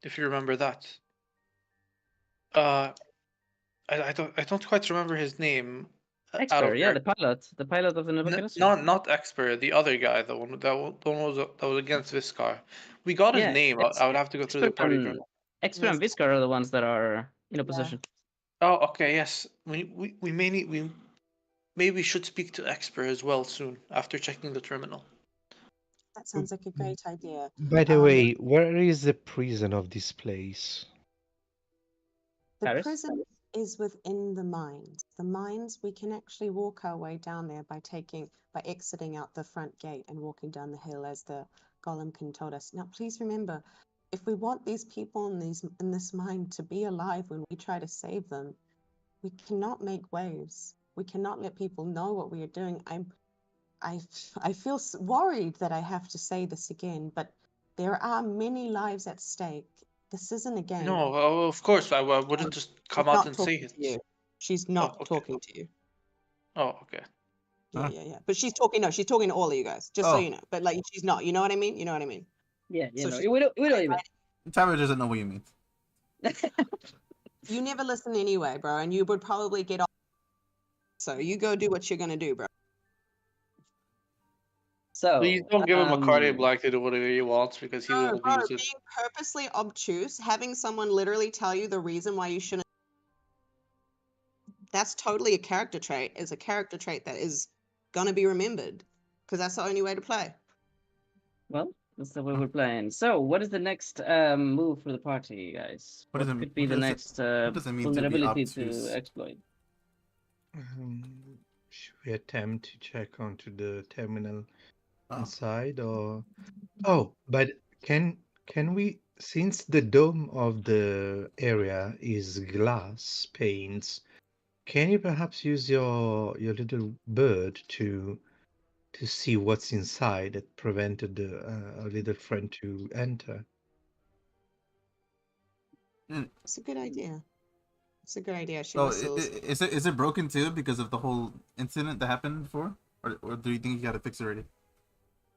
If you remember that. I don't quite remember his name. Out Expert, of yeah, character. the pilot of the Nebuchadnezzar. Not Expert, the other guy, the one that was against Viscar. We got his name. I would have to go through the party journal. Expert and Viscar are the ones that are in opposition. Oh, okay, yes. We may need we maybe should speak to Expert as well soon after checking the terminal. That sounds like a great idea. By the way, where is the prison of this place? The Paris? prison is within the mines. The mines, we can actually walk our way down there by exiting out the front gate and walking down the hill, as the golem can told us. Now, please remember, if we want these people in this mine to be alive when we try to save them, we cannot make waves. We cannot let people know what we are doing. I feel worried that I have to say this again, but there are many lives at stake. This isn't a game. No, of course, I wouldn't just She's come out not and say talking it. to you. She's Oh, not okay. talking to you. Oh, okay. Yeah, Huh? yeah. But she's talking. No, she's talking to all of you guys. Just so Oh. you know. But like, she's not. You know what I mean? You know what I mean? Yeah, you So know, she's we don't even. Tyler doesn't know what you mean. You never listen anyway, bro, and you would probably get off. So you go do what you're gonna do, bro. So, Please don't give him a carte black to do whatever he wants because he will Bro, abuse it. being purposely obtuse, having someone literally tell you the reason why you shouldn't. That's totally a character trait. Is a character trait that is gonna be remembered, because that's the only way to play. well, that's the way we're playing. So, what is the next move for the party, guys? What What does it- could be what the does it- next what does it mean to be vulnerability obtuse? to exploit? Should we attempt to check onto the terminal Oh. inside, or? Oh, but can we, since the dome of the area is glass panes, can you perhaps use your little bird to see what's inside that prevented our little friend to enter? It's a good idea. It's a good idea. She So whistles. is it broken too because of the whole incident that happened before, or do you think you got to fix it already?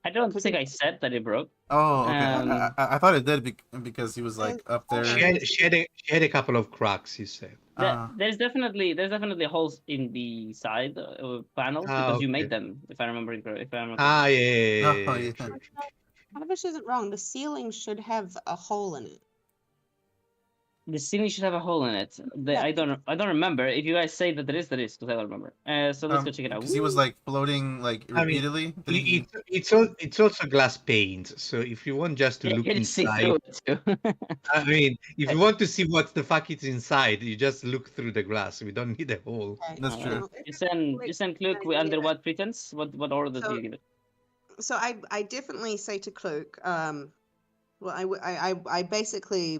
I don't Because think it- I said that it broke. Oh, okay. I thought it did because he was like up there. She had a couple of cracks, you said. There's definitely holes in the side panels because you made Okay. them. If I remember it correctly. Yeah, yeah, Oh, yeah. Sure. Tavish isn't wrong. The ceiling should have a hole in it. The ceiling should have a hole in it. Yeah. I don't remember. If you guys say that there is, because I don't remember. So let's go check it out. Because he was like floating like I mean, repeatedly. Did he- it's also glass panes, so if you want just to Yeah, look you can see inside, through it too. I mean, if you want to see what the fuck is inside, you just look through the glass. We don't need a hole. Okay, That's so true. if You it's send like Kluk an under idea- what pretense? What order do So- you give it? So I definitely say to Kluk, well, I basically,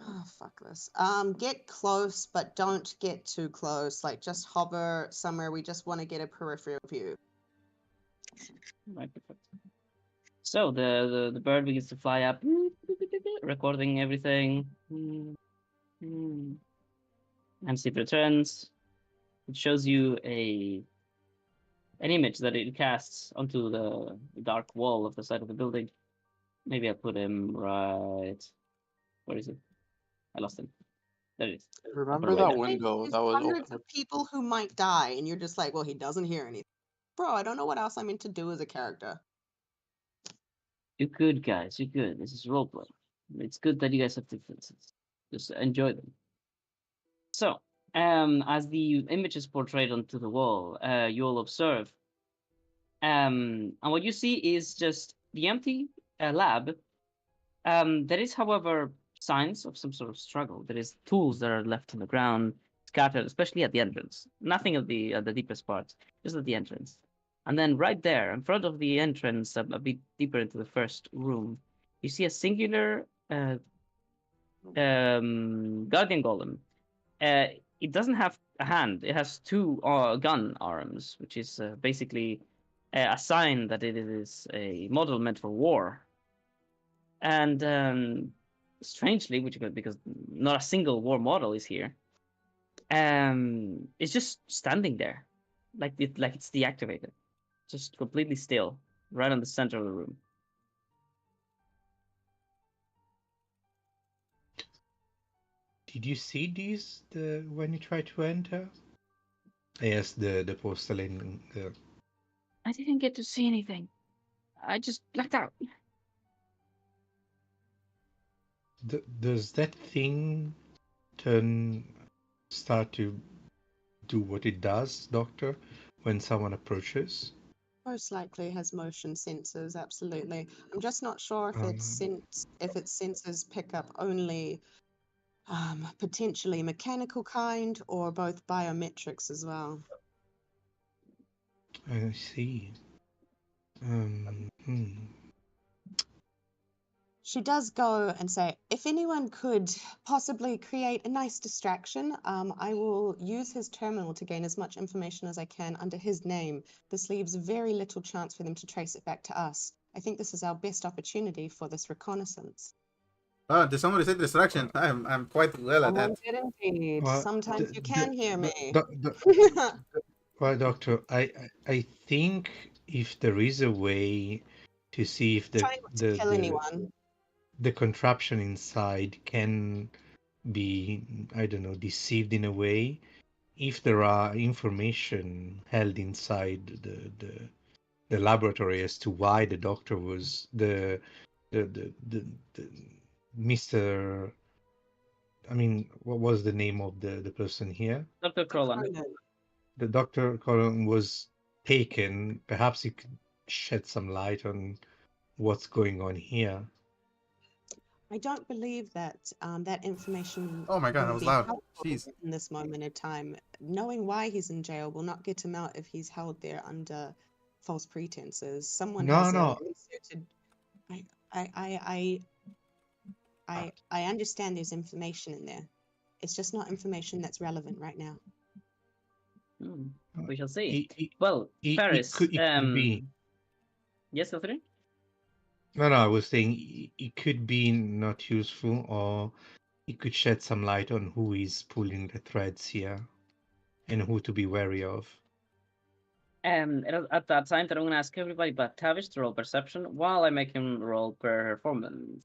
oh fuck this, get close, but don't get too close. Like just hover somewhere. We just want to get a peripheral view. Right, perfect. So the bird begins to fly up, recording everything. And see if it returns. It shows you an image that it casts onto the dark wall of the side of the building. Maybe I'll put him right. Where is it? I lost him. There it is. Remember Upper that window. window There's that was hundreds open? of people who might die, and you're just like, well, he doesn't hear anything. Bro, I don't know what else I'm meant to do as a character. You're good, guys. You're good. This is roleplay. It's good that you guys have differences. Just enjoy them. So, as the image is portrayed onto the wall, you'll observe. And what you see is just the empty lab. There is, however, signs of some sort of struggle. There is tools that are left on the ground, scattered, especially at the entrance. Nothing at the deepest parts, just at the entrance. And then right there, in front of the entrance, a bit deeper into the first room, you see a singular guardian golem. It doesn't have a hand. It has two gun arms, which is basically a sign that it is a model meant for war. And strangely, because not a single war model is here, it's just standing there, like it's deactivated, just completely still, right on the center of the room. Did you see these when you tried to enter? Yes, the porcelain girl. I didn't get to see anything. I just blacked out. Does that thing start to do what it does, Doctor, when someone approaches? Most likely has motion sensors, absolutely. I'm just not sure if it senses pick up only potentially mechanical kind or both biometrics as well. I see. Hmm. She does go and say, if anyone could possibly create a nice distraction, I will use his terminal to gain as much information as I can under his name. This leaves very little chance for them to trace it back to us. I think this is our best opportunity for this reconnaissance. Oh, did somebody say distraction? I'm quite well at that. Someone did indeed. Well, Sometimes you can hear me. Well, Doctor, I think if there is a way to see if Try not to kill anyone. the contraption inside can be, I don't know, deceived in a way, if there are information held inside the laboratory as to why the doctor was the Mr. I mean, what was the name of the person here? Dr. Crollan. The Dr. Colin was taken. Perhaps he could shed some light on what's going on here. I don't believe that that information Oh my god, that will was be loud. helpful Jeez. in this moment in time. Knowing why he's in jail will not get him out if he's held there under false pretenses. Someone No, has no. inserted. I understand there's information in there. It's just not information that's relevant right now. We shall see. It Well, Paris. could be. Yes, Catherine? No, I was saying it could be not useful, or it could shed some light on who is pulling the threads here and who to be wary of. At that time, that I'm going to ask everybody but Tavish to roll perception while I make him roll performance.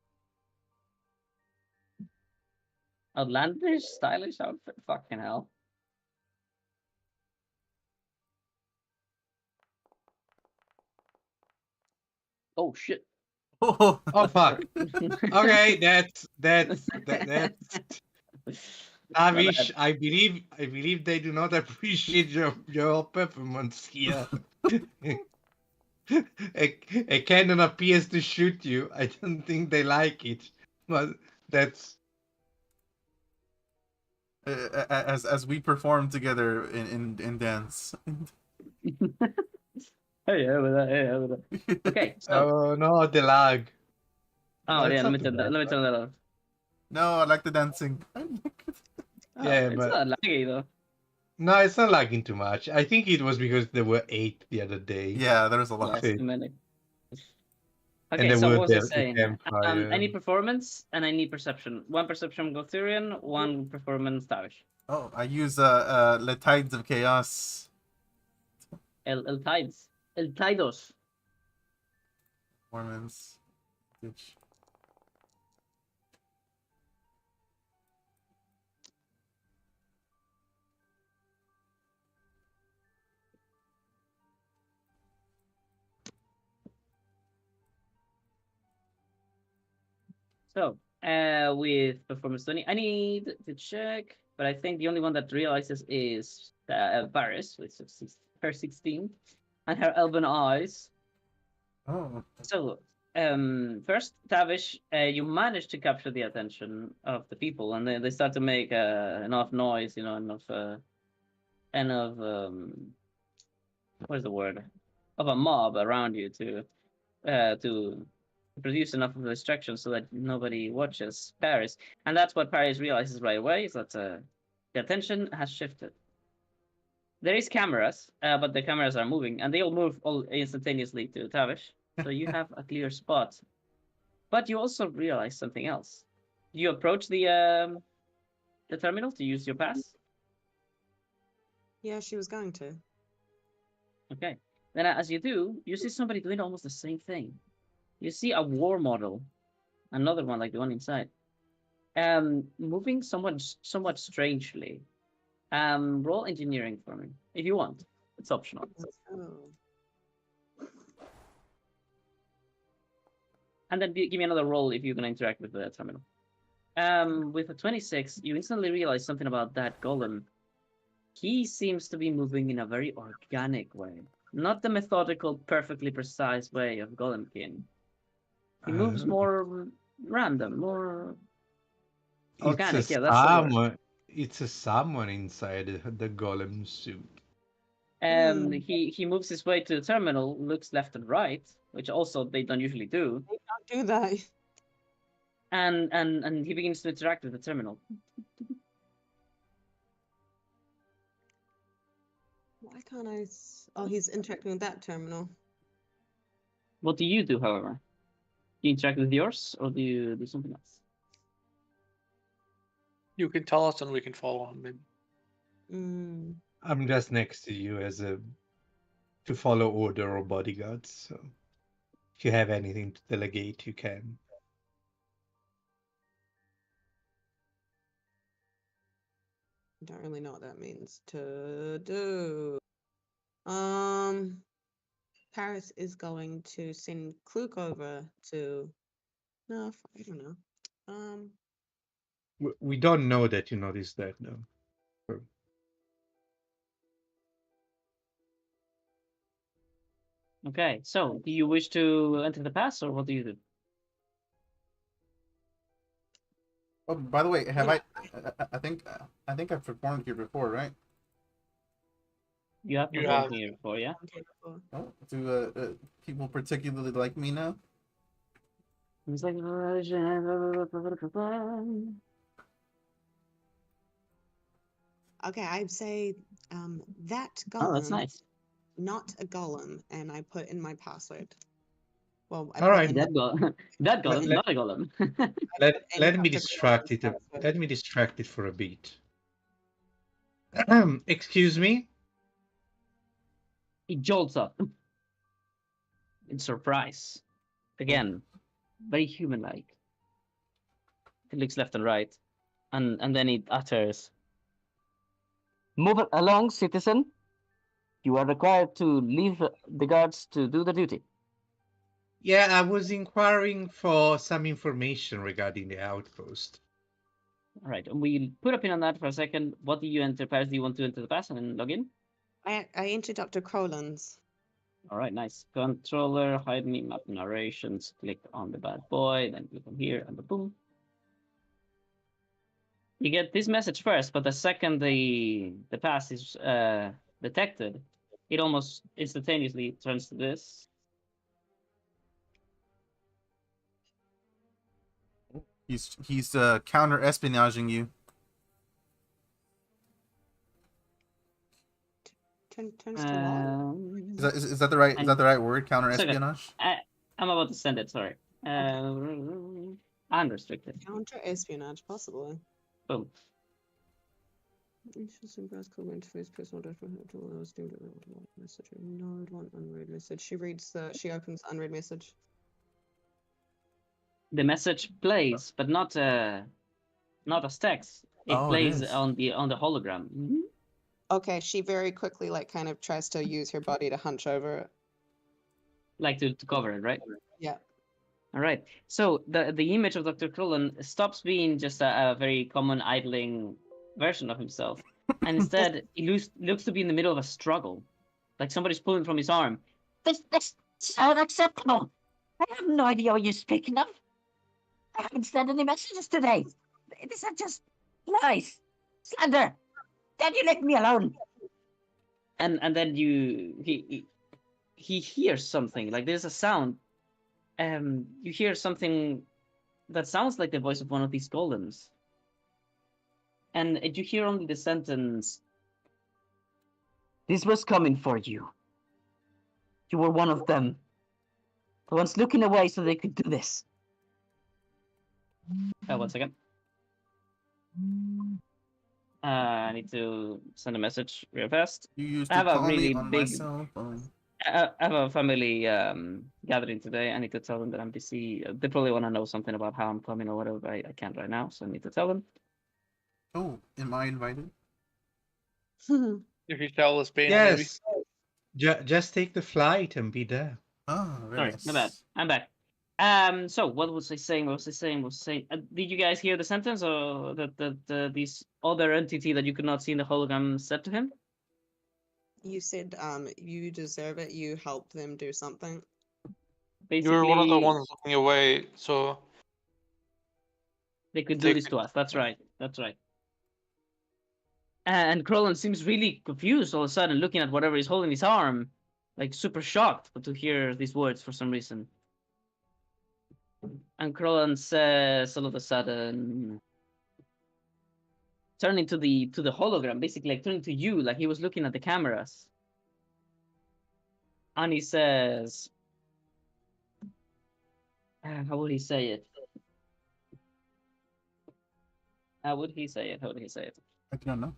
Outlandish, stylish outfit. Fucking hell. Oh shit. Oh, fuck. Okay, that's Avish. I believe they do not appreciate your performance here. A cannon appears to shoot you. I don't think they like it, but that's as we perform together in dance. Hey, with that. Okay, so. Oh no, the lag. Oh, it's yeah, let not too bad. me turn that off. No, I like the dancing. Yeah, it's but not laggy though. no, it's not lagging too much. I think it was because there were 8 the other day. Yeah, there was a lot. Yes, Okay. too many. And Okay, there so were what was I the saying? campfire. I need performance and I need perception. One perception Gothurian, one performance Tavish. Oh, I use the Tides of Chaos. El Tides. El Tidos. Performance. Which... So, with performance 20, I need to check, but I think the only one that realizes is Varys with her 16 and her elven eyes. Oh. So, first, Tavish, you managed to capture the attention of the people, and they start to make enough noise, you know, enough what is the word? Of a mob around you to produce enough of a distraction so that nobody watches Paris. And that's what Paris realizes right away, is that the attention has shifted. There is cameras, but the cameras are moving, and they all move all instantaneously to Tavish. So you have a clear spot. But you also realize something else. You approach the terminal to use your pass. Yeah, she was going to. Okay. Then as you do, you see somebody doing almost the same thing. You see a war model, another one like the one inside, moving somewhat strangely. Roll engineering for me if you want. It's optional. Oh. And then give me another roll if you're gonna interact with the terminal. With a 26, you instantly realize something about that golem. He seems to be moving in a very organic way, not the methodical, perfectly precise way of Golemkin. He moves more random, more Organic, yeah, that's the word. It's a someone inside the golem suit. He moves his way to the terminal, looks left and right, which also they don't usually do, They don't do that. and he begins to interact with the terminal. Why can't I? Oh, he's interacting with that terminal. What do you do, however? Do you interact with yours, or do you do something else? You can tell us and we can follow him. Maybe. I'm just next to you to follow order or bodyguards. So if you have anything to delegate, you can. I don't really know what that means to do. Paris is going to send Kluk over to. No, I don't know. We don't know that you noticed that, no. Okay, so do you wish to enter the pass, or what do you do? Oh, by the way, I think I've performed here before, right? You have You performed have. here before, yeah? Oh, do people particularly like me now? He's like, Okay, I'd say that golem. oh, that's nice. Not a golem, and I put in my password. Well, I All put right. in That golem, that golem, not a golem. Let me Dr. distract it. Golem password. Let me distract it for a bit. Excuse me. He jolts up in surprise. Again, very human-like. He looks left and right, and then he utters, "Move along, citizen. You are required to leave the guards to do the duty." Yeah, I was inquiring for some information regarding the outpost. All right, and we'll put a pin on that for a second. What do you enter, Paris? Do you want to enter the pass and log in? I entered Dr. Crolan's. All right, nice. Controller, hide me, map narrations. Click on the bad boy, then click on here, and boom. You get this message first, but the second the pass is detected, it almost instantaneously turns to this. He's counter espionaging you. Turns to what? Is that the right word? Counter espionage. I'm about to send it. Sorry. Unrestricted. Counter espionage, possibly. Boom. Interface personal message. Node one unread message. She opens the unread message. The message plays, but not as text. It plays on the hologram. Mm-hmm. Okay, she very quickly kind of tries to use her body to hunch over it. Like to cover it, right? Yeah. All right. So the image of Dr. Krullen stops being just a very common idling version of himself, and instead he looks to be in the middle of a struggle, like somebody's pulling from his arm. This is unacceptable. I have no idea what you're speaking of. I haven't sent any messages today. These are just lies, slander. Then you let me alone. And then he hears something, like there's a sound. You hear something that sounds like the voice of one of these golems. And you hear only the sentence, "This was coming for you. You were one of them. The ones looking away so they could do this." 1 second. I need to send a message real fast. You used I to have a call really me on big- my cell phone. I have a family gathering today. I need to tell them that I'm busy. They probably want to know something about how I'm coming or whatever, but I can't right now, so I need to tell them. Oh, am I invited? If you tell us, Bane, Yes. Just take the flight and be there. Oh, very Sorry, nice. my bad. I'm back. So what was I saying? Did you guys hear the sentence, or that this other entity that you could not see in the hologram said to him? You said you deserve it. You helped them do something. You were one of the ones looking away, so They could do this to us. That's right. That's right. And Krolan seems really confused all of a sudden, looking at whatever he's holding in his arm, like super shocked to hear these words for some reason. And Krolan says all of a sudden, turning to the hologram, basically like turning to you, like he was looking at the cameras. And he says, how would he say it? How would he say it? How would he say it? I don't know.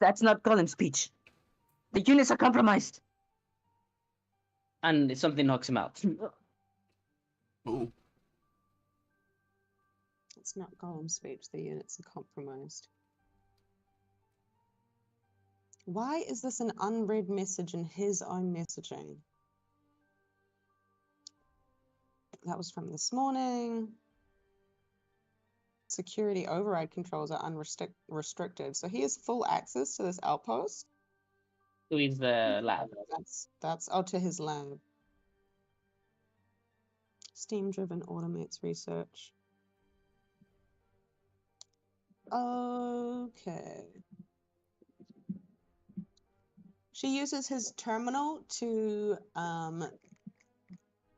That's not Colin's speech. The units are compromised. And something knocks him out. Ooh. It's not Gollum's speech. The units are compromised. Why is this an unread message in his own messaging? That was from this morning. Security override controls are unrestricted. So he has full access to this outpost. To his lab. That's to his lab. Steam-driven automates research. Okay. She uses his terminal to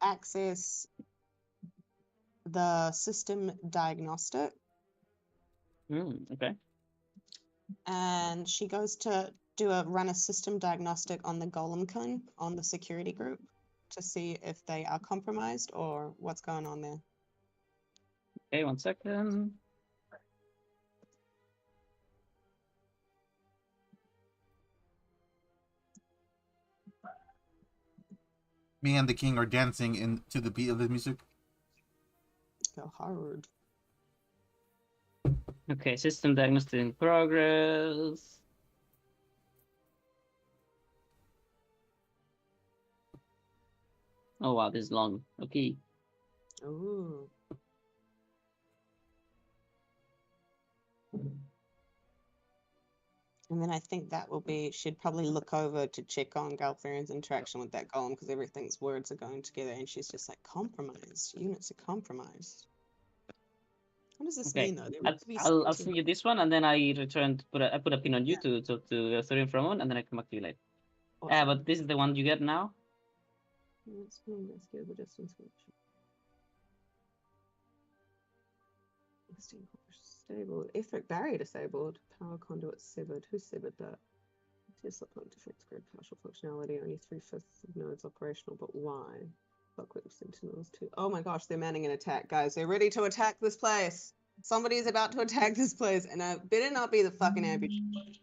access the system diagnostic. Okay. And she goes to run a system diagnostic on the Golemkin, on the security group, to see if they are compromised or what's going on there. Okay, 1 second. Me and the king are dancing to the beat of the music. Go hard. Okay, system diagnostic in progress. Oh wow, this is long. Okay. Ooh. And then I think that will be, she'd probably look over to check on Galfarian's interaction with that golem because everything's words are going together and she's just like, compromised. Units are compromised. What does this mean though? I'll send you this one and then I return to I put a pin on you to talk to Thorium for a moment and then I come back to you later. Awesome. But this is the one you get now. Let's rescue the distance function. Stable. Etheric barrier disabled. Power conduit severed. Who severed that? Tesla plant defense grid partial functionality. Only 3/5 of nodes operational, but why? Clockwork sentinels too. Oh my gosh, they're manning an attack, guys. They're ready to attack this place. Somebody's about to attack this place, and I better not be the fucking amputee.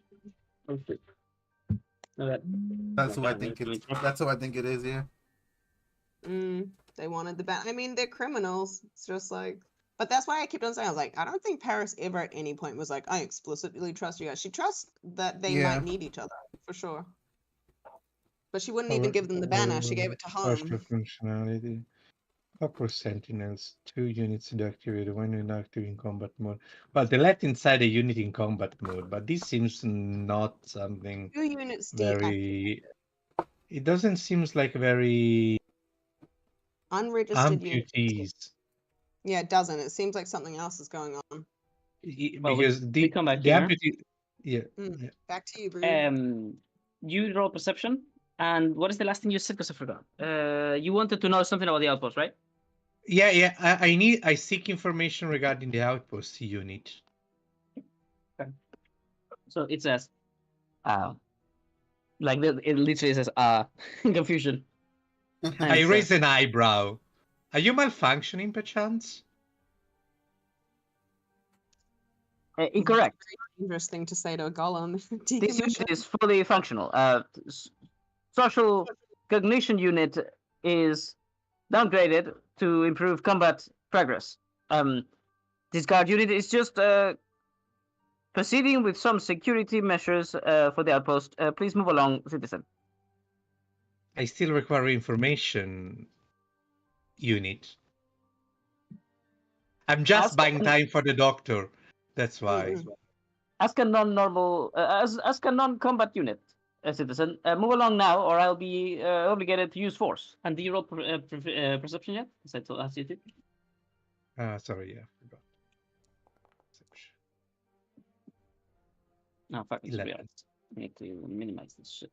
Okay. That's who I think it. That's who I think it is. Yeah. They wanted the ban. I mean, they're criminals. It's just like, but that's why I kept on saying, I was like, I don't think Paris ever at any point was like, I explicitly trust you guys. She trusts that they might need each other for sure. But she wouldn't even give them the banner. She gave it to Partial home. functionality. Copper Sentinels, 2 units deactivated, 1 unit active in combat mode. Well, they left inside a unit in combat mode, but this seems not something 2 units very. It doesn't seem like very unregistered units. amputees. Yeah, it doesn't. It seems like something else is going on. Because we come back the here. amputee. Yeah. Back to you, Brew. You roll perception. And what is the last thing you said? Because I forgot. You wanted to know something about the outpost, right? Yeah. I seek information regarding the outpost unit. Okay. So it says, like it literally says, confusion. I raise an eyebrow. Are you malfunctioning, perchance? Incorrect. Interesting to say to a golem. This unit is fully functional. Social cognition unit is downgraded to improve combat progress. This guard unit is just proceeding with some security measures for the outpost. Please move along, citizen. I still require information, unit. I'm just buying time for the doctor. That's why. Ask a non-normal, ask a non-combat unit. citizen. Move along now, or I'll be obligated to use force. And do you roll perception yet? As I asked you to. Sorry, yeah, I forgot. Perception. No, fucking 11. realize. I need to minimize this shit.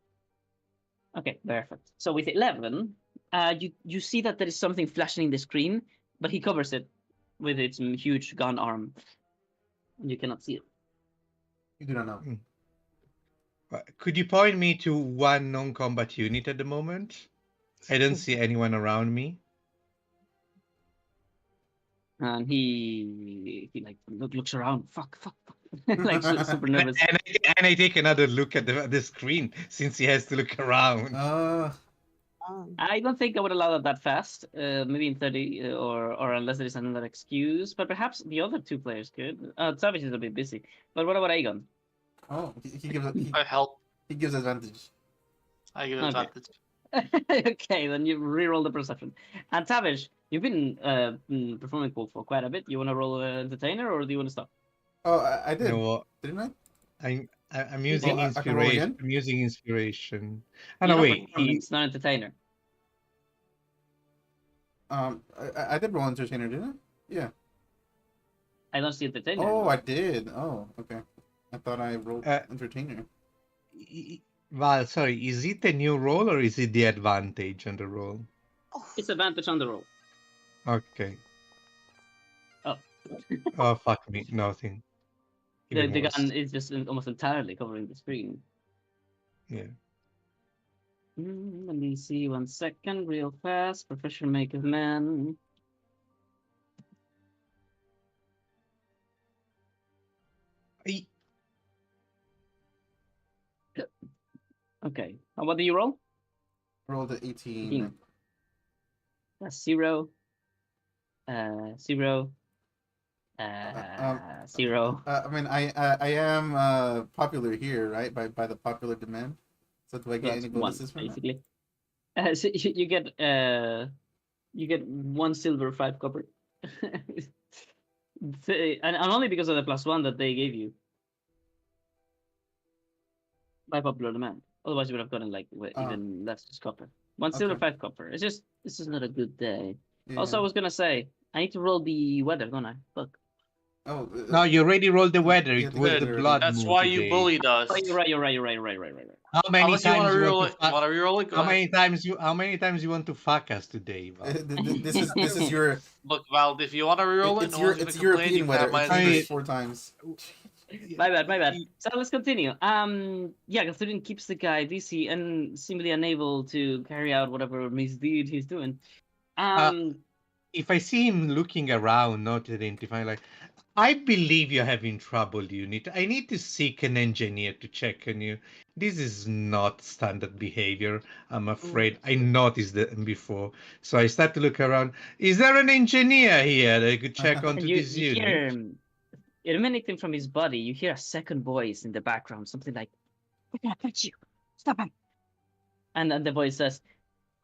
Okay, perfect. So with 11, you see that there is something flashing in the screen, but he covers it with its huge gun arm. And you cannot see it. You do not know. Could you point me to one non-combat unit at the moment? I don't see anyone around me. And he like looks around. Fuck. Like super nervous. And I take another look at the screen since he has to look around. I don't think I would allow that fast. Maybe in 30, or unless there is another excuse. But perhaps the other two players could. Savage is a bit busy. But what about Aegon? Oh, he gives I help. he gives advantage. I give Okay. advantage. Okay, then you re-roll the perception. And Savage, you've been performing cool for quite a bit. You want to roll entertainer, or do you want to stop? Oh, I did. You know what? Didn't I? I'm using I can roll inspiration. again? I'm using inspiration. Oh You no, know wait. performance, not entertainer. I did roll entertainer, didn't I? Yeah. I don't see entertainer. Oh, I did. Oh, okay. I thought I rolled entertainer. Well, sorry. Is it a new roll or is it the advantage on the roll? It's advantage on the roll. Okay. Oh. Oh fuck me! Nothing. The Even worse. gun is just almost entirely covering the screen. Yeah. Let me see 1 second, real fast. Professional make of man. Okay. What do you roll? Rolled at 18. That's 0. 0. 0. I mean, I am popular here, right? By the popular demand. So do I get That's any 1, bonuses from that? basically. So you get 1 silver, 5 copper. and only because of the +1 that they gave you. By popular demand. Otherwise, you would have gotten like even less just copper. 1 silver, Okay. 5 copper. It's just this is not a good day. Yeah. Also, I was gonna say I need to roll the weather, don't I? Fuck. Oh. No, you already rolled the weather. Yeah, It the was weather the already. blood That's moon why you today. bullied us. Oh, you're right. How many Unless you want times to you reroll want it. to fuck? Want to reroll it? Go How ahead. many times you want to fuck us today, Val? This is your Look, Val, if you want to reroll it, it's no your one's gonna it's complain. European You can weather. have my It's English advantage. 4 times. My bad. So let's continue. Yeah, Catherine keeps the guy busy and seemingly unable to carry out whatever misdeed he's doing. If I see him looking around, not identifying, like, I believe you're having trouble, unit. I need to seek an engineer to check on you. This is not standard behavior, I'm afraid. I noticed that before. So I start to look around. Is there an engineer here that I could check onto you this unit? hear emanating from his body, you hear a second voice in the background, something like, "We're gonna catch you. Stop him." And then the voice says,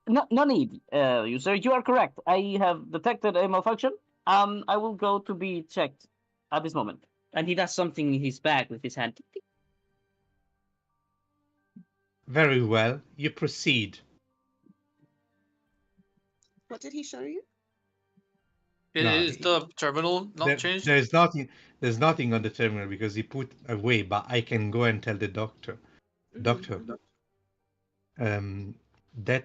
No need, you sir. You are correct. I have detected a malfunction. I will go to be checked at this moment. And he does something in his bag with his hand. Very well. You proceed. What did he show you? No, Is the terminal not changed? There's nothing on the terminal because he put away, but I can go and tell the doctor. Doctor, that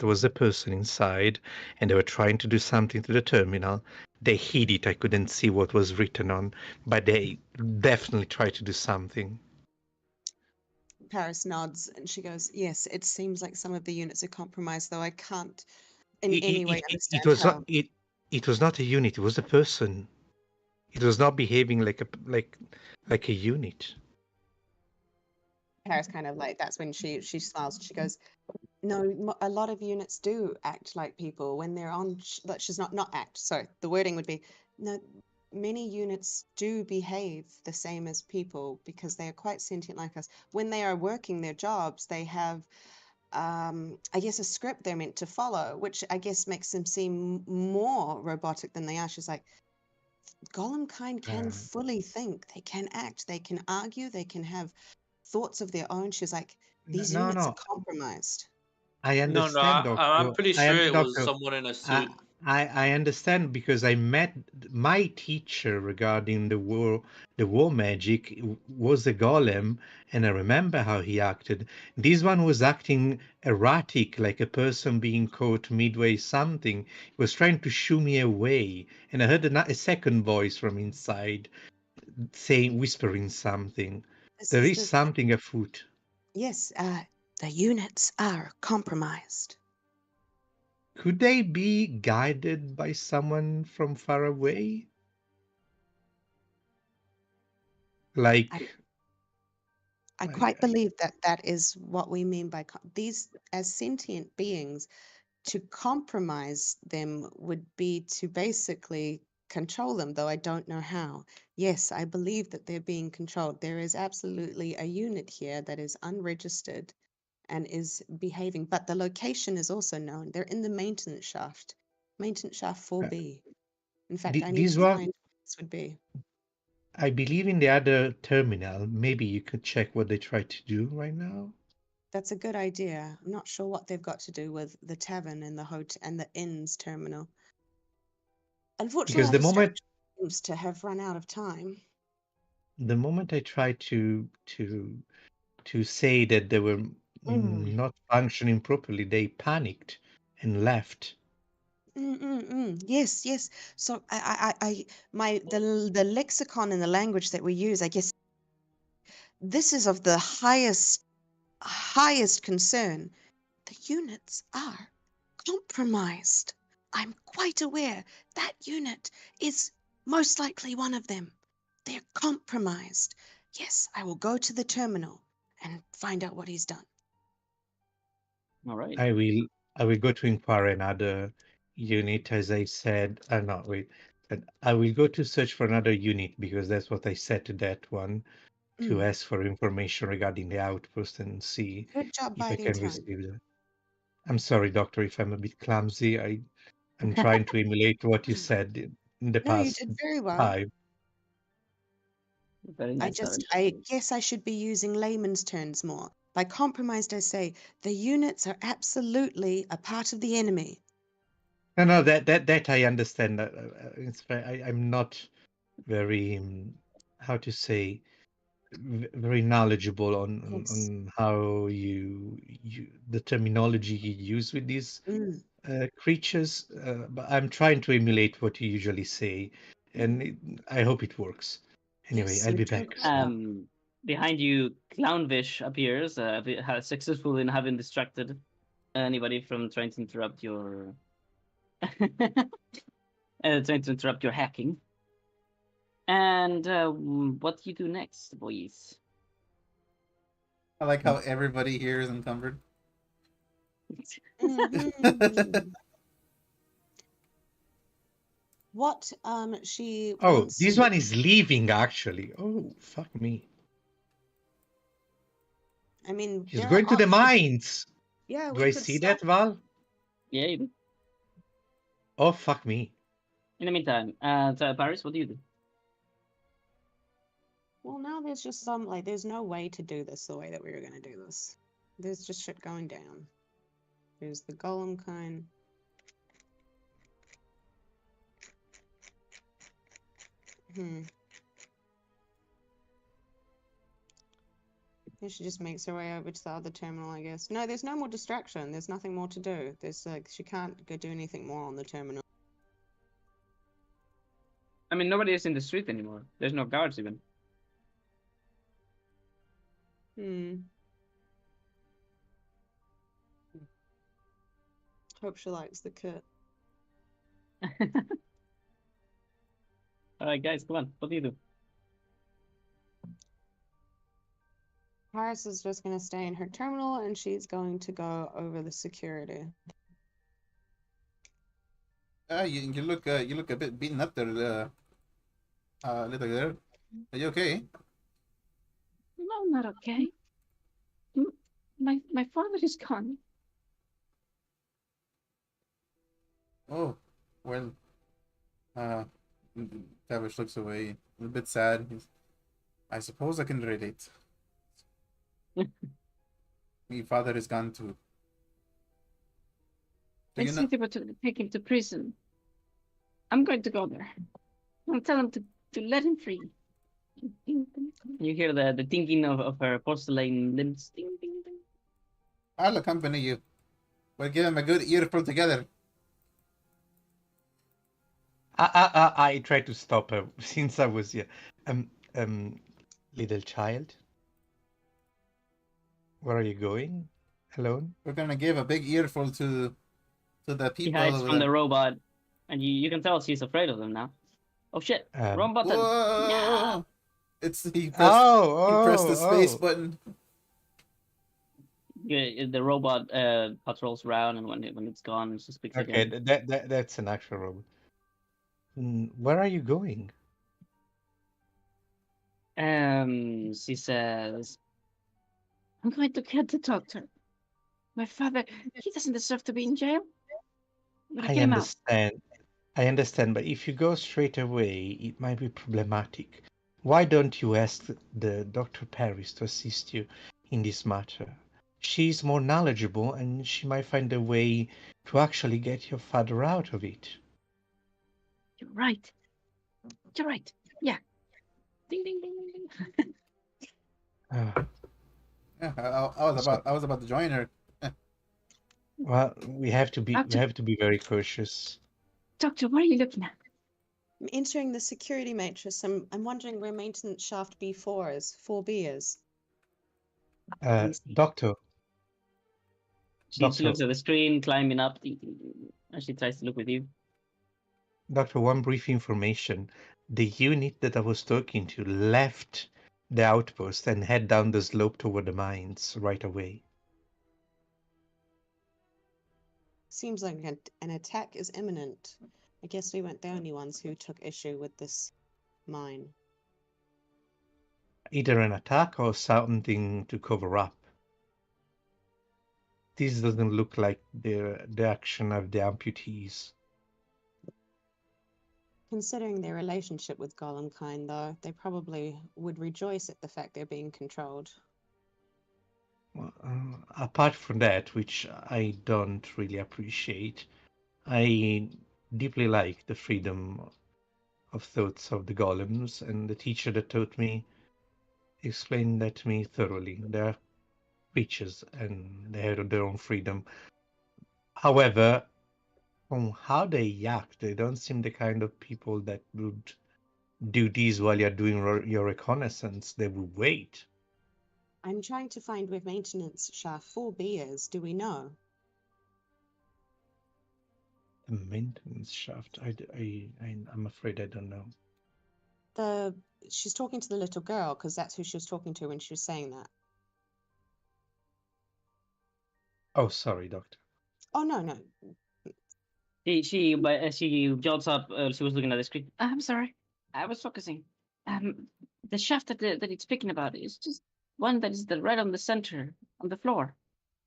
was a person inside, and they were trying to do something to the terminal. They hid it. I couldn't see what was written on, but they definitely tried to do something. Paris nods and she goes, "Yes, it seems like some of the units are compromised, though I can't in any way understand how." It was not a unit. It was a person. It was not behaving like a unit. Paris kind of like, that's when she smiles and she goes, "No, a lot of units do act like people when they're on." She's not act. So the wording would be, no, many units do behave the same as people because they are quite sentient like us. When they are working their jobs, they have, I guess, a script they're meant to follow, which I guess makes them seem more robotic than they are. She's like, Golem kind can fully think, they can act, they can argue, they can have thoughts of their own. She was like, these No, units no. are compromised. I No, understand, I'm Doctor. pretty sure it was someone in a suit. I understand because I met my teacher regarding the war magic was a golem, and I remember how he acted. This one was acting erratic, like a person being caught midway something. He was trying to shoo me away, and I heard a second voice from inside saying, whispering something. This There is is the something afoot. yes, the units are compromised. Could they be guided by someone from far away? Like, I I, quite believe that that is what we mean by these as sentient beings. To compromise them would be to basically control them, though I don't know how. Yes, I believe that they're being controlled. There is absolutely a unit here that is unregistered and is behaving, but the location is also known. They're in the maintenance shaft 4B. In fact, I need This to one, find where this would be. I believe in the other terminal. Maybe you could check what they try to do right now. That's a good idea. I'm not sure what they've got to do with the tavern and the hotel and the inns terminal. Unfortunately, Because our distraction seems to have run out of time. the moment I tried to say that they were not functioning properly, they panicked and left. Yes, yes. So the lexicon and the language that we use, I guess this is of the highest concern. The units are compromised. I'm quite aware that unit is most likely one of them. They're compromised. Yes, I will go to the terminal and find out what he's done. All right. I will go to inquire another unit, as I said. No, wait. I will go to search for another unit because that's what I said to that one, to ask for information regarding the outpost and see Good job if I biding can time. receive that. I'm sorry, Doctor, if I'm a bit clumsy. I'm trying to emulate what you said in the No, you past did very well. 5. Very nice, Harris. I guess I should be using layman's terms more. By compromised, I say the units are absolutely a part of the enemy. No, that I understand. I'm not very, how to say, very knowledgeable on, Yes. on how the terminology you use with these Mm, creatures. But I'm trying to emulate what you usually say, and I hope it works. Anyway, yes, I'll you're be doing back great. soon. Behind you, Clownvish appears, has successful in having distracted anybody from trying to interrupt your hacking. And what do you do next, boys? I like how everybody here is encumbered. Mhm. What she Oh, wants to this do. one is leaving actually. Oh, fuck me. I mean, She's there are going to the options. mines. Yeah, Do we I could see stop. that, Val? Yeah, you do. Oh, fuck me. In the meantime, Paris, what do you do? Well, now there's just there's no way to do this the way that we were gonna do this. There's just shit going down. There's the golem kind. Hmm. Then she just makes her way over to the other terminal, I guess. No, there's no more distraction. There's nothing more to do. There's she can't go do anything more on the terminal. I mean, nobody is in the street anymore. There's no guards even. Hope she likes the kit. All right, guys, come on. What do you do? Paris is just gonna stay in her terminal and she's going to go over the security. You look a bit beaten up there, little girl. Are you okay? No, I'm not okay. My father is gone. Oh, well. Uh, Tavish looks away, a bit sad. I suppose I can relate. My father is gone too. Do I you know? said they were to take him to prison. I'm going to go there. I'll tell him to let him free. You hear the tingling of her porcelain limbs. Ding, ding, ding. I'll accompany you. We'll give him a good earful together. I tried to stop her since I was here. Little child, where are you going? Alone? We're gonna give a big earful to the She people hides over from there. the robot, and you can tell she's afraid of them now. Oh shit! Wrong button. Whoa! No. It's he pressed the space Oh. button. Yeah, the robot patrols around, and when it's gone, she speaks Okay, again. that's an actual robot. Where are you going? She says, I'm going to get the doctor. My father, he doesn't deserve to be in jail. I'm gonna I get him out. understand. I understand, but if you go straight away, it might be problematic. Why don't you ask the Dr. Paris to assist you in this matter? She's more knowledgeable and she might find a way to actually get your father out of it. You're right. You're right. Yeah. Ding ding ding ding ding. Ah, Yeah, so, I was about to join her. well, we have to Doctor, be very cautious. doctor, what are you looking at? I'm entering the security matrix. I'm wondering where maintenance shaft B4 is. 4B is. Let me see. Doctor, she looks Doctor, at the screen, climbing up, ding, ding, ding, and she tries to look with you. Doctor, one brief information. The unit that I was talking to left the outpost and head down the slope toward the mines right away. Seems like an attack is imminent. I guess we weren't the only ones who took issue with this mine. Either an attack or something to cover up. This doesn't look like the action of the amputees. Considering their relationship with Golem kind, though, they probably would rejoice at the fact they're being controlled. Well, apart from that, which I don't really appreciate, I deeply like the freedom of thoughts of the golems, and the teacher that taught me explained that to me thoroughly. They're creatures and they have their own freedom. However, from how they act, they don't seem the kind of people that would do this while you're doing your reconnaissance. They would wait. I'm trying to find where maintenance shaft 4B is. Do we know? The maintenance shaft. I'm afraid I don't know. She's talking to the little girl because that's who she was talking to when she was saying that. Oh, sorry, Doctor. Oh no. She jolts up. She was looking at the screen. I'm sorry. I was focusing. The shaft that it's speaking about is just one that is right on the center, on the floor,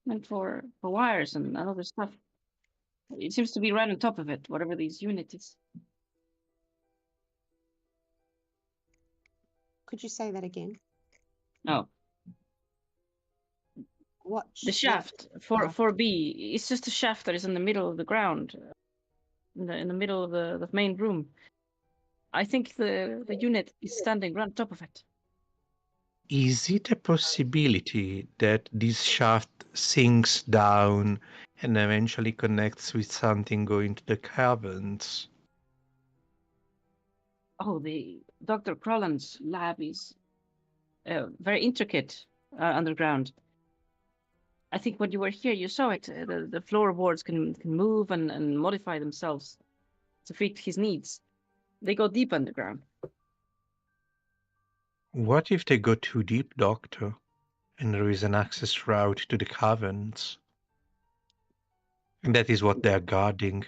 meant for wires and other stuff. It seems to be right on top of it, whatever these unit is. Could you say that again? Oh, What? The shaft for B. It's just a shaft that is in the middle of the ground, in the middle of the main room. I think the unit is standing right on top of it. Is it a possibility that this shaft sinks down and eventually connects with something going to the caverns? Oh, the Dr. Crolland's lab is very intricate underground. I think when you were here, you saw it. The floorboards can move and modify themselves to fit his needs. They go deep underground. What if they go too deep, Doctor, and there is an access route to the caverns? And that is what they are guarding.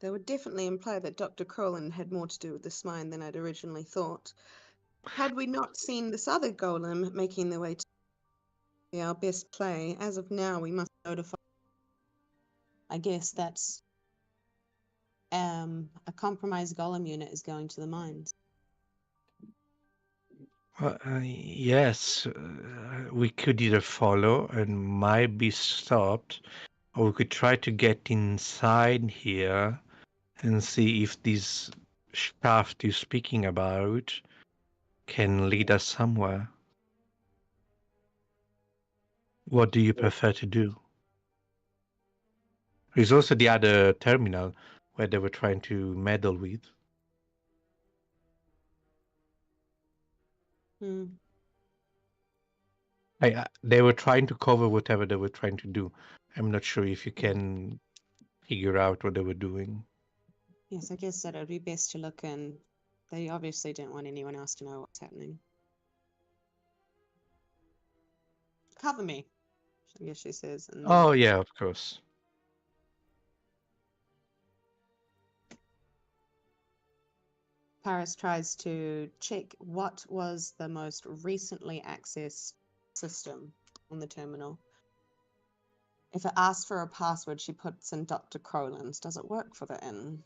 That would definitely imply that Dr. Crowland had more to do with this mine than I'd originally thought. Had we not seen this other golem making their way to be our best play, as of now we must notify. I guess that's a compromised golem unit is going to the mines. Yes, we could either follow and might be stopped, or we could try to get inside here and see if this shaft you're speaking about can lead us somewhere. What do you prefer to do? There's also the other terminal where they were trying to meddle with. Hmm. They were trying to cover whatever they were trying to do. I'm not sure if you can figure out what they were doing. Yes, I guess that it would be best to look in. They obviously didn't want anyone else to know what's happening. Cover me, I guess she says. And Oh, yeah, of course. Paris tries to check what was the most recently accessed system on the terminal. If it asks for a password, she puts in Dr. Crolin's. Does it work for the inn?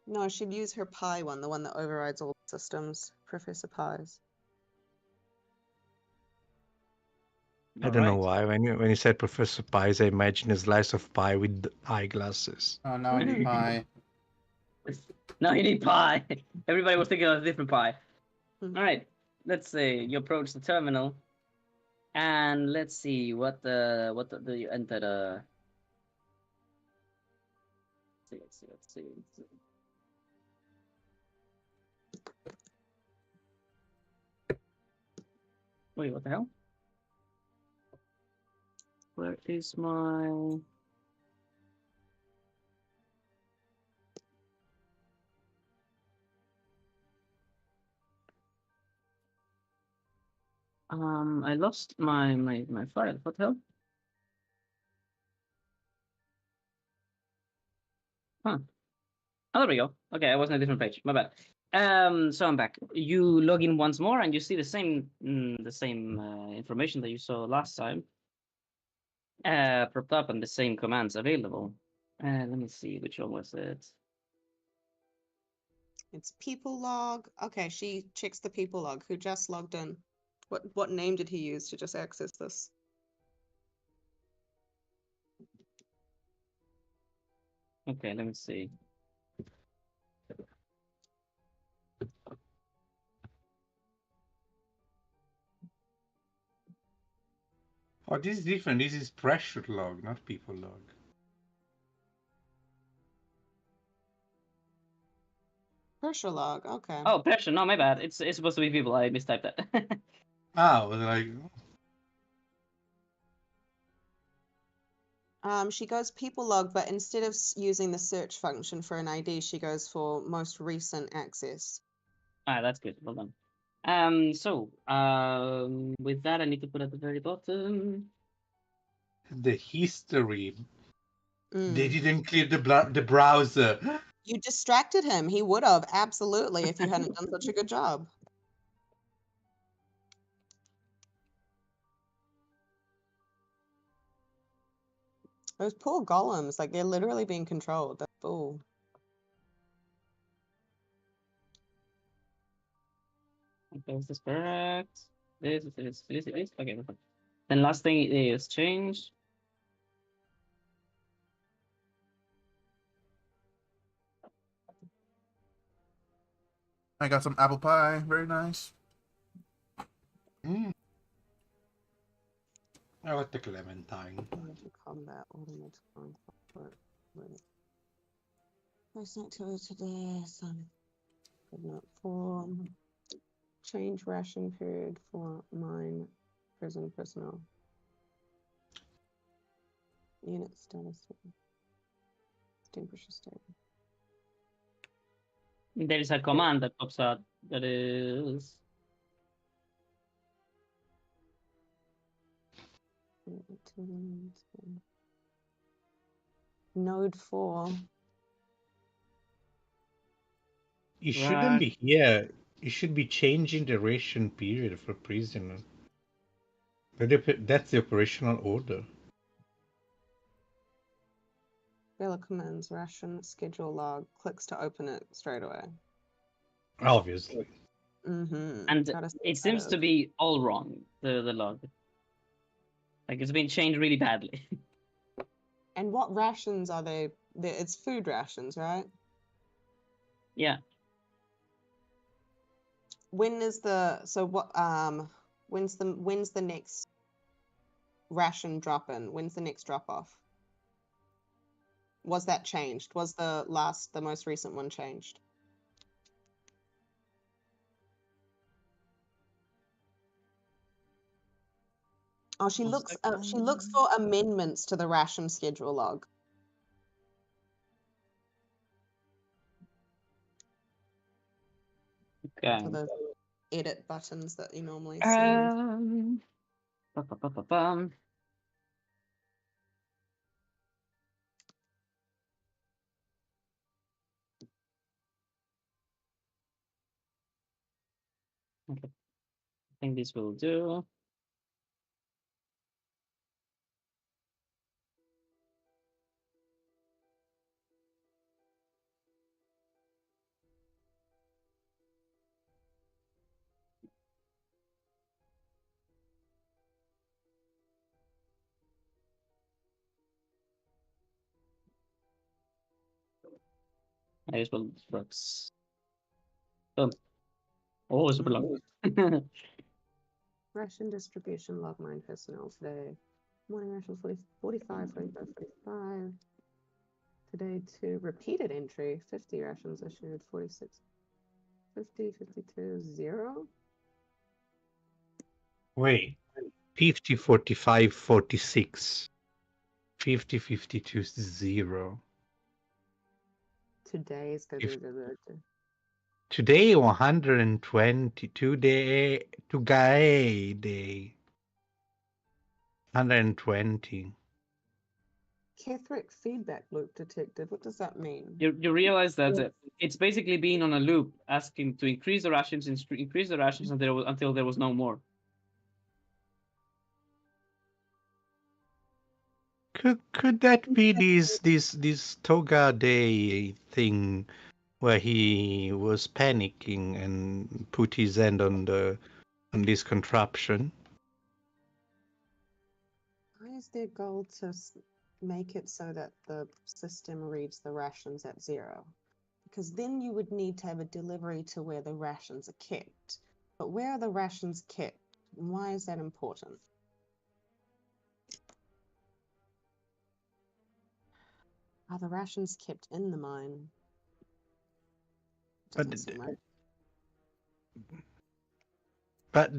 No, she'd use her Pi one, the one that overrides all systems. Professor Pi's. I don't know Alright. why. When you said Professor Pies, I imagine a slice of pie with eyeglasses. Oh, now I need pie. Now you need pie. Everybody was thinking of a different pie. Hmm. Alright. Let's say you approach the terminal. And let's see you enter the let's see. Wait, what the hell? Where is my I lost my file. What the hell? Huh. Oh, there we go. Okay, I was on a different page. My bad. So I'm back. You log in once more, and you see the same information that you saw last time. Propped up and the same commands available. Let me see, which one was it? It's people log. Okay, she checks the people log. Who just logged in? What name did he use to just access this? Okay, let me see. Oh, this is different. This is pressure log, not people log. Pressure log. Okay. Oh, pressure. No, my bad. It's supposed to be people. I mistyped that. Ah, well, like, She goes people log, but instead of using the search function for an ID, she goes for most recent access. That's good. Well done. With that, I need to put at the very bottom. the history. They Mm. didn't clear the browser. You distracted him. He would have, absolutely, if you hadn't done such a good job. Those poor golems, like they're literally being controlled. That's bull. Okay, is this correct? This. Okay, perfect. Then last thing is change. I got some apple pie. Very nice. Mm. I like the clementine. Combat automatic transport. First activity today. Could not form. Change ration period for mine prison personnel. Unit status. Temperature stable. There is a command that pops out that is Node 4. You shouldn't be here. You should be changing the ration period for prisoner. That's the operational order. Vela commands ration schedule log. Clicks to open it straight away. Obviously. Mm-hmm. And Gotta stay it seems to creative. be all wrong, the log. Like it's been changed really badly. And what rations are they? It's food rations, right? Yeah. When is the so what when's the next ration drop in? When's the next drop off? Was that changed? Was the most recent one changed? Oh, she One looks second. for amendments to the ration schedule log. Okay. For those edit buttons that you normally see. Ba-ba-ba-ba-bum. Okay. I think this will do. I guess will works. Boom. Oh, super long. Ration distribution log 9 personnel today. Morning ration 45, 45, 45. Today 2 repeated entry 50 rations issued 46, 50, 52, 0. Wait. 50, 45, 46. 50, 52, 0. Today's Today 120. Today day 120. Ketheric feedback loop detected. What does that mean? You realize that it's basically been on a loop, asking to increase the rations until there was no more. Could that be this Toga Day thing where he was panicking and put his hand on this contraption? Why is their goal to make it so that the system reads the rations at 0? Because then you would need to have a delivery to where the rations are kept. But where are the rations kept? And why is that important? Are the rations kept in the mine? Doesn't seem right. But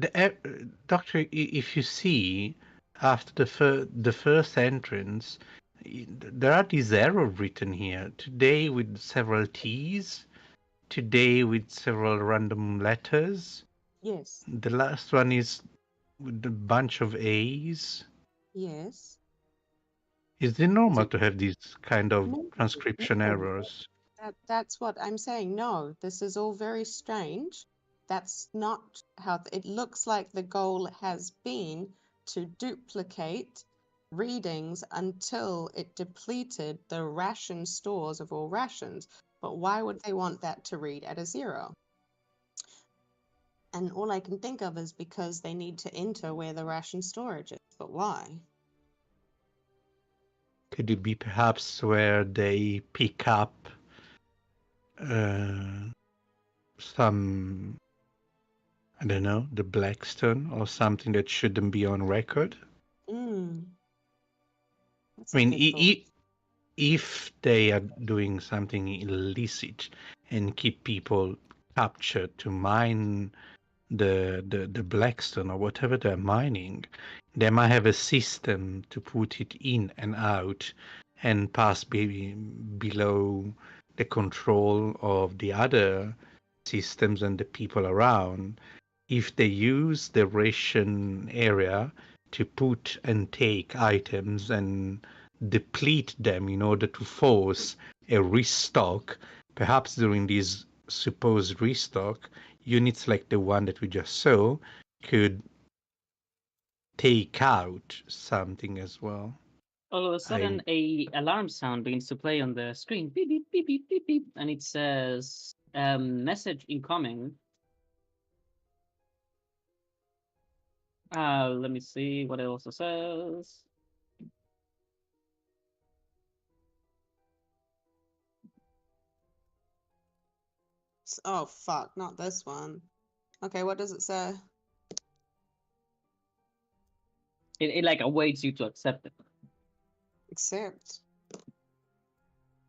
Doctor, if you see after the first entrance, there are these errors written here. Today with several T's, today with several random letters. Yes. The last one is with a bunch of A's. Yes. Is it normal to have these kind of No, transcription no. errors? That's what I'm saying. No, this is all very strange. That's not how it looks like the goal has been to duplicate readings until it depleted the ration stores of all rations. But why would they want that to read at a 0? And all I can think of is because they need to enter where the ration storage is. But why? Could it be perhaps where they pick up some, I don't know, the Blackstone or something that shouldn't be on record? That's I a mean, good thought. if they are doing something illicit and keep people captured to mine the Blackstone or whatever they're mining, they might have a system to put it in and out and pass below the control of the other systems and the people around. If they use the ration area to put and take items and deplete them in order to force a restock, perhaps during this supposed restock, units like the one that we just saw could take out something as well. All of a sudden, a alarm sound begins to play on the screen. Beep beep beep beep beep beep, and it says, "Message incoming. Let me see what it also says. Oh fuck, not this one. Okay, what does it say? It like awaits you to accept it. Accept.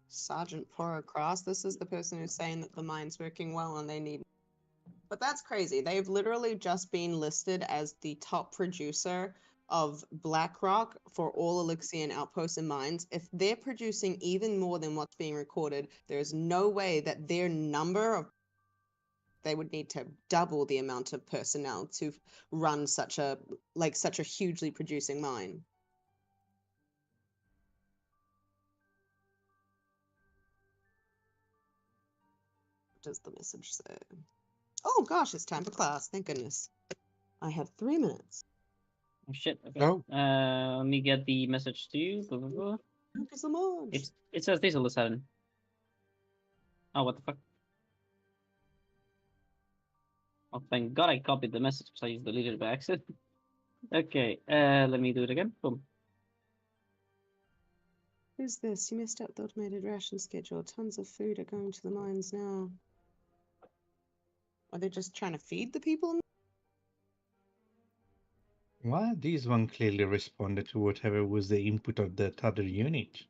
Sergeant Poro Cross. This is the person who's saying that the mine's working well and they need. But that's crazy. They've literally just been listed as the top producer of BlackRock for all Elixian outposts and mines. If they're producing even more than what's being recorded, there's no way that their number of they would need to double the amount of personnel to run such a hugely producing mine. What does the message say? Oh gosh, it's time for class. Thank goodness. I have 3 minutes. Oh shit. Okay. Oh. Let me get the message to you. Blah, blah, blah. Thank you so much. It says this all of a sudden. Oh, what the fuck? Oh, thank God I copied the message because I just deleted it by accident. Okay, let me do it again. Boom. Who's this? You messed up the automated ration schedule. Tons of food are going to the mines now. Are they just trying to feed the people? Well, this one clearly responded to whatever was the input of that other unit.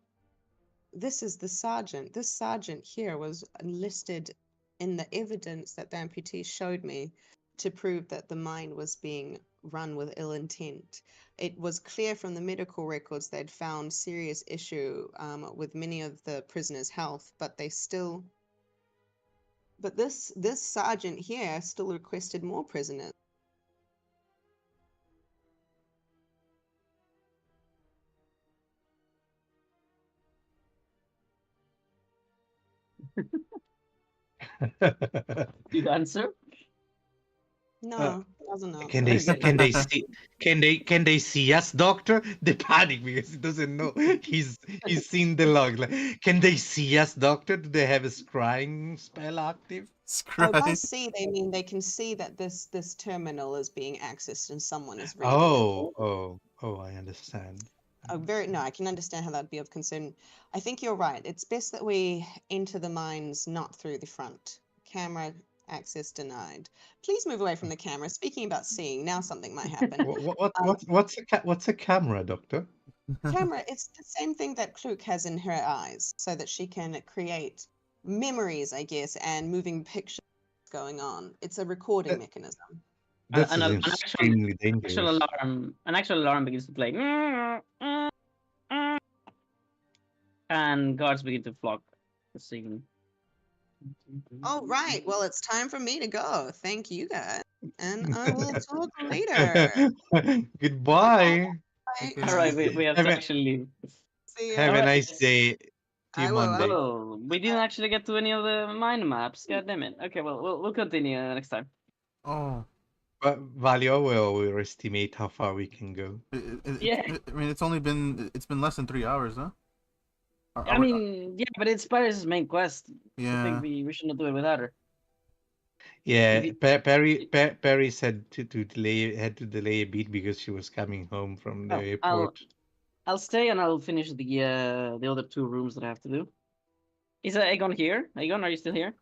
This is the sergeant. This sergeant here was listed in the evidence that the amputee showed me to prove that the mine was being run with ill intent. It was clear from the medical records they'd found serious issue with many of the prisoners' health, but they still. But this sergeant here still requested more prisoners. You answer? No, doesn't know. Can they can they see us, doctor? They panic because he doesn't know. He's seen the log. Like, can they see us, doctor? Do they have a scrying spell active? Oh, by Scry. see they mean they can see that this terminal is being accessed and someone is reading it. Oh, I understand. I can understand how that'd be of concern. I think you're right. It's best that we enter the mines not through the front. Camera access denied. Please move away from the camera. Speaking about seeing, now something might happen. What's a camera, doctor? Camera, it's the same thing that Kluk has in her eyes, so that she can create memories, I guess, and moving pictures going on. It's a recording mechanism. That's An extremely dangerous. An actual alarm begins to play. And guards begin to flock the scene. Oh, right. Well, it's time for me to go. Thank you, guys. And I will talk later. Goodbye. Okay. All right, we have Have to a- actually leave. See Have ya. a Alright. nice day. See I you will. Monday. Oh, we didn't actually get to any of the mine maps. God damn it. Okay, well, we'll continue next time. Oh. But Valio will estimate how far we can go. Yeah. I mean, it's been less than 3 hours, huh? I mean, yeah, but it's Paris' main quest. I yeah. think we should not do it without her. Yeah, If Perry said to delay a bit because she was coming home from the Oh, airport. I'll stay and I'll finish the other 2 rooms that I have to do. Is Aegon here? Aegon, are you still here?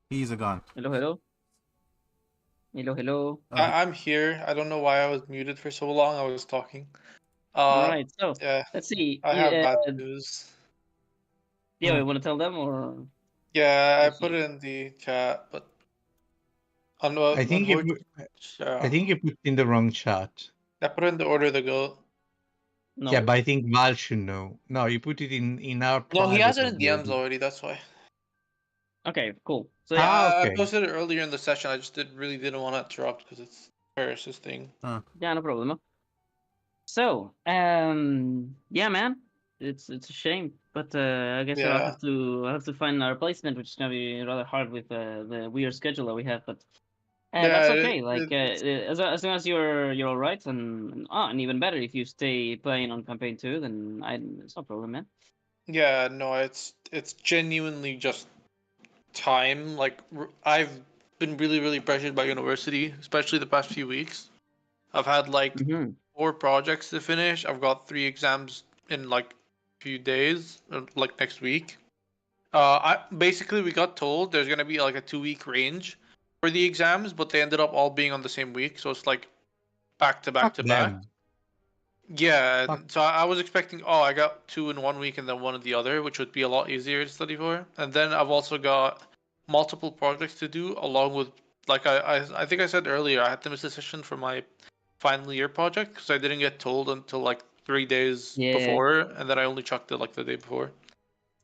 He's gone. Hello, hello. Hello, hello. I'm here. I don't know why I was muted for so long. I was talking. All right, so Yeah, let's see. I have bad news. Yeah, you want to tell them or? Yeah, I Let's put see. it in the chat, but I think you put in the wrong chat. I put it in the order to go. No. Yeah, but I think Val should know. No, you put it in our private. No, he has it in DMs already. already. That's why. Okay, cool. So Yeah, okay. I posted it earlier in the session. I just really didn't want to interrupt because it's Paris's thing. Yeah, no problem. So, yeah, man, it's a shame, but I guess I'll have to find a replacement, which is gonna be rather hard with the weird schedule that we have. But that's okay. As long as you're all right, and even better if you stay playing on campaign 2, then it's no problem, man. Yeah, no, it's genuinely just time. Like I've been really, really pressured by university, especially the past few weeks. I've had like Mhm. 4 projects to finish. I've got 3 exams in like a few days, like next week. Basically we got told there's gonna be like a 2-week range for the exams, but they ended up all being on the same week, so it's like back to back Fuck to back. them. Yeah, Fuck. and so I was expecting, I got 2 in 1 week and then 1 in the other, which would be a lot easier to study for. And then I've also got multiple projects to do, along with, like I think I said earlier, I had to miss a session for my final year project because I didn't get told until like 3 days Yeah. before, and then I only chucked it like the day before.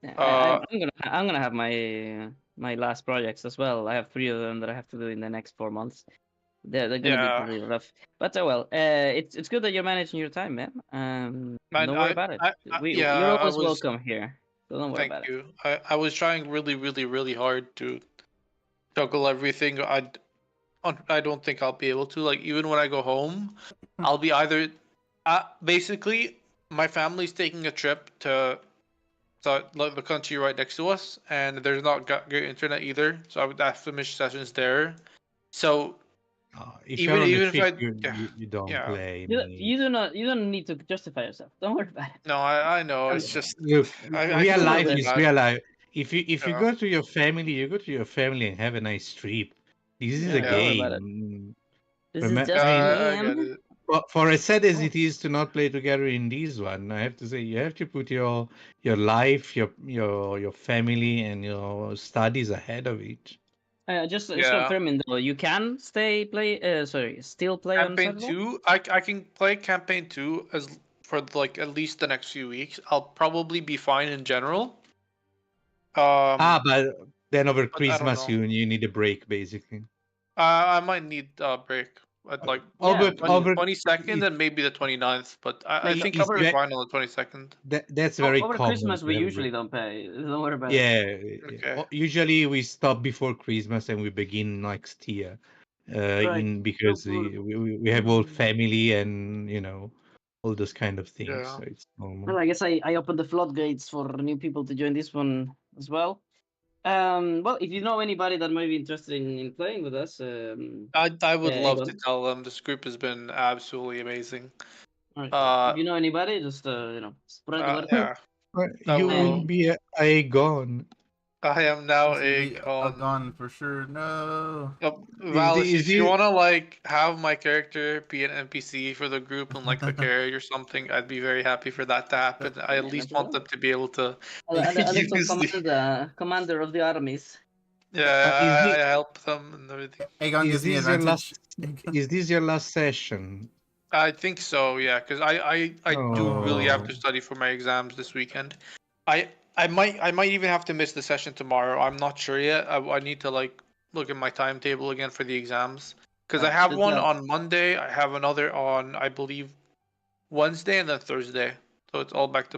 Yeah, Uh, I'm gonna have my last projects as well. I have 3 of them that I have to do in the next 4 months. They're gonna be yeah, pretty rough. But well, it's good that you're managing your time, man. Don't worry about it. You're I always was. welcome here. So don't worry Thank about it. you. I was trying really, really, really hard to juggle everything. I don't think I'll be able to. Like even when I go home, I'll be either. Basically, my family's taking a trip to like the country right next to us, and there's not great internet either. So I would have to miss sessions there. So If even you're on a even if trip, I yeah, you don't yeah. play. You don't need to justify yourself. Don't worry about it. No, I know. Um, It's just Look, I real feel life really is bad. real life. If you Yeah. go to your family, you go to your family and have a nice trip. This is a Yeah, don't worry about it. game. This is just I a mean, I get game. it. for as sad as it is to not play together in this one, I have to say you have to put your life, your family, and your studies ahead of it. Just Yeah. confirming though, you can still play on Campaign Saturday. 2, I can play campaign 2 as for like at least the next few weeks. I'll probably be fine in general. But then over But I don't Christmas know. you need a break basically. I might need a break at like Yeah, Over 22nd and maybe the 29th, but I like think is I'll be fine on the 22nd. that's very over common Christmas to we have a break. usually don't pay. Don't worry about it. Yeah, Okay. usually we stop before Christmas and we begin next year. Right. Because we have all family and all those kind of things. Yeah. So it's normal. Well, I guess I opened the floodgates for new people to join this one as well. Well, if you know anybody that might be interested in playing with us, I would love to Aegon. tell them this group has been absolutely amazing. All right. If you know anybody, just spread the word. Yeah, I You will will. be a gone. I am now It's gonna a be a con. gone for sure. No. Val, Is if you this wanna like have my character be an NPC for the group and like the carry or something, I'd be very happy for that to happen. I at Yeah, least no want problem. them to be able to A little use the commander of the armies. yeah. I help them and everything. Aegon gives me this your advantage. last? Is this your last session? I think so, yeah, because I do really have Oh. to study for my exams this weekend. I might even have to miss the session tomorrow. I'm not sure yet. I need to like look at my timetable again for the exams because I have Good one job. on Monday. I have another on I believe Wednesday and then Thursday. So it's all back to